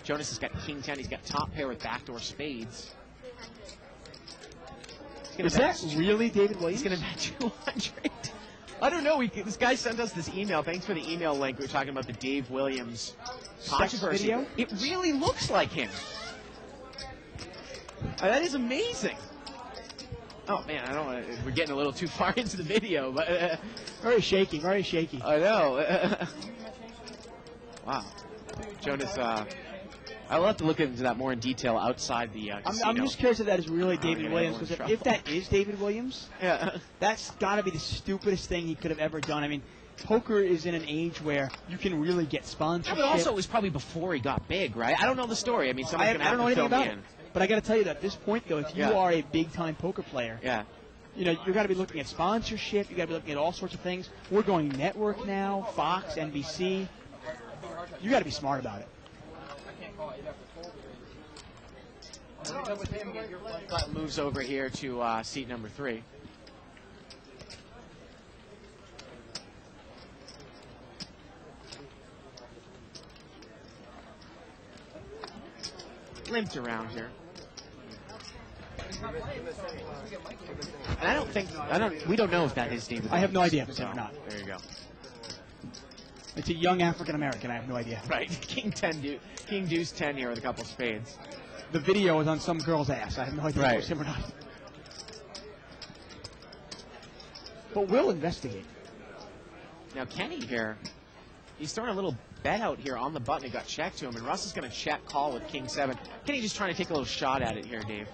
Jonas has got king 10. He's got top pair with backdoor spades. Is that really David Williams? He's going to bet 200. I don't know. This guy sent us this email. Thanks for the email link. We were talking about the Dave Williams controversy. Video? It really looks like him. That is amazing. Oh man, I don't want to. We're getting a little too far into the video, but very shaky, very shaky. I know. Wow, Jonas. I'll have to look into that more in detail outside the casino. I'm just curious if that is really David Williams, because if that is David Williams, yeah, that's got to be the stupidest thing he could have ever done. I mean, poker is in an age where you can really get sponsorship. Yeah, but also it was probably before he got big, right? I don't know the story. I mean, someone's going to have to fill me in. But I got to tell you that at this point, though, if you are a big-time poker player, you know, you got to be looking at sponsorship. You got to be looking at all sorts of things. We're going network now, Fox, NBC. You got to be smart about it. Moves over here to seat number 3. Limped around here. And we don't know if that is David. I have no idea if it's it's or not. There you go. It's a young African American. I have no idea. Right. King Deuce 10 here with a couple of spades. The video is on some girl's ass. I have no idea if it was him or not. But we'll investigate. Now Kenny here, he's throwing a little bet out here on the button. He got checked to him, and Russ is going to check call with king 7. Kenny just trying to take a little shot at it here, Dave.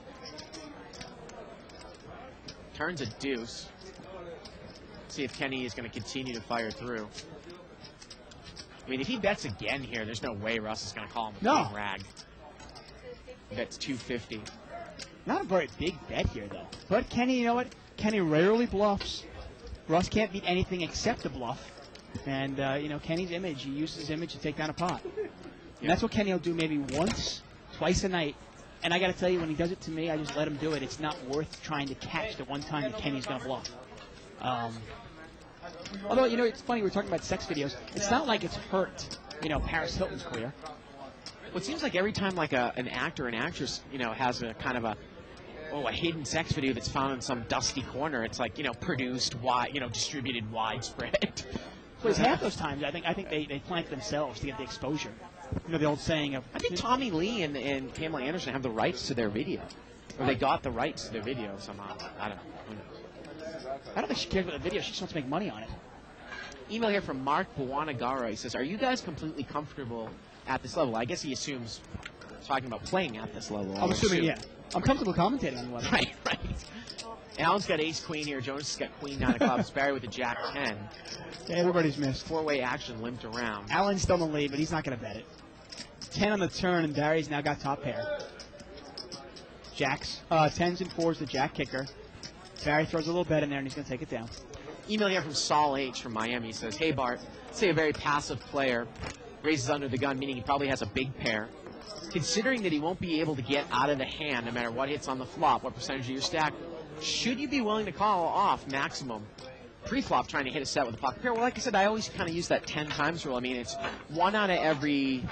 Turns a deuce. See if Kenny is going to continue to fire through. I mean, if he bets again here, there's no way Russ is going to call him with king rag. Bets 250. Not a very big bet here, though. But Kenny, you know what? Kenny rarely bluffs. Russ can't beat anything except a bluff. And, you know, Kenny's image, he uses his image to take down a pot. And that's what Kenny will do maybe once, twice a night. And I got to tell you, when he does it to me, I just let him do it. It's not worth trying to catch the one time that Kenny's going to bluff. Although, you know, it's funny, we're talking about sex videos. It's not like it's hurt, you know, Paris Hilton's career. Well, it seems like every time like an actor or an actress, you know, has a kind of a hidden sex video that's found in some dusty corner, it's like, you know, produced, distributed widespread. Well, it's half those times, I think they plant themselves to get the exposure. You know, the old saying of... I think Tommy Lee and Pamela Anderson have the rights to their video. Or they got the rights to their video somehow. I don't know. Who knows? I don't think she cares about the video. She just wants to make money on it. Email here from Mark Buwanagara. He says, are you guys completely comfortable at this level? I guess he assumes talking about playing at this level. I'm assuming, yeah. I'm comfortable commentating on the level. Right. Allen's got ace queen here. Jonas has got queen 9 of clubs. Barry with the jack 10. Yeah, everybody's missed. Four-way action limped around. Allen's still in the lead, but he's not going to bet it. 10 on the turn, and Barry's now got top pair. Jacks, 10s and 4s, the jack kicker. Barry throws a little bet in there, and he's going to take it down. Email here from Saul H. from Miami. He says, hey, Bart, say a very passive player raises under the gun, meaning he probably has a big pair. Considering that he won't be able to get out of the hand no matter what hits on the flop, what percentage of your stack, should you be willing to call off maximum pre-flop trying to hit a set with a pocket pair? Well, like I said, I always kind of use that 10 times rule. I mean, it's 1 out of every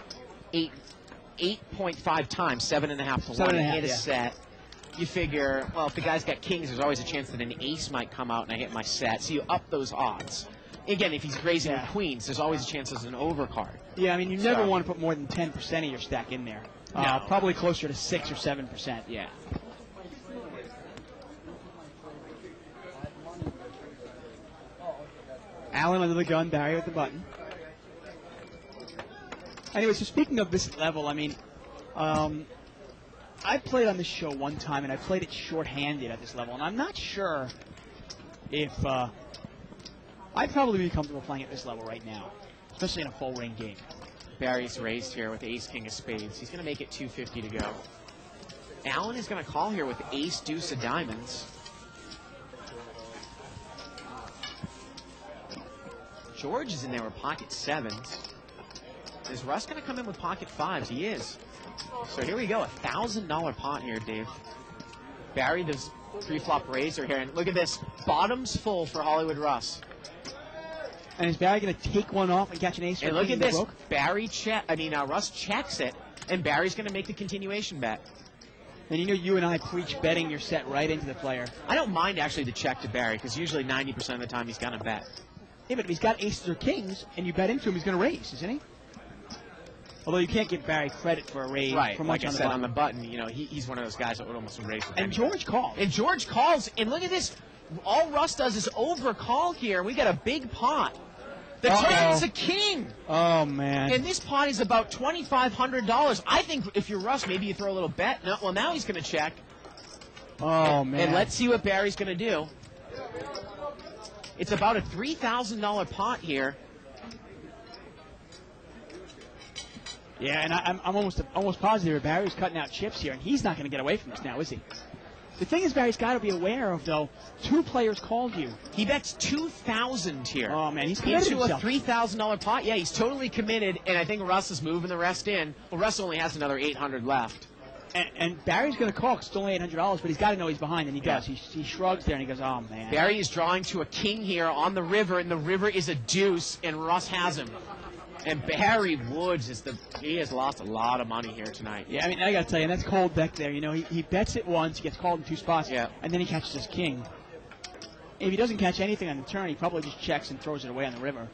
8.5 times, 7.5 to 1 to hit a set. You figure, well, if the guy's got kings, there's always a chance that an ace might come out and I hit my set. So you up those odds. Again, if he's raising with queens, there's always a chance there's an overcard. Yeah, I mean, you never want to put more than 10% of your stack in there. No. Probably closer to 6 or 7%. Yeah. Allen under the gun, Barry with the button. Anyway, so speaking of this level, I mean, I played on this show one time, and I played it short-handed at this level, and I'm not sure if I'd probably be comfortable playing at this level right now, especially in a full-ring game. Barry's raised here with ace-king of spades. He's going to make it 250 to go. Allen is going to call here with ace-deuce of diamonds. George is in there with pocket sevens. Is Russ going to come in with pocket fives? He is. So here we go, $1,000 pot here, Dave. Barry does pre-flop raiser here, and look at this, bottoms full for Hollywood Russ. And is Barry going to take one off and catch an ace? And look at this, Russ checks it, and Barry's going to make the continuation bet. And you know you and I preach betting your set right into the player. I don't mind actually the check to Barry, because usually 90% of the time he's going to bet. Yeah, but if he's got aces or kings, and you bet into him, he's going to raise, isn't he? Although you can't give Barry credit for a raise. Right, for like much I said, on the button, you know, he's one of those guys that would almost raise with And George calls. And George calls, and look at this. All Russ does is overcall here, and we got a big pot. The turn's a king. Oh, man. And this pot is about $2,500. I think if you're Russ, maybe you throw a little bet. No, well, now he's going to check. Oh, man. And let's see what Barry's going to do. It's about a $3,000 pot here. Yeah, and I'm almost positive Barry's cutting out chips here, and he's not going to get away from this now, is he? The thing is, Barry's got to be aware of, though, 2 players called you. He bets $2,000 here. Oh, man, he's committed into a himself. $3,000 pot. Yeah, he's totally committed, and I think Russ is moving the rest in. Well, Russ only has another $800 left. And Barry's going to call because it's only $800, but he's got to know he's behind, and he does. He shrugs there, and he goes, oh, man. Barry is drawing to a king here on the river, and the river is a deuce, and Russ has him. And Barry Woods he has lost a lot of money here tonight. Yeah, I mean, I got to tell you, that's cold deck there. You know, he bets it once, he gets called in 2 spots, and then he catches his king. If he doesn't catch anything on the turn, he probably just checks and throws it away on the river.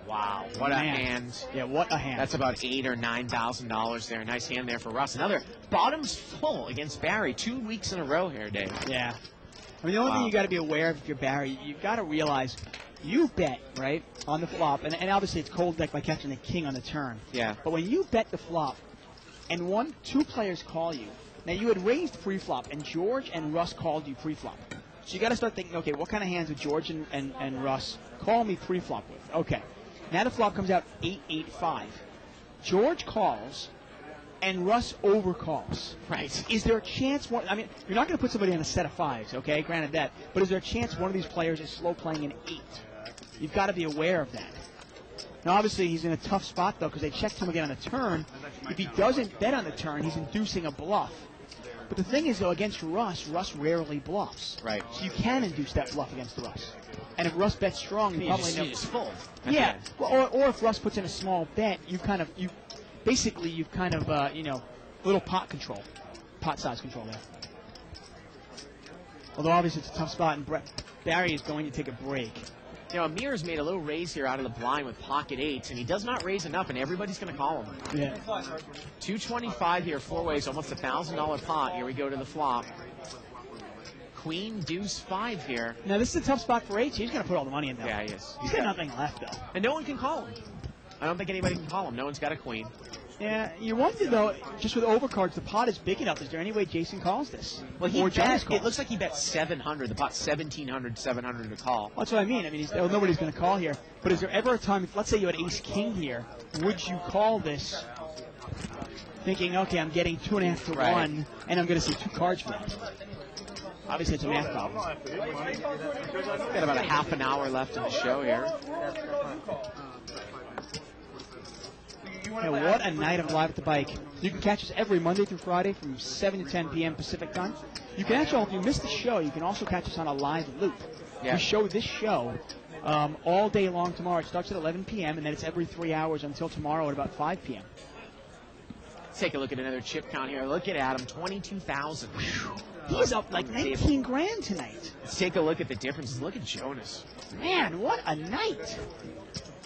Wow, what a hand. Yeah, what a hand. That's about $8,000 or $9,000 there. Nice hand there for Russ. Another bottoms full against Barry 2 weeks in a row here, Dave. Yeah. I mean, the only thing you got to be aware of if you're Barry, you've got to realize you bet, right, on the flop, and obviously it's cold deck by catching the king on the turn. Yeah. But when you bet the flop, and 2 players call you, now you had raised pre-flop, and George and Russ called you pre-flop. So you got to start thinking, okay, what kind of hands would George and Russ call me pre-flop with? Okay. Now the flop comes out 8-8-5. George calls, and Russ overcalls. Right. Is there a chance I mean, you're not going to put somebody on a set of 5s, okay? Granted that. But is there a chance one of these players is slow playing an 8? You've got to be aware of that. Now, obviously, he's in a tough spot, though, because they checked him again on the turn. If he doesn't bet on the turn, he's inducing a bluff. But the thing is, though, against Russ rarely bluffs. Right. So you can induce that bluff against Russ. And if Russ bets strong, you probably know. You just fold. Yeah. Well, or if Russ puts in a small bet, you've kind of, little pot size control there. Although obviously it's a tough spot, and Barry is going to take a break. You know, Amir's made a little raise here out of the blind with pocket 8s, and he does not raise enough, and everybody's going to call him. Yeah. 225 here, 4 ways, almost $1,000 pot. Here we go to the flop. Queen, deuce, 5 here. Now, this is a tough spot for 8. He's going to put all the money in there. Yeah, he is. He's got nothing left, though. And no one can call him. I don't think anybody can call him. No one's got a queen. Yeah, you wonder, though, just with overcards, the pot is big enough. Is there any way Jason calls this? Well, he Or Jonas bet, calls? it looks like he bet 700. The pot's 1,700, 700 to call. That's what I mean. I mean, nobody's going to call here. But is there ever a time, if let's say you had ace-king here, would you call this thinking, okay, I'm getting 2.5 to 1, and I'm going to see 2 cards for that? Obviously, it's a math problem. Got about a half an hour left in the show here. Yeah, what a night of Live at the Bike. You can catch us every Monday through Friday from 7 to 10 p.m. Pacific time. You can actually, if you miss the show, you can also catch us on a live loop. Yeah. We show this show all day long tomorrow. It starts at 11 p.m., and then it's every 3 hours until tomorrow at about 5 p.m. Let's take a look at another chip count here. Look at Adam, 22,000. He's up like 19 grand tonight. Let's take a look at the differences. Look at Jonas. Man, what a night.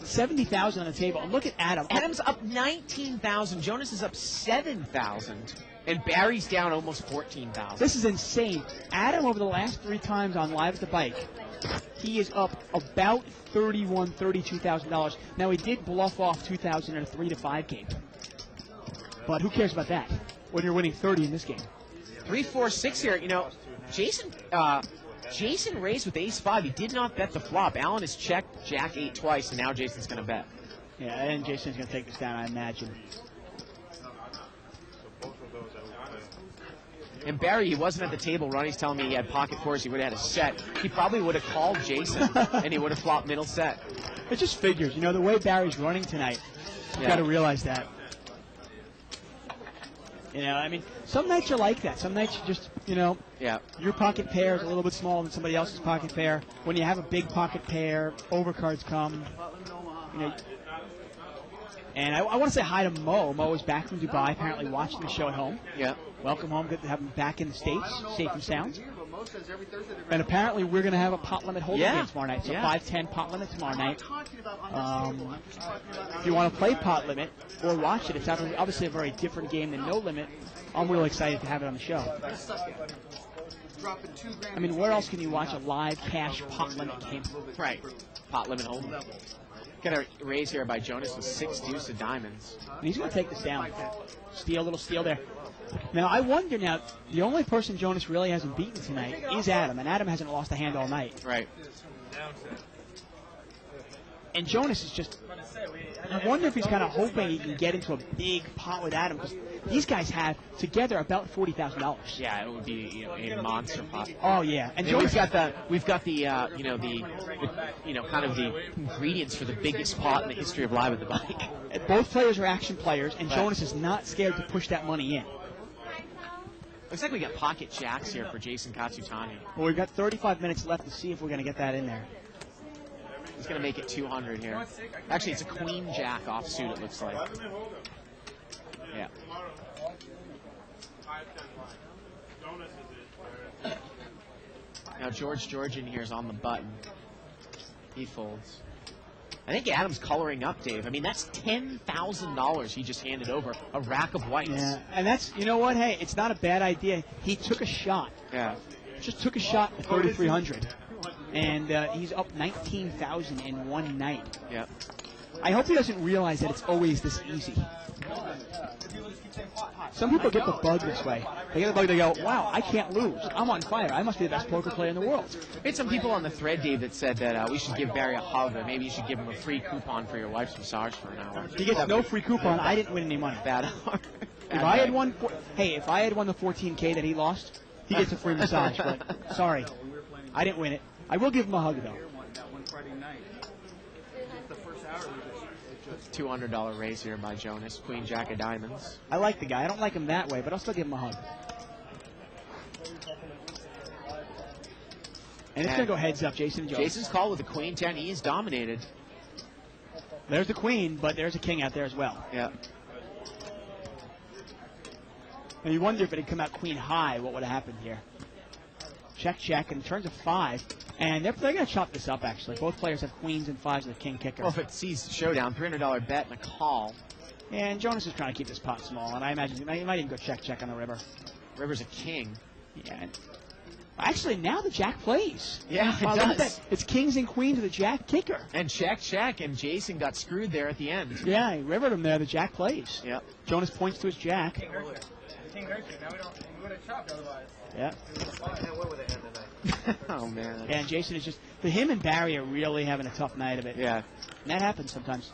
70,000 on the table. And look at Adam. Adam's up 19,000. Jonas is up 7,000. And Barry's down almost 14,000. This is insane. Adam, over the last 3 times on Live at the Bike, he is up about $31,000, $32,000. Now, he did bluff off 2,000 in a 3 to 5 game. But who cares about that when you're winning 30 in this game? 3, 4, 6 here. You know, Jason raised with ace-5. He did not bet the flop. Allen has checked jack-8 twice, and now Jason's going to bet. Yeah, and Jason's going to take this down, I imagine. And Barry, he wasn't at the table running. He's telling me he had pocket fours. He would have had a set. He probably would have called Jason, and he would have flopped middle set. It just figures. You know, the way Barry's running tonight, you've got to realize that. You know, I mean, some nights you're like that. Some nights you just, you know, your pocket pair is a little bit smaller than somebody else's pocket pair. When you have a big pocket pair, overcards come. You know, and I want to say hi to Mo. Mo is back from Dubai, apparently watching the show at home. Yeah. Welcome home. Good to have him back in the States, safe and sound. And apparently we're going to have a pot limit holding game tomorrow night. So 5-10 pot limit tomorrow night. If you want to play pot limit or watch it, it's obviously a very different game than no limit. I'm really excited to have it on the show. I mean, where else can you watch a live cash pot limit game? Right. Pot limit holding. Got a raise here by Jonas with 6 deuce of diamonds. And he's going to take this down. Steal, little steal there. Now, I wonder now, the only person Jonas really hasn't beaten tonight is Adam, and Adam hasn't lost a hand all night. Right. And Jonas is just, I wonder if he's kind of hoping he can get into a big pot with Adam, because these guys have together about $40,000. Yeah, it would be a monster pot. Oh yeah, and Jonas got the kind of the ingredients for the biggest pot in the history of Live at the Bike. Both players are action players, and Jonas is not scared to push that money in. Looks like we got pocket jacks here for Jason Katsutani. Well, we've got 35 minutes left to see if we're going to get that in there. He's going to make it 200 here. Actually, it's a queen jack offsuit, it looks like. Yeah. Now George in here is on the button. He folds. I think Adam's coloring up, Dave. I mean, that's $10,000 he just handed over. A rack of whites. Yeah, and that's, you know what? Hey, it's not a bad idea. He took a shot. Yeah. Just took a shot at 3,300. And he's up 19,000 in one night. Yeah. I hope he doesn't realize that it's always this easy. Some people get the bug this way. They get the bug, they go, wow, I can't lose. I'm on fire. I must be the best poker player in the world. We had some people on the thread, Dave, that said that we should give Barry a hug, or maybe you should give him a free coupon for your wife's massage for an hour. He gets no free coupon. I didn't win any money. Bad hour. If I had won, if I had won the 14K that he lost, he gets a free massage. But sorry, I didn't win it. I will give him a hug, though. $200 raise here by Jonas. Queen Jack of diamonds. I like the guy. I don't like him that way, but I'll still give him a hug. And it's going to go heads up, Jason and Jones. Jason's call with the Queen 10. He is dominated. There's the Queen, but there's a King out there as well. Yeah. And you wonder if it had come out Queen high, what would have happened here? Check, check, and turns a 5. And they're going to chop this up, actually. Both players have queens and 5s with a king kicker. Well, if it sees showdown, $300 bet and a call. And Jonas is trying to keep this pot small, and I imagine he might even go check, check on the river. River's a king. Yeah. Actually, now the jack plays. Yeah, it Wow, look at does. that. It's kings and queens to the jack kicker. And check, and Jason got screwed there at the end. Yeah, he rivered him there. The jack plays. Yep. Jonas points to his jack. King hurts you. King hurts you. Now we would have chopped otherwise. Yeah. Can't win with a hand tonight. Oh, man. Yeah, and Jason is just, for him and Barry are really having a tough night of it. Yeah. And that happens sometimes.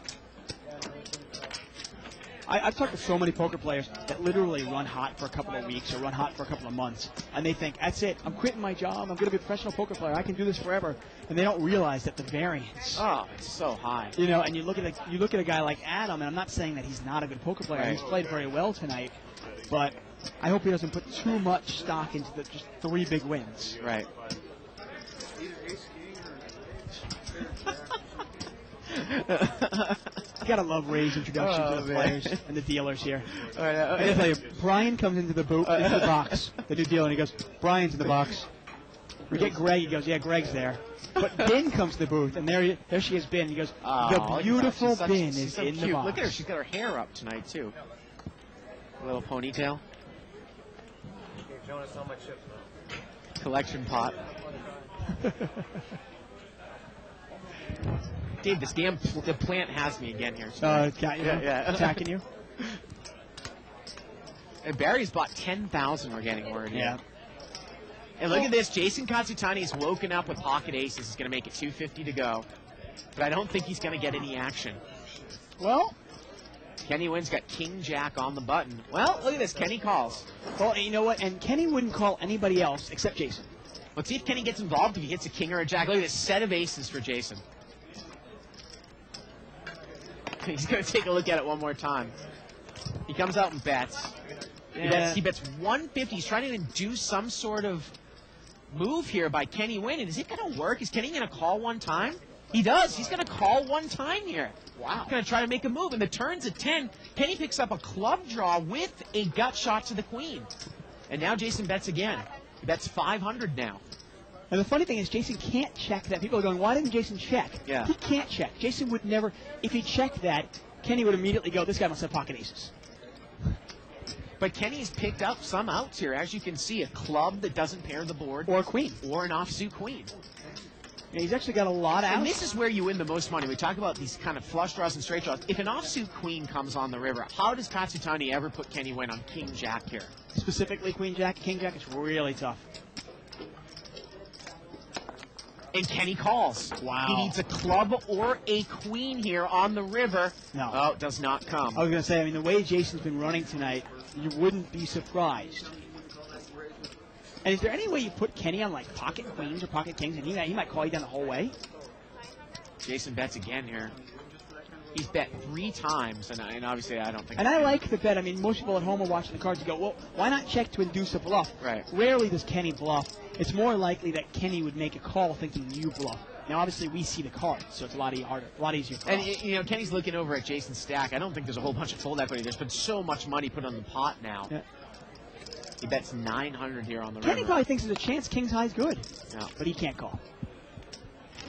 I've talked to so many poker players that literally run hot for a couple of weeks or run hot for a couple of months, and they think, that's it, I'm quitting my job, I'm going to be a professional poker player, I can do this forever, and they don't realize that the variance. Oh, it's so high. You know, and you look at a guy like Adam, and I'm not saying that he's not a good poker player. Right. He's played very well tonight, but I hope he doesn't put too much stock into the just 3 big wins. Right. You gotta love Ray's introduction to the man. players and the dealers here. All right, I gotta tell you, Brian comes into the into the box, the new dealer, and he goes, Brian's in the box. We get Greg, he goes, yeah, Greg's there. But Ben comes to the booth, and there she is, Ben. He goes, the beautiful Ben is in the box. Look at her, she's got her hair up tonight, too. A little ponytail. Gave Jonas so much chips, man. Collection pot. Dave, the plant has me again here. Got you, Yeah. attacking you. And Barry's bought 10,000, we're getting word here. Yeah. And look at this, Jason Katsutani's woken up with pocket aces. He's going to make it 250 to go. But I don't think he's going to get any action. Well, Kenny Wynn's got King Jack on the button. Well, look at this, Kenny calls. and you know what? And Kenny wouldn't call anybody else except Jason. Let's see if Kenny gets involved, if he hits a king or a jack. Look at this set of aces for Jason. He's going to take a look at it one more time. He comes out and bets. Yeah. He bets 150. He's trying to induce some sort of move here by Kenny Wynn. And is it going to work? Is Kenny going to call one time? He does. He's going to call one time here. Wow. He's going to try to make a move. And the turn's at 10. Kenny picks up a club draw with a gut shot to the queen. And now Jason bets again. He bets 500 now. And the funny thing is, Jason can't check that. People are going, why didn't Jason check? Yeah. He can't check. Jason would never, if he checked that, Kenny would immediately go, this guy must have pocket aces. But Kenny's picked up some outs here. As you can see, a club that doesn't pair the board. Or a queen. Or an offsuit queen. Yeah, he's actually got a lot of outs. And this is where you win the most money. We talk about these kind of flush draws and straight draws. If an offsuit queen comes on the river, how does Katsutani ever put Kenny Wynn on King Jack here? Specifically Queen Jack, King Jack, it's really tough. And Kenny calls. Wow. He needs a club or a queen here on the river. No. Oh, does not come. I was going to say, I mean, the way Jason's been running tonight, you wouldn't be surprised. And is there any way you put Kenny on, like, pocket queens or pocket kings, and he might call you down the whole way? Jason bets again here. He's bet 3 times, and obviously I don't think... And I like the bet. I mean, most people at home are watching the cards and go, well, why not check to induce a bluff? Right. Rarely does Kenny bluff. It's more likely that Kenny would make a call thinking you bluff. Now, obviously, we see the cards, so it's a lot easier for us. And, you know, Kenny's looking over at Jason's stack. I don't think there's a whole bunch of fold equity. There's been so much money put on the pot now. Yeah. He bets 900 here on the Kenny river. probably thinks there's a chance King's High's good, Yeah. but he can't call.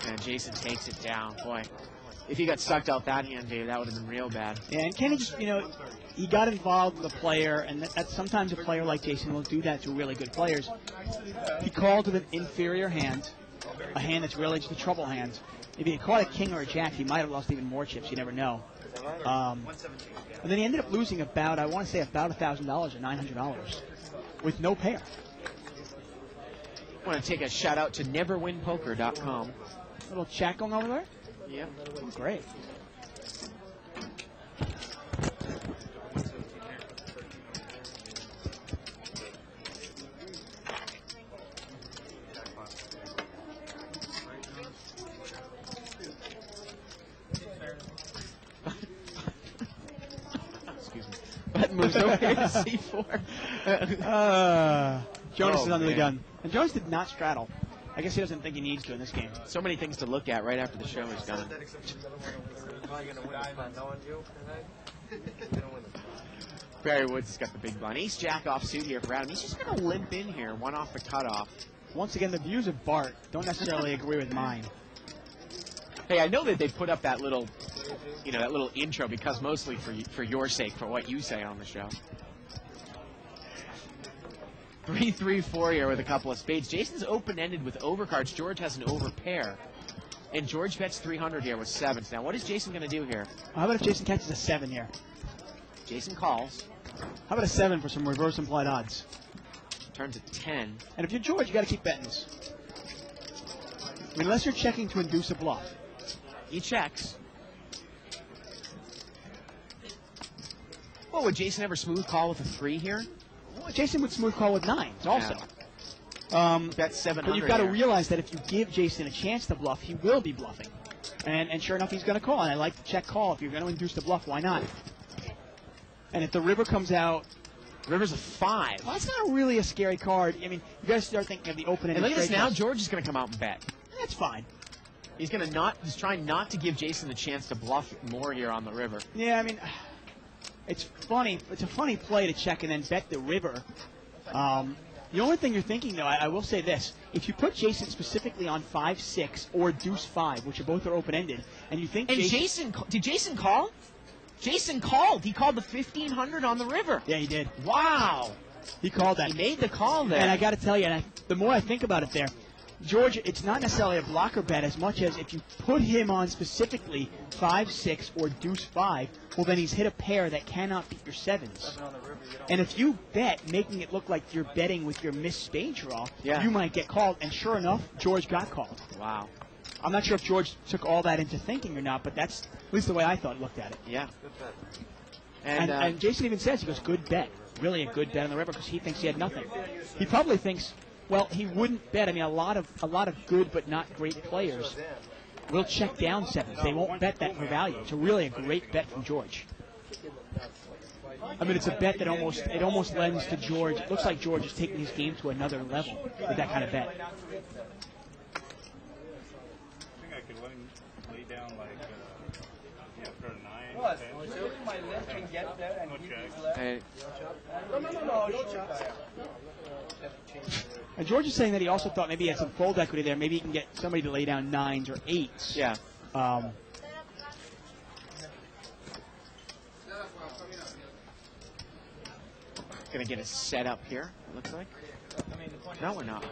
And Jason takes it down. Boy, if he got sucked out that hand, Dave, that would have been real bad. Yeah, and Kenny just, you know, he got involved with a player, and that's sometimes a player like Jason will do that to really good players. He called with an inferior hand, a hand that's really just a trouble hand. If he had caught a king or a jack, he might have lost even more chips. You never know. And then he ended up losing about, I want to say about $1,000 or $900 with no pair. I want to take a shout out to neverwinpoker.com. Little chat going over there? Yep. Oh, great. Excuse me. That moves over here to C4. Jonas is under the man. gun. And Jonas did not straddle. I guess he doesn't think he needs to in this game. So many things to look at right after the show is done. Probably going to win this by knowing you tonight. You're going to win this. Barry Woods has got the big blind. Ace Jack off suit here for Adam. He's just going to limp in here, one off the cutoff. Once again, the views of Bart don't necessarily agree with mine. Hey, I know that they put up that little, you know, that little intro because mostly for your sake, for what you say on the show. 3-3-4 here with a couple of spades. Jason's open-ended with overcards. George has an overpair. And George bets 300 here with sevens. Now, what is Jason going to do here? How about if Jason catches a 7 here? Jason calls. How about a 7 for some reverse implied odds? Turns at 10. And if you're George, you got to keep betting this. I mean, unless you're checking to induce a bluff. He checks. Well, would Jason ever smooth call with a 3 here? Well, Jason would smooth call with 9s also. That's 700. But you've got to here. realize that if you give Jason a chance to bluff, he will be bluffing. And sure enough, he's going to call. And I like to check call. If you're going to induce the bluff, why not? And if the river comes out... River's a 5. Well, that's not really a scary card. I mean, you got to start thinking of the open-ended. And look at this straight now. nuts. George is going to come out and bet. That's fine. He's trying not to give Jason the chance to bluff more here on the river. Yeah, I mean, it's funny. It's a funny play to check and then bet the river. The only thing you're thinking, though, I will say this. If you put Jason specifically on 5-6 or deuce 5, which both are open-ended, and you think And did Jason call? Jason called. He called the 1,500 on the river. Yeah, he did. Wow. He called that. He made the call there. And I got to tell you, the more I think about it there, George, it's not necessarily a blocker bet as much as if you put him on specifically 5-6 or deuce 5, well, then he's hit a pair that cannot beat your 7s. And if you bet, making it look like you're betting with your missed spade draw, you might get called. And sure enough, George got called. Wow. I'm not sure if George took all that into thinking or not, but that's at least the way I thought looked at it. Yeah. And Jason even says, he goes, good bet. Really a good bet on the river because he thinks he had nothing. He probably thinks, well, he wouldn't bet. I mean, a lot of good but not great players will check down 7s. They won't bet that for value. It's really a great bet from George. I mean, it's a bet that almost lends to George. It looks like George is taking his game to another level with that kind of bet. I think I could let him lay down like, for a 9, 10. My left can get there and No he check. Hey, No chop. And George is saying that he also thought maybe he had some fold equity there. Maybe he can get somebody to lay down 9s or 8s. yeah. Gonna get a set up here, it looks like. No, we're not.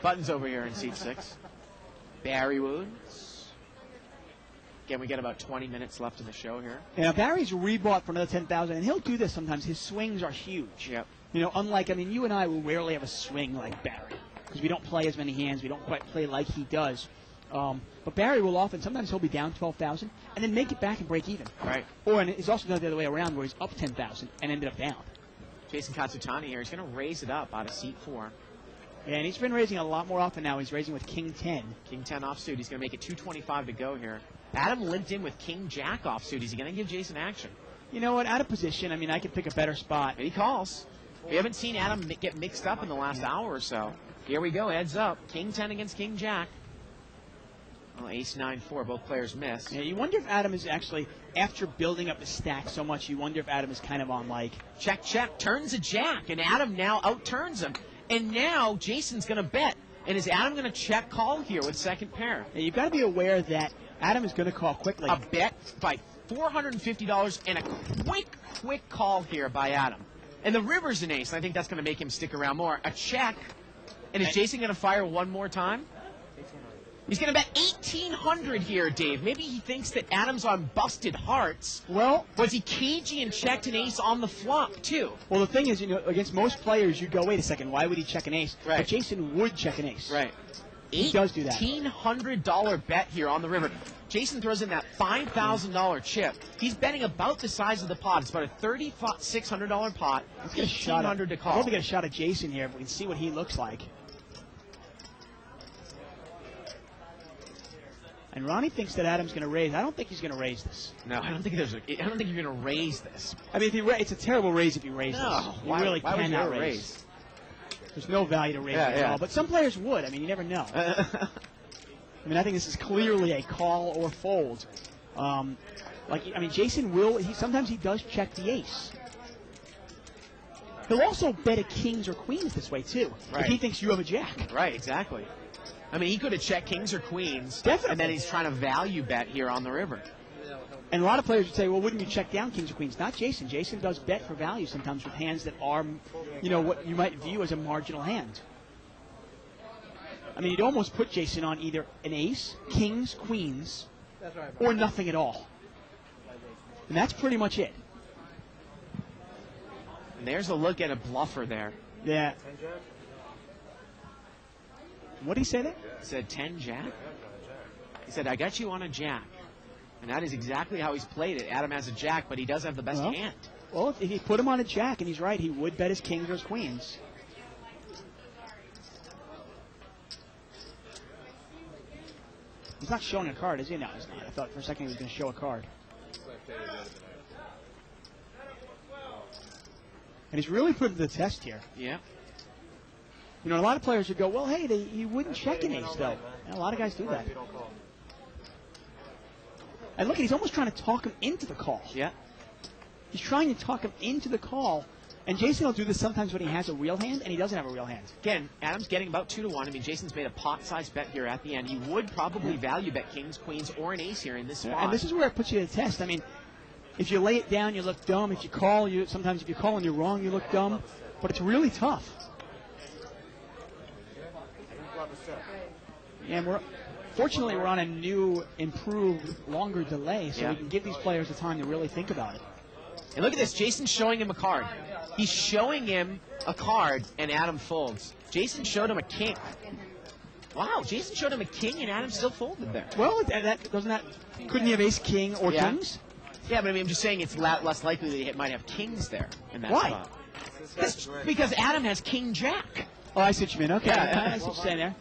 Button's over here in seat 6. Barry Woods. Again, we get about 20 minutes left in the show here. Yeah, Barry's rebought for another 10,000, and he'll do this sometimes. His swings are huge. Yep. You know, unlike, I mean, you and I will rarely have a swing like Barry because we don't play as many hands. We don't quite play like he does. But Barry will often, sometimes he'll be down 12,000 and then make it back and break even. Right. Or, and he's also done it the other way around where he's up 10,000 and ended up down. Jason Katsutani here. He's going to raise it up out of seat 4. And he's been raising a lot more often now. He's raising with King 10. King 10 offsuit. He's going to make it 225 to go here. Adam limped in with King Jack offsuit. Is he going to give Jason action? You know what? Out of position, I mean, I could pick a better spot. And he calls. We haven't seen Adam get mixed up in the last hour or so. Here we go. Heads up. King 10 against King Jack. Well, ace 9-4. Both players miss. Yeah, you wonder if Adam is actually, after building up the stack so much, you wonder if Adam is kind of on like... Check, check. Turns a jack. And Adam now outturns him. And now Jason's going to bet. And is Adam going to check call here with second pair? Yeah, you've got to be aware that Adam is going to call quickly. A bet by $450 and a quick call here by Adam. And the river's an ace, and I think that's going to make him stick around more. A check. And is Jason going to fire one more time? He's going to bet $1,800 here, Dave. Maybe he thinks that Adam's on busted hearts. Well, was he cagey and checked an ace on the flop, too? Well, the thing is, you know, against most players, you go, wait a second, why would he check an ace? Right. But Jason would check an ace. Right. He does do that. $1,800 bet here on the river. Jason throws in that $5,000 chip. He's betting about the size of the pot. It's about a $3,600 pot. $1,800 to call. I'd love to get a shot at Jason here if we can see what he looks like. And Ronnie thinks that Adam's going to raise. I don't think he's going to raise this. No, I don't think you're going to raise this. I mean, it's a terrible raise if you raise this. You really why cannot would you raise. There's no value to raise at all. But some players would. I mean, you never know. I mean, I think this is clearly a call or fold. Jason will. Sometimes he does check the ace. He'll also bet a kings or queens this way too. Right. If he thinks you have a jack. Right. Exactly. I mean, he could have checked kings or queens. Definitely. And then he's trying to value bet here on the river. And a lot of players would say, well, wouldn't you check down kings or queens? Not Jason. Jason does bet for value sometimes with hands that are, what you might view as a marginal hand. I mean, you'd almost put Jason on either an ace, kings, queens, or nothing at all. And that's pretty much it. And there's a look at a bluffer there. Yeah. What did he say there? He said 10 jack. He said, I got you on a jack. And that is exactly how he's played it. Adam has a jack, but he does have the best hand. Well, if he put him on a jack, and he's right, he would bet his kings or his queens. He's not showing a card, is he? No, he's not. I thought for a second he was going to show a card. And he's really put it to the test here. Yeah. A lot of players would go, well, hey, he wouldn't check an ace, though. And a lot of guys do that. And look, he's almost trying to talk him into the call. Yeah. He's trying to talk him into the call. And Jason will do this sometimes when he has a real hand, and he doesn't have a real hand. Again, Adam's getting about 2-1. I mean, Jason's made a pot-sized bet here at the end. He would probably value bet kings, queens, or an ace here in this spot. And this is where it puts you to the test. I mean, if you lay it down, you look dumb. If you call, sometimes if you call and you're wrong, you look dumb. But it's really tough. And fortunately, we're on a new, improved, longer delay, so we can give these players the time to really think about it. And look at this. Jason's showing him a card. He's showing him a card, and Adam folds. Jason showed him a king. Wow, Jason showed him a king, and Adam still folded there. Well, couldn't he have ace, king, or kings? Yeah, but I mean, I'm just saying it's less likely that he might have kings there in that spot. Because Adam has king jack. Oh, I see what you mean. Okay, I see what you're saying there.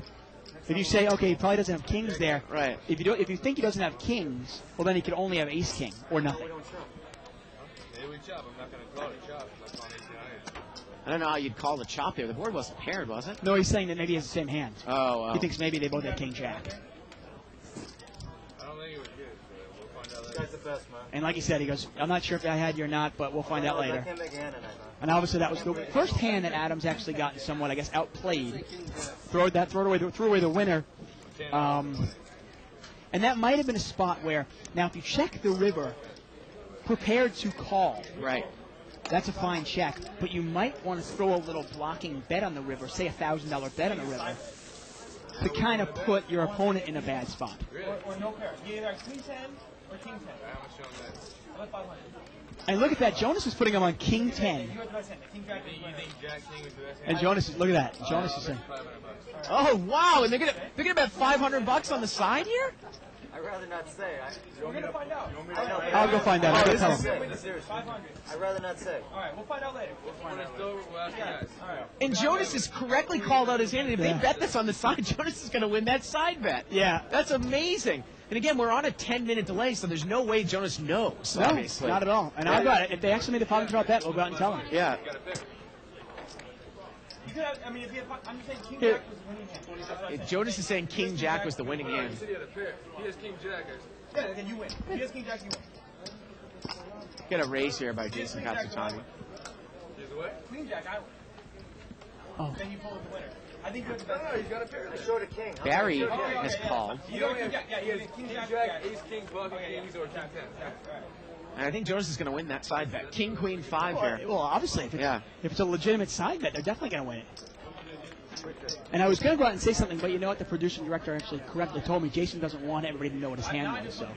If you say, okay, he probably doesn't have kings there. Right. If you think he doesn't have kings, well, then he could only have ace, king, or nothing. Maybe we chop. I'm not going to call it chop. That's on I don't know how you'd call the chop there. The board wasn't paired, was it? No, he's saying that maybe he has the same hand. Oh. He thinks maybe they both have king jack. I don't think it was good, but we'll find out later. This guy's the best, man. And like he said, he goes, I'm not sure if I had you or not, but we'll find out later. I can't make a hand tonight, man. And obviously that was the first hand that Adams actually gotten somewhat, I guess, outplayed. Threw away the winner. And that might have been a spot where, now if you check the river, prepared to call. Right. That's a fine check. But you might want to throw a little blocking bet on the river, say $1,000 bet on the river, to kind of put your opponent in a bad spot. Or no pair. You either queen 10 or king 10. I haven't shown that. How about 500? And look at that. Jonas is putting him on king 10. You have the best hand. King jack is You think Jack King was the best hand? And Jonas is, look at that. Jonas is saying, $500. Oh, wow. And they're gonna bet $500 on the side here? I'd rather not say. We're going to find out. I'll go find out. I'll go tell him. Seriously. 500. I'd rather not say. All right, we'll find out later. When it's over, we'll ask you guys. All right. And Jonas has correctly called out his hand. And if they bet this on the side, Jonas is going to win that side bet. Yeah. That's amazing. And again, we're on a 10-minute delay, so there's no way Jonas knows, No, obviously. not at all. And I've got it. If they actually made a $500 bet, we'll go out and tell him. Yeah. You gotta pick. You could have, I mean, if you have, I'm just saying king jack was the winning hand. That's what I'm saying. Jonas is saying King Jack was the winning You hand. said he had a pair. He has King Jack. Yeah, then you win. If he has king jack, you win. Get a raise here by Jason Katsutani. He's what? Queen jack, I win. Oh. Then you pull the winner. I think you have the best No, hand. he's got a pair. I showed a king. Barry has called. You don't King have jack, yeah, he has king King jack, Jack, yeah. Ace King, Pocket Kings, or King 10. And I think Jonas is going to win that side bet. King, Queen, 5 here. Well, obviously, if it's a legitimate side bet, they're definitely going to win it. And I was going to go out and say something, but you know what? The producer and director actually correctly told me Jason doesn't want everybody to know what his hand was. So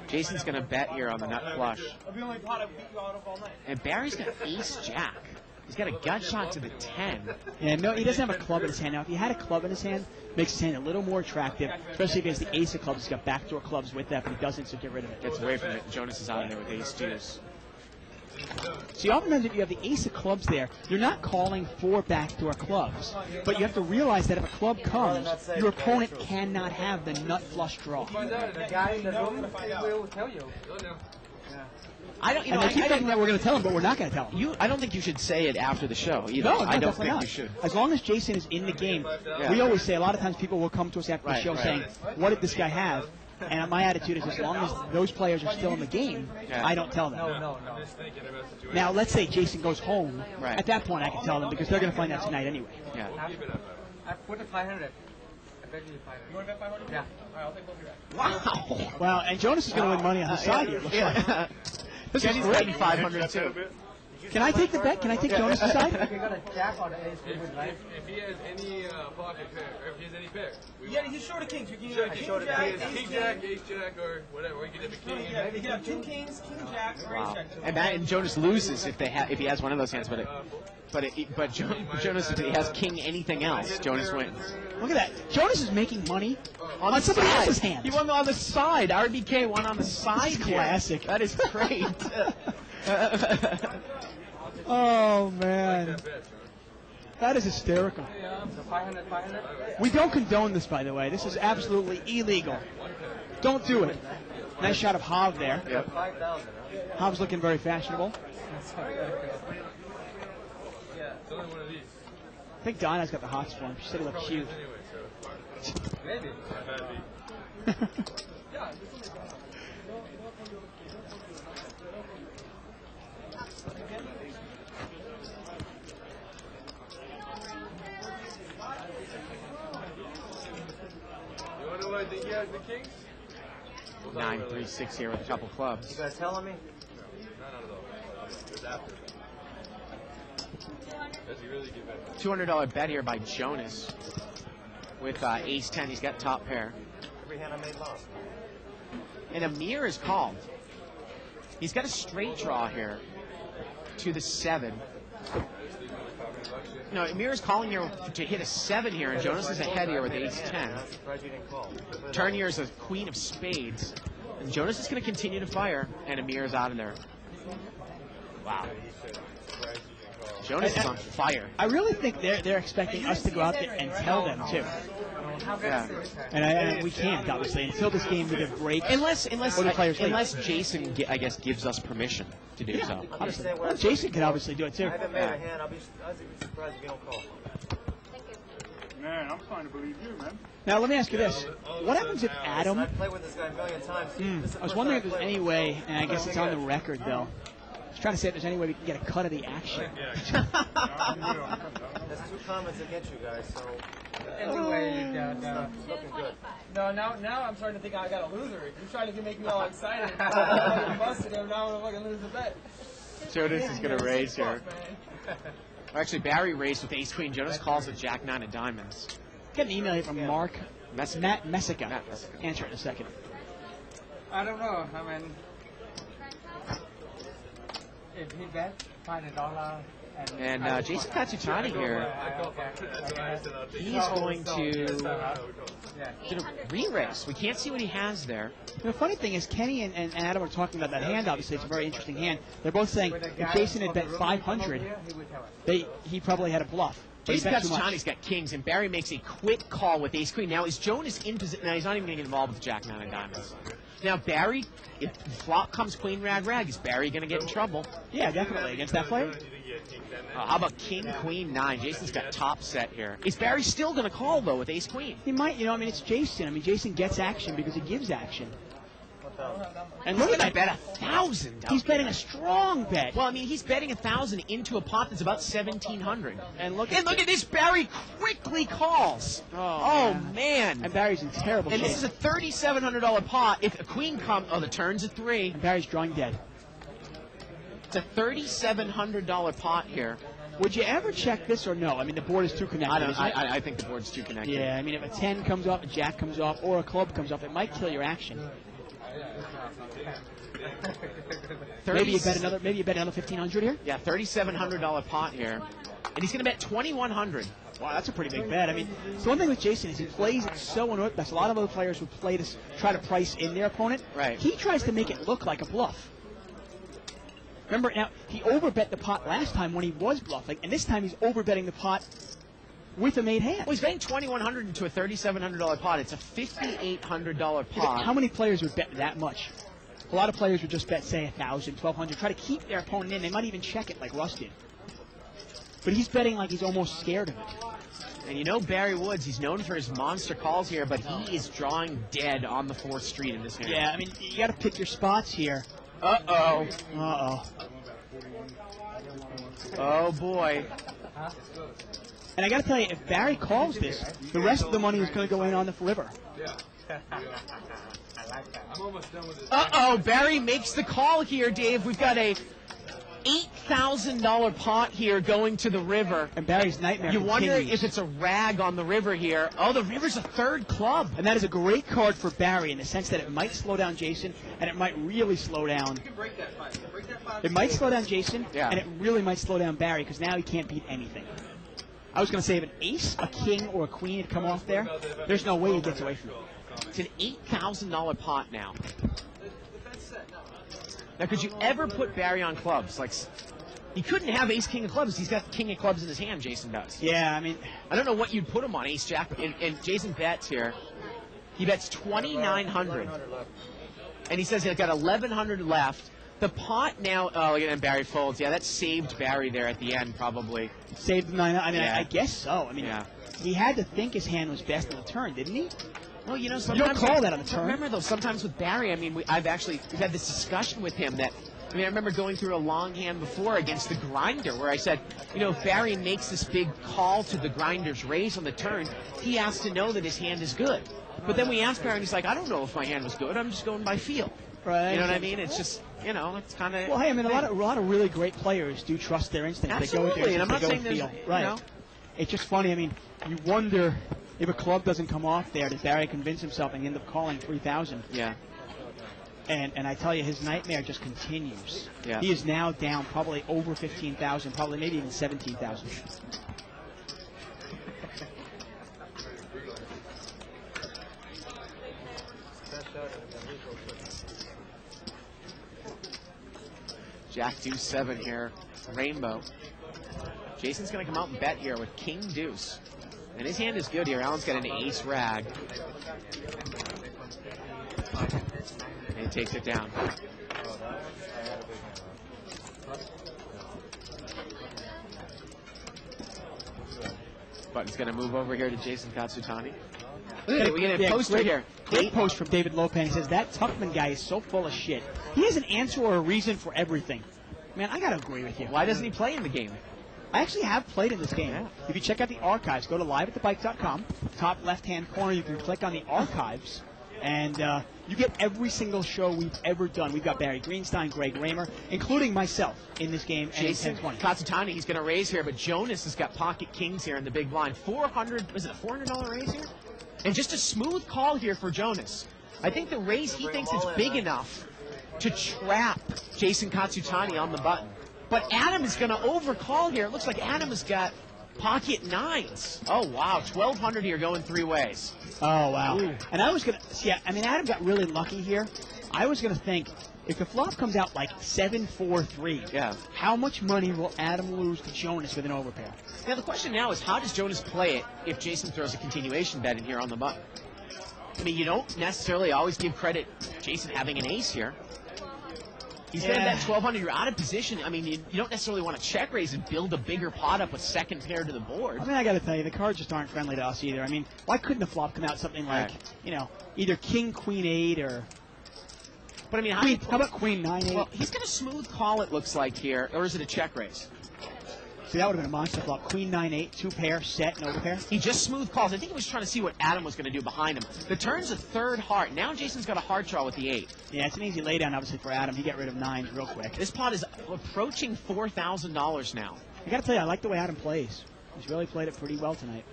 Jason's going to bet here on the nut flush. I'll be only pot I beat you out of all night. And Barry's got Ace Jack. He's got a gut shot to the 10. yeah, no, he doesn't have a club in his hand. Now, if he had a club in his hand, makes his hand a little more attractive, especially against the ace of clubs. He's got backdoor clubs with that, but he doesn't, so get rid of it. Gets away from it. Jonas is out of there with Ace deuce. See, oftentimes if you have the ace of clubs there, you're not calling for backdoor clubs. But you have to realize that if a club comes, your opponent cannot have the nut flush draw. Find out. The guy in the room will tell you. You'll know. I don't, And they keep thinking that we're going to tell him, but we're not going to tell him. I don't think you should say it after the show either. No, I don't definitely think not. you should. As long as Jason is in the game, Yeah. we always say a lot of times people will come to us after the Right, show right. saying, what did this guy have? And my attitude is as long as those players are still in the game, Yeah. I don't tell them. I'm just thinking about the situation. Now, let's say Jason goes home. Right. At that point, I can tell them because they're going to find out tonight anyway. Yeah. We'll keep it up. I put a 500. bet you 500. You want to bet 500? Yeah. All right, I'll take both of you back. Wow. Wow, and Jonas is going to win money on the side here. Looks like. This is great. 500 too. Can I take the bet? Can I take Jonas' side? You got a jack on ace. If he has any pocket pair, or if he has any pair, Yeah, he's short of kings. You can sure, have king, king jack, king jack, ace jack, or whatever. Or you could have a king. Yeah, you can have 2 kings, king jack, or ace Wow. jack. And Jonas loses if he has one of those hands, but Jonas, if he has king anything else, Jonas wins. Look at that. Jonas is making money on the somebody side. else's hand. He won on the side. RBK won on the side. That's here. classic. That is great. Oh, man. That is hysterical. So 500, 500. We don't condone this, by the way. This is absolutely illegal. Don't do it. Nice shot of Hav there. Yep. 5,000. Hav's looking very fashionable. Yeah. It's only one of these. I think Donna's got the hots for him. She said he looked cute. Anyway, so. Maybe. You want to know what I think he has the kings? 9-3-6 here with a couple clubs. You guys telling me? Not at all. It's after. Does he really get better? $200 bet here by Jonas with ace 10. He's got top pair. Every hand I made lost. And Amir is called. He's got a straight draw here to the 7. No, Amir is calling here to hit a 7 here, and Jonas is ahead here with ace 10. I'm surprised you didn't call. Turn here is a queen of spades. And Jonas is going to continue to fire, and Amir is out of there. Wow. Jonas is on fire. I really think they're expecting us to go out there and tell them, too. Yeah. And we can't, obviously, until this game with a break. Unless Or the players leave. Jason, I guess, gives us permission to do so. Obviously. Well, Jason can obviously do it, too. I haven't made a hand. I'll be surprised if you don't call. Man, I'm trying to believe you, man. Now, let me ask you this. What happens if Adam... I've played with this guy a million times. This is the I was first wondering if time there's I've any played way, and I guess it's on the record, though. I was trying to say if there's any way we can get a cut of the action. with him. There's 2 comments against you guys, so Anyway, it's looking good. no, now I'm starting to think I got a loser. You're trying to make me all excited. I'm busted him. Now I'm fucking lose the bet. Jonas is going to raise here. Man. Actually, Barry raised with ace queen. Jonas calls with jack 9 of diamonds. Get an email here from Matt Messica. Matt Messica. Answer it in a second. I don't know. I mean, if he bet $5 And Jason Katsutani here, he's going to get a re-race. We can't see what he has there. The funny thing is, Kenny and Adam are talking about that hand. Obviously, it's a very interesting hand. They're both saying if Jason had bet 500, he probably had a bluff. But he Jason bet too much. Katsutani's got kings, and Barry makes a quick call with ace queen. Now, is Jonas in position? Now, he's not even going to get involved with jack 9 of diamonds. Now, Barry, if flop comes queen, rag, rag, is Barry going to get in trouble? Yeah, definitely. Against that player? How about king, queen, 9? Jason's got top set here. Is Barry still going to call, though, with ace queen? He might, I mean, it's Jason. I mean, Jason gets action because he gives action. And Look look at at that, that. bet 1,000. He's betting a strong bet. Well, I mean, he's betting 1,000 into a pot that's about 1,700. And look And look at this, Barry quickly calls. Oh, man. And Barry's in terrible And shape. this is a $3,700 pot. If a queen comes, the turn's a 3. And Barry's drawing dead. It's a $3,700 pot here. Would you ever check this or no? I mean, the board is too connected. isn't it? I think the board's too connected. Yeah, I mean, if a 10 comes off, a jack comes off, or a club comes off, it might kill your action. Maybe you bet another 1,500 here. Yeah, $3,700 pot here, and he's going to bet 2,100. Wow, that's a pretty big bet. I mean, so one thing with Jason is he plays it so unorthodox. A lot of other players who play this try to price in their opponent. Right. He tries to make it look like a bluff. Remember, now, he overbet the pot last time when he was bluffing, and this time he's overbetting the pot with a made hand. Well, he's betting 2,100 into a $3,700 pot. It's a $5,800 pot. How many players would bet that much? A lot of players would just bet, say, 1,000, 1,200, try to keep their opponent in. They might even check it like Russ did. But he's betting like he's almost scared of it. And you know Barry Woods, he's known for his monster calls here, but he is drawing dead on the 4th street in this hand. Yeah, I mean, you got to pick your spots here. Uh-oh. Uh-oh. Oh, boy. And I got to tell you, if Barry calls this, the rest of the money is going to go in on the river. Yeah. I'm almost done with this. Uh-oh, Barry makes the call here, Dave. We've got a $8,000 pot here going to the river. And Barry's nightmare You wonder continues. if it's a rag on the river here. Oh, the river's a third club. And that is a great card for Barry in the sense that it might slow down Jason, and it might really slow down. You can break that 5. Break that 5. It might slow down Jason, Yeah. and it really might slow down Barry because now he can't beat anything. I was going to say if an ace, a king, or a queen had come off there, there's no way he gets away from it. It's an $8,000 pot now. Now, could you ever put Barry on clubs? Like, he couldn't have ace, king of clubs. He's got the king of clubs in his hand, Jason does. Yeah, I mean, I don't know what you'd put him on, ace, jack. And Jason bets here. He bets 2,900. And he says he's got 1,100 left. The pot now, oh, and Barry folds. Yeah, that saved Barry there at the end, probably. saved the 9. I mean, Yeah. I guess so. I mean, Yeah. he had to think his hand was best on the turn, didn't he? Well, you know, You sometimes don't call that on the turn. Remember, though, sometimes with Barry, I mean, we've had this discussion with him that, I mean, I remember going through a long hand before against the grinder where I said, you know, if Barry makes this big call to the grinder's raise on the turn, he has to know that his hand is good. But then we asked Barry, and he's like, I don't know if my hand was good. I'm just going by feel. Right. You know what I mean? It's just, you know, it's kind of. Well, hey, I mean, a lot of really great players do trust their instincts. Absolutely, They go with their and I'm not instincts, saying they go there's, with feel. Right. you know. It's just funny. I mean, you wonder if a club doesn't come off there, does Barry convince himself and end up calling 3,000? Yeah. And I tell you, his nightmare just continues. Yeah. He is now down probably over 15,000, probably maybe even 17,000. Jack deuce 7 here, rainbow. Jason's going to come out and bet here with king deuce. And his hand is good here. Allen's got an ace rag. And he takes it down. Button's going to move over here to Jason Katsutani. Look at it, we get a Yeah, poster great, here. Great post from David Lopan. He says, that Tuckman guy is so full of shit. He has an answer or a reason for everything. Man, I got to agree with you. Why doesn't he play in the game? I actually have played in this game. Yeah. If you check out the archives, go to liveatthebike.com. Top left-hand corner, you can click on the archives, and you get every single show we've ever done. We've got Barry Greenstein, Greg Raymer, including myself in this game. Jason and 10-20. Katsutani, he's going to raise here, but Jonas has got pocket kings here in the big blind. Was it a $400 raise here? And just a smooth call here for Jonas. I think the raise, he thinks it's big enough to trap Jason Katsutani on the button. But Adam is going to overcall here. It looks like Adam has got pocket nines. Oh, wow. 1,200 here going three ways. Oh, wow. Ooh. And I was going to, yeah, I mean, Adam got really lucky here. I was going to think, if the flop comes out like 7-4-3, Yeah. how much money will Adam lose to Jonas with an overpair? Now, the question now is, how does Jonas play it if Jason throws a continuation bet in here on the button? I mean, you don't necessarily always give credit Jason having an ace here. He's going to bet 1,200. You're out of position. I mean, you don't necessarily want to check raise and build a bigger pot up with second pair to the board. I mean, I got to tell you, the cards just aren't friendly to us either. I mean, why couldn't the flop come out something like, you know, either King, Queen 8 or... But I mean, How about Queen 9-8? Well, he's going to smooth call, it looks like here, or is it a check raise? See, that would have been a monster flop. Queen 9-8, two pair, set, and overpair. He just smooth calls. I think he was trying to see what Adam was going to do behind him. The turn's a third heart. Now Jason's got a hard draw with the 8. Yeah, it's an easy laydown, obviously, for Adam. He got rid of 9s real quick. This pot is approaching $4,000 now. I got to tell you, I like the way Adam plays. He's really played it pretty well tonight.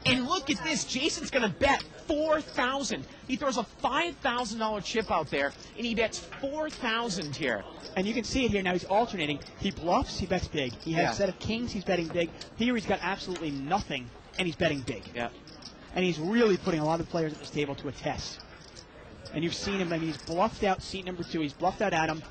And look at this. Jason's going to bet $4,000. He throws a $5,000 chip out there, and he bets $4,000 here. And you can see it here now. He's alternating. He bluffs, he bets big. He has Yeah. a set of kings, he's betting big. Here he's got absolutely nothing, and he's betting big. Yeah. And he's really putting a lot of players at this table to a test. And you've seen him. I mean, he's bluffed out seat number 2. He's bluffed out Adam.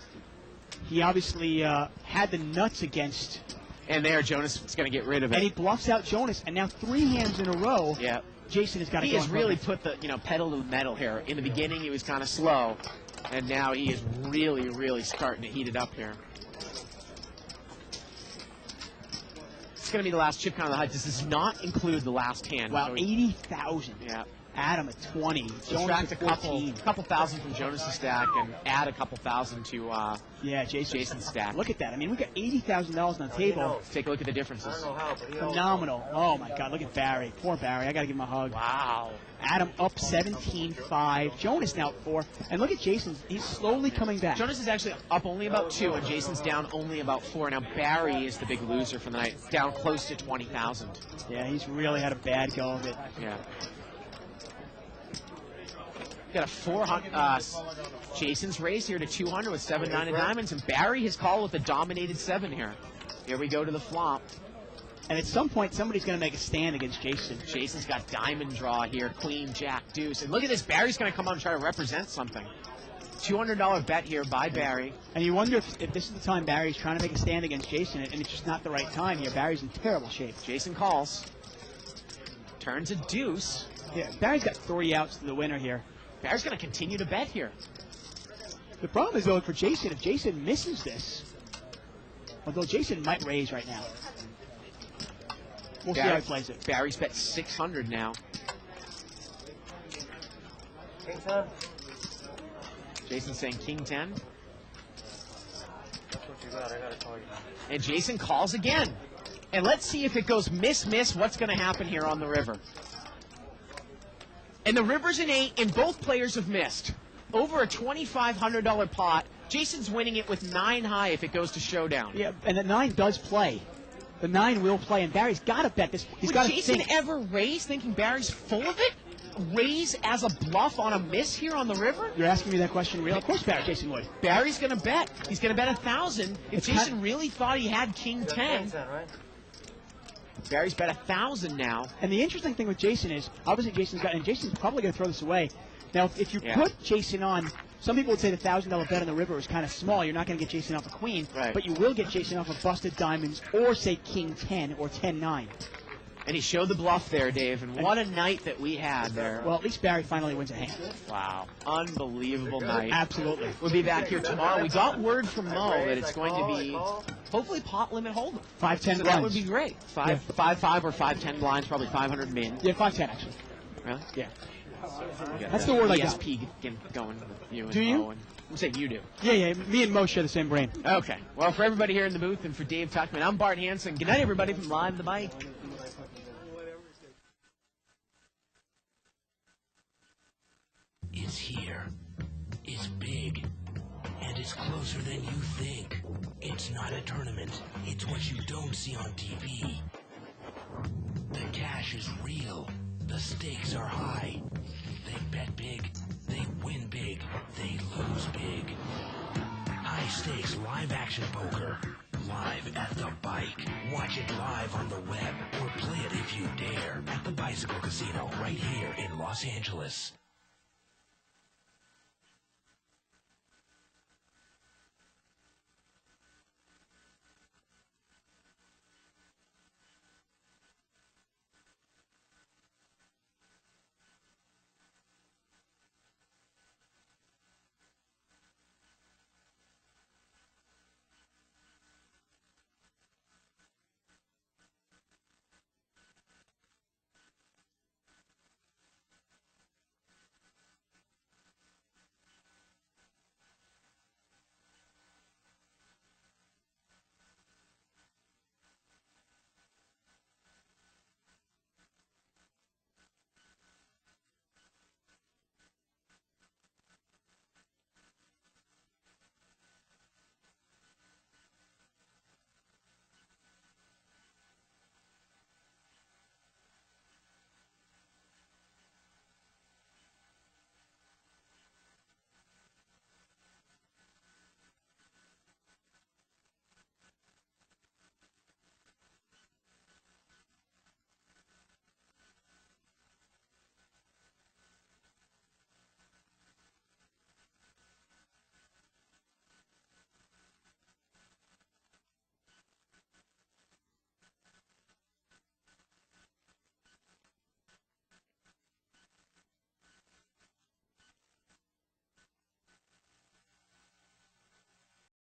He obviously had the nuts against... And there, Jonas is going to get rid of it. And he bluffs out Jonas. And now 3 hands in a row, Yeah. Jason has got to He go. has really put the pedal to the metal here. In the beginning, he was kind of slow, and now he is really, really starting to heat it up here. It's going to be the last chip count of the hut. This does not include the last hand. Wow, So 80,000. yeah. Adam at 20. Subtract Jonas a at 14. couple thousand from Jonas' stack and add a couple thousand to Yeah, Jason's stack. Look at that. I mean, we got $80,000 on the table. Take a look at the differences. Phenomenal. Oh, my God. Look at Barry. Poor Barry. I got to give him a hug. Wow. Adam up 17-5. Jonas now at 4. And look at Jason. He's slowly coming back. Jonas is actually up only about 2, and Jason's down only about 4. Now Barry is the big loser for the night, down close to 20,000. Yeah, he's really had a bad go of it. Yeah. Got a 400. Jason's raise here to 200 with 7-9 of diamonds, and Barry has called with a dominated 7 here. Here we go to the flop. And at some point, somebody's going to make a stand against Jason. Jason's got diamond draw here, queen, jack, deuce. And look at this. Barry's going to come on and try to represent something. $200 bet here by Barry. And you wonder if this is the time Barry's trying to make a stand against Jason, and it's just not the right time here. Barry's in terrible shape. Jason calls. Turns a deuce. Yeah, Barry's got 3 outs to the winner here. Barry's going to continue to bet here. The problem is, though, for Jason, if Jason misses this, although Jason might raise right now. We'll see how he plays it. Barry's bet 600 now. King 10. Jason's saying king 10. That's what you got. I gotta call you. And Jason calls again. And let's see if it goes miss, what's going to happen here on the river. And the river's an 8, and both players have missed. Over a $2,500 pot. Jason's winning it with 9 high if it goes to showdown. Yeah, and the 9 does play. The 9 will play, and Barry's got to bet this. He's got Would to Jason think. ever raise thinking Barry's full of it? Raise as a bluff on a miss here on the river? You're asking me that question real? Of course Jason would. Barry's going to bet. He's going to bet 1,000. If It's Jason really thought he had king 10, King 10, right? Barry's bet 1,000 now. And the interesting thing with Jason is, obviously Jason's probably going to throw this away. Now, if you Yeah. put Jason on, some people would say the $1,000 bet on the river is kind of small. You're not going to get Jason off a queen, Right. but you will get Jason off of busted diamonds or, say, king 10 or 10-9. And he showed the bluff there, Dave, and what a night that we had there. Well, at least Barry finally wins a hand. Wow. Unbelievable night. Absolutely. We'll be back here tomorrow. We got word from Mo that it's going to be hopefully pot limit hold'em. 5-10 So blinds. that would be great. 5-5 or 5-10 blinds, probably 500 min. Yeah, 5-10 actually. Really? Yeah. You got That's the word I got. ESP going with you and Do you? Mo. I'm saying you do. Yeah, me and Mo share the same brain. Okay. Well, for everybody here in the booth and for Dave Tuckman, I'm Bart Hansen. Good night, everybody from Live the Bike. It's here. It's big. And it's closer than you think. It's not a tournament. It's what you don't see on TV. The cash is real. The stakes are high. They bet big. They win big. They lose big. High stakes live action poker. Live at the bike. Watch it live on the web or play it if you dare at the Bicycle Casino right here in Los Angeles.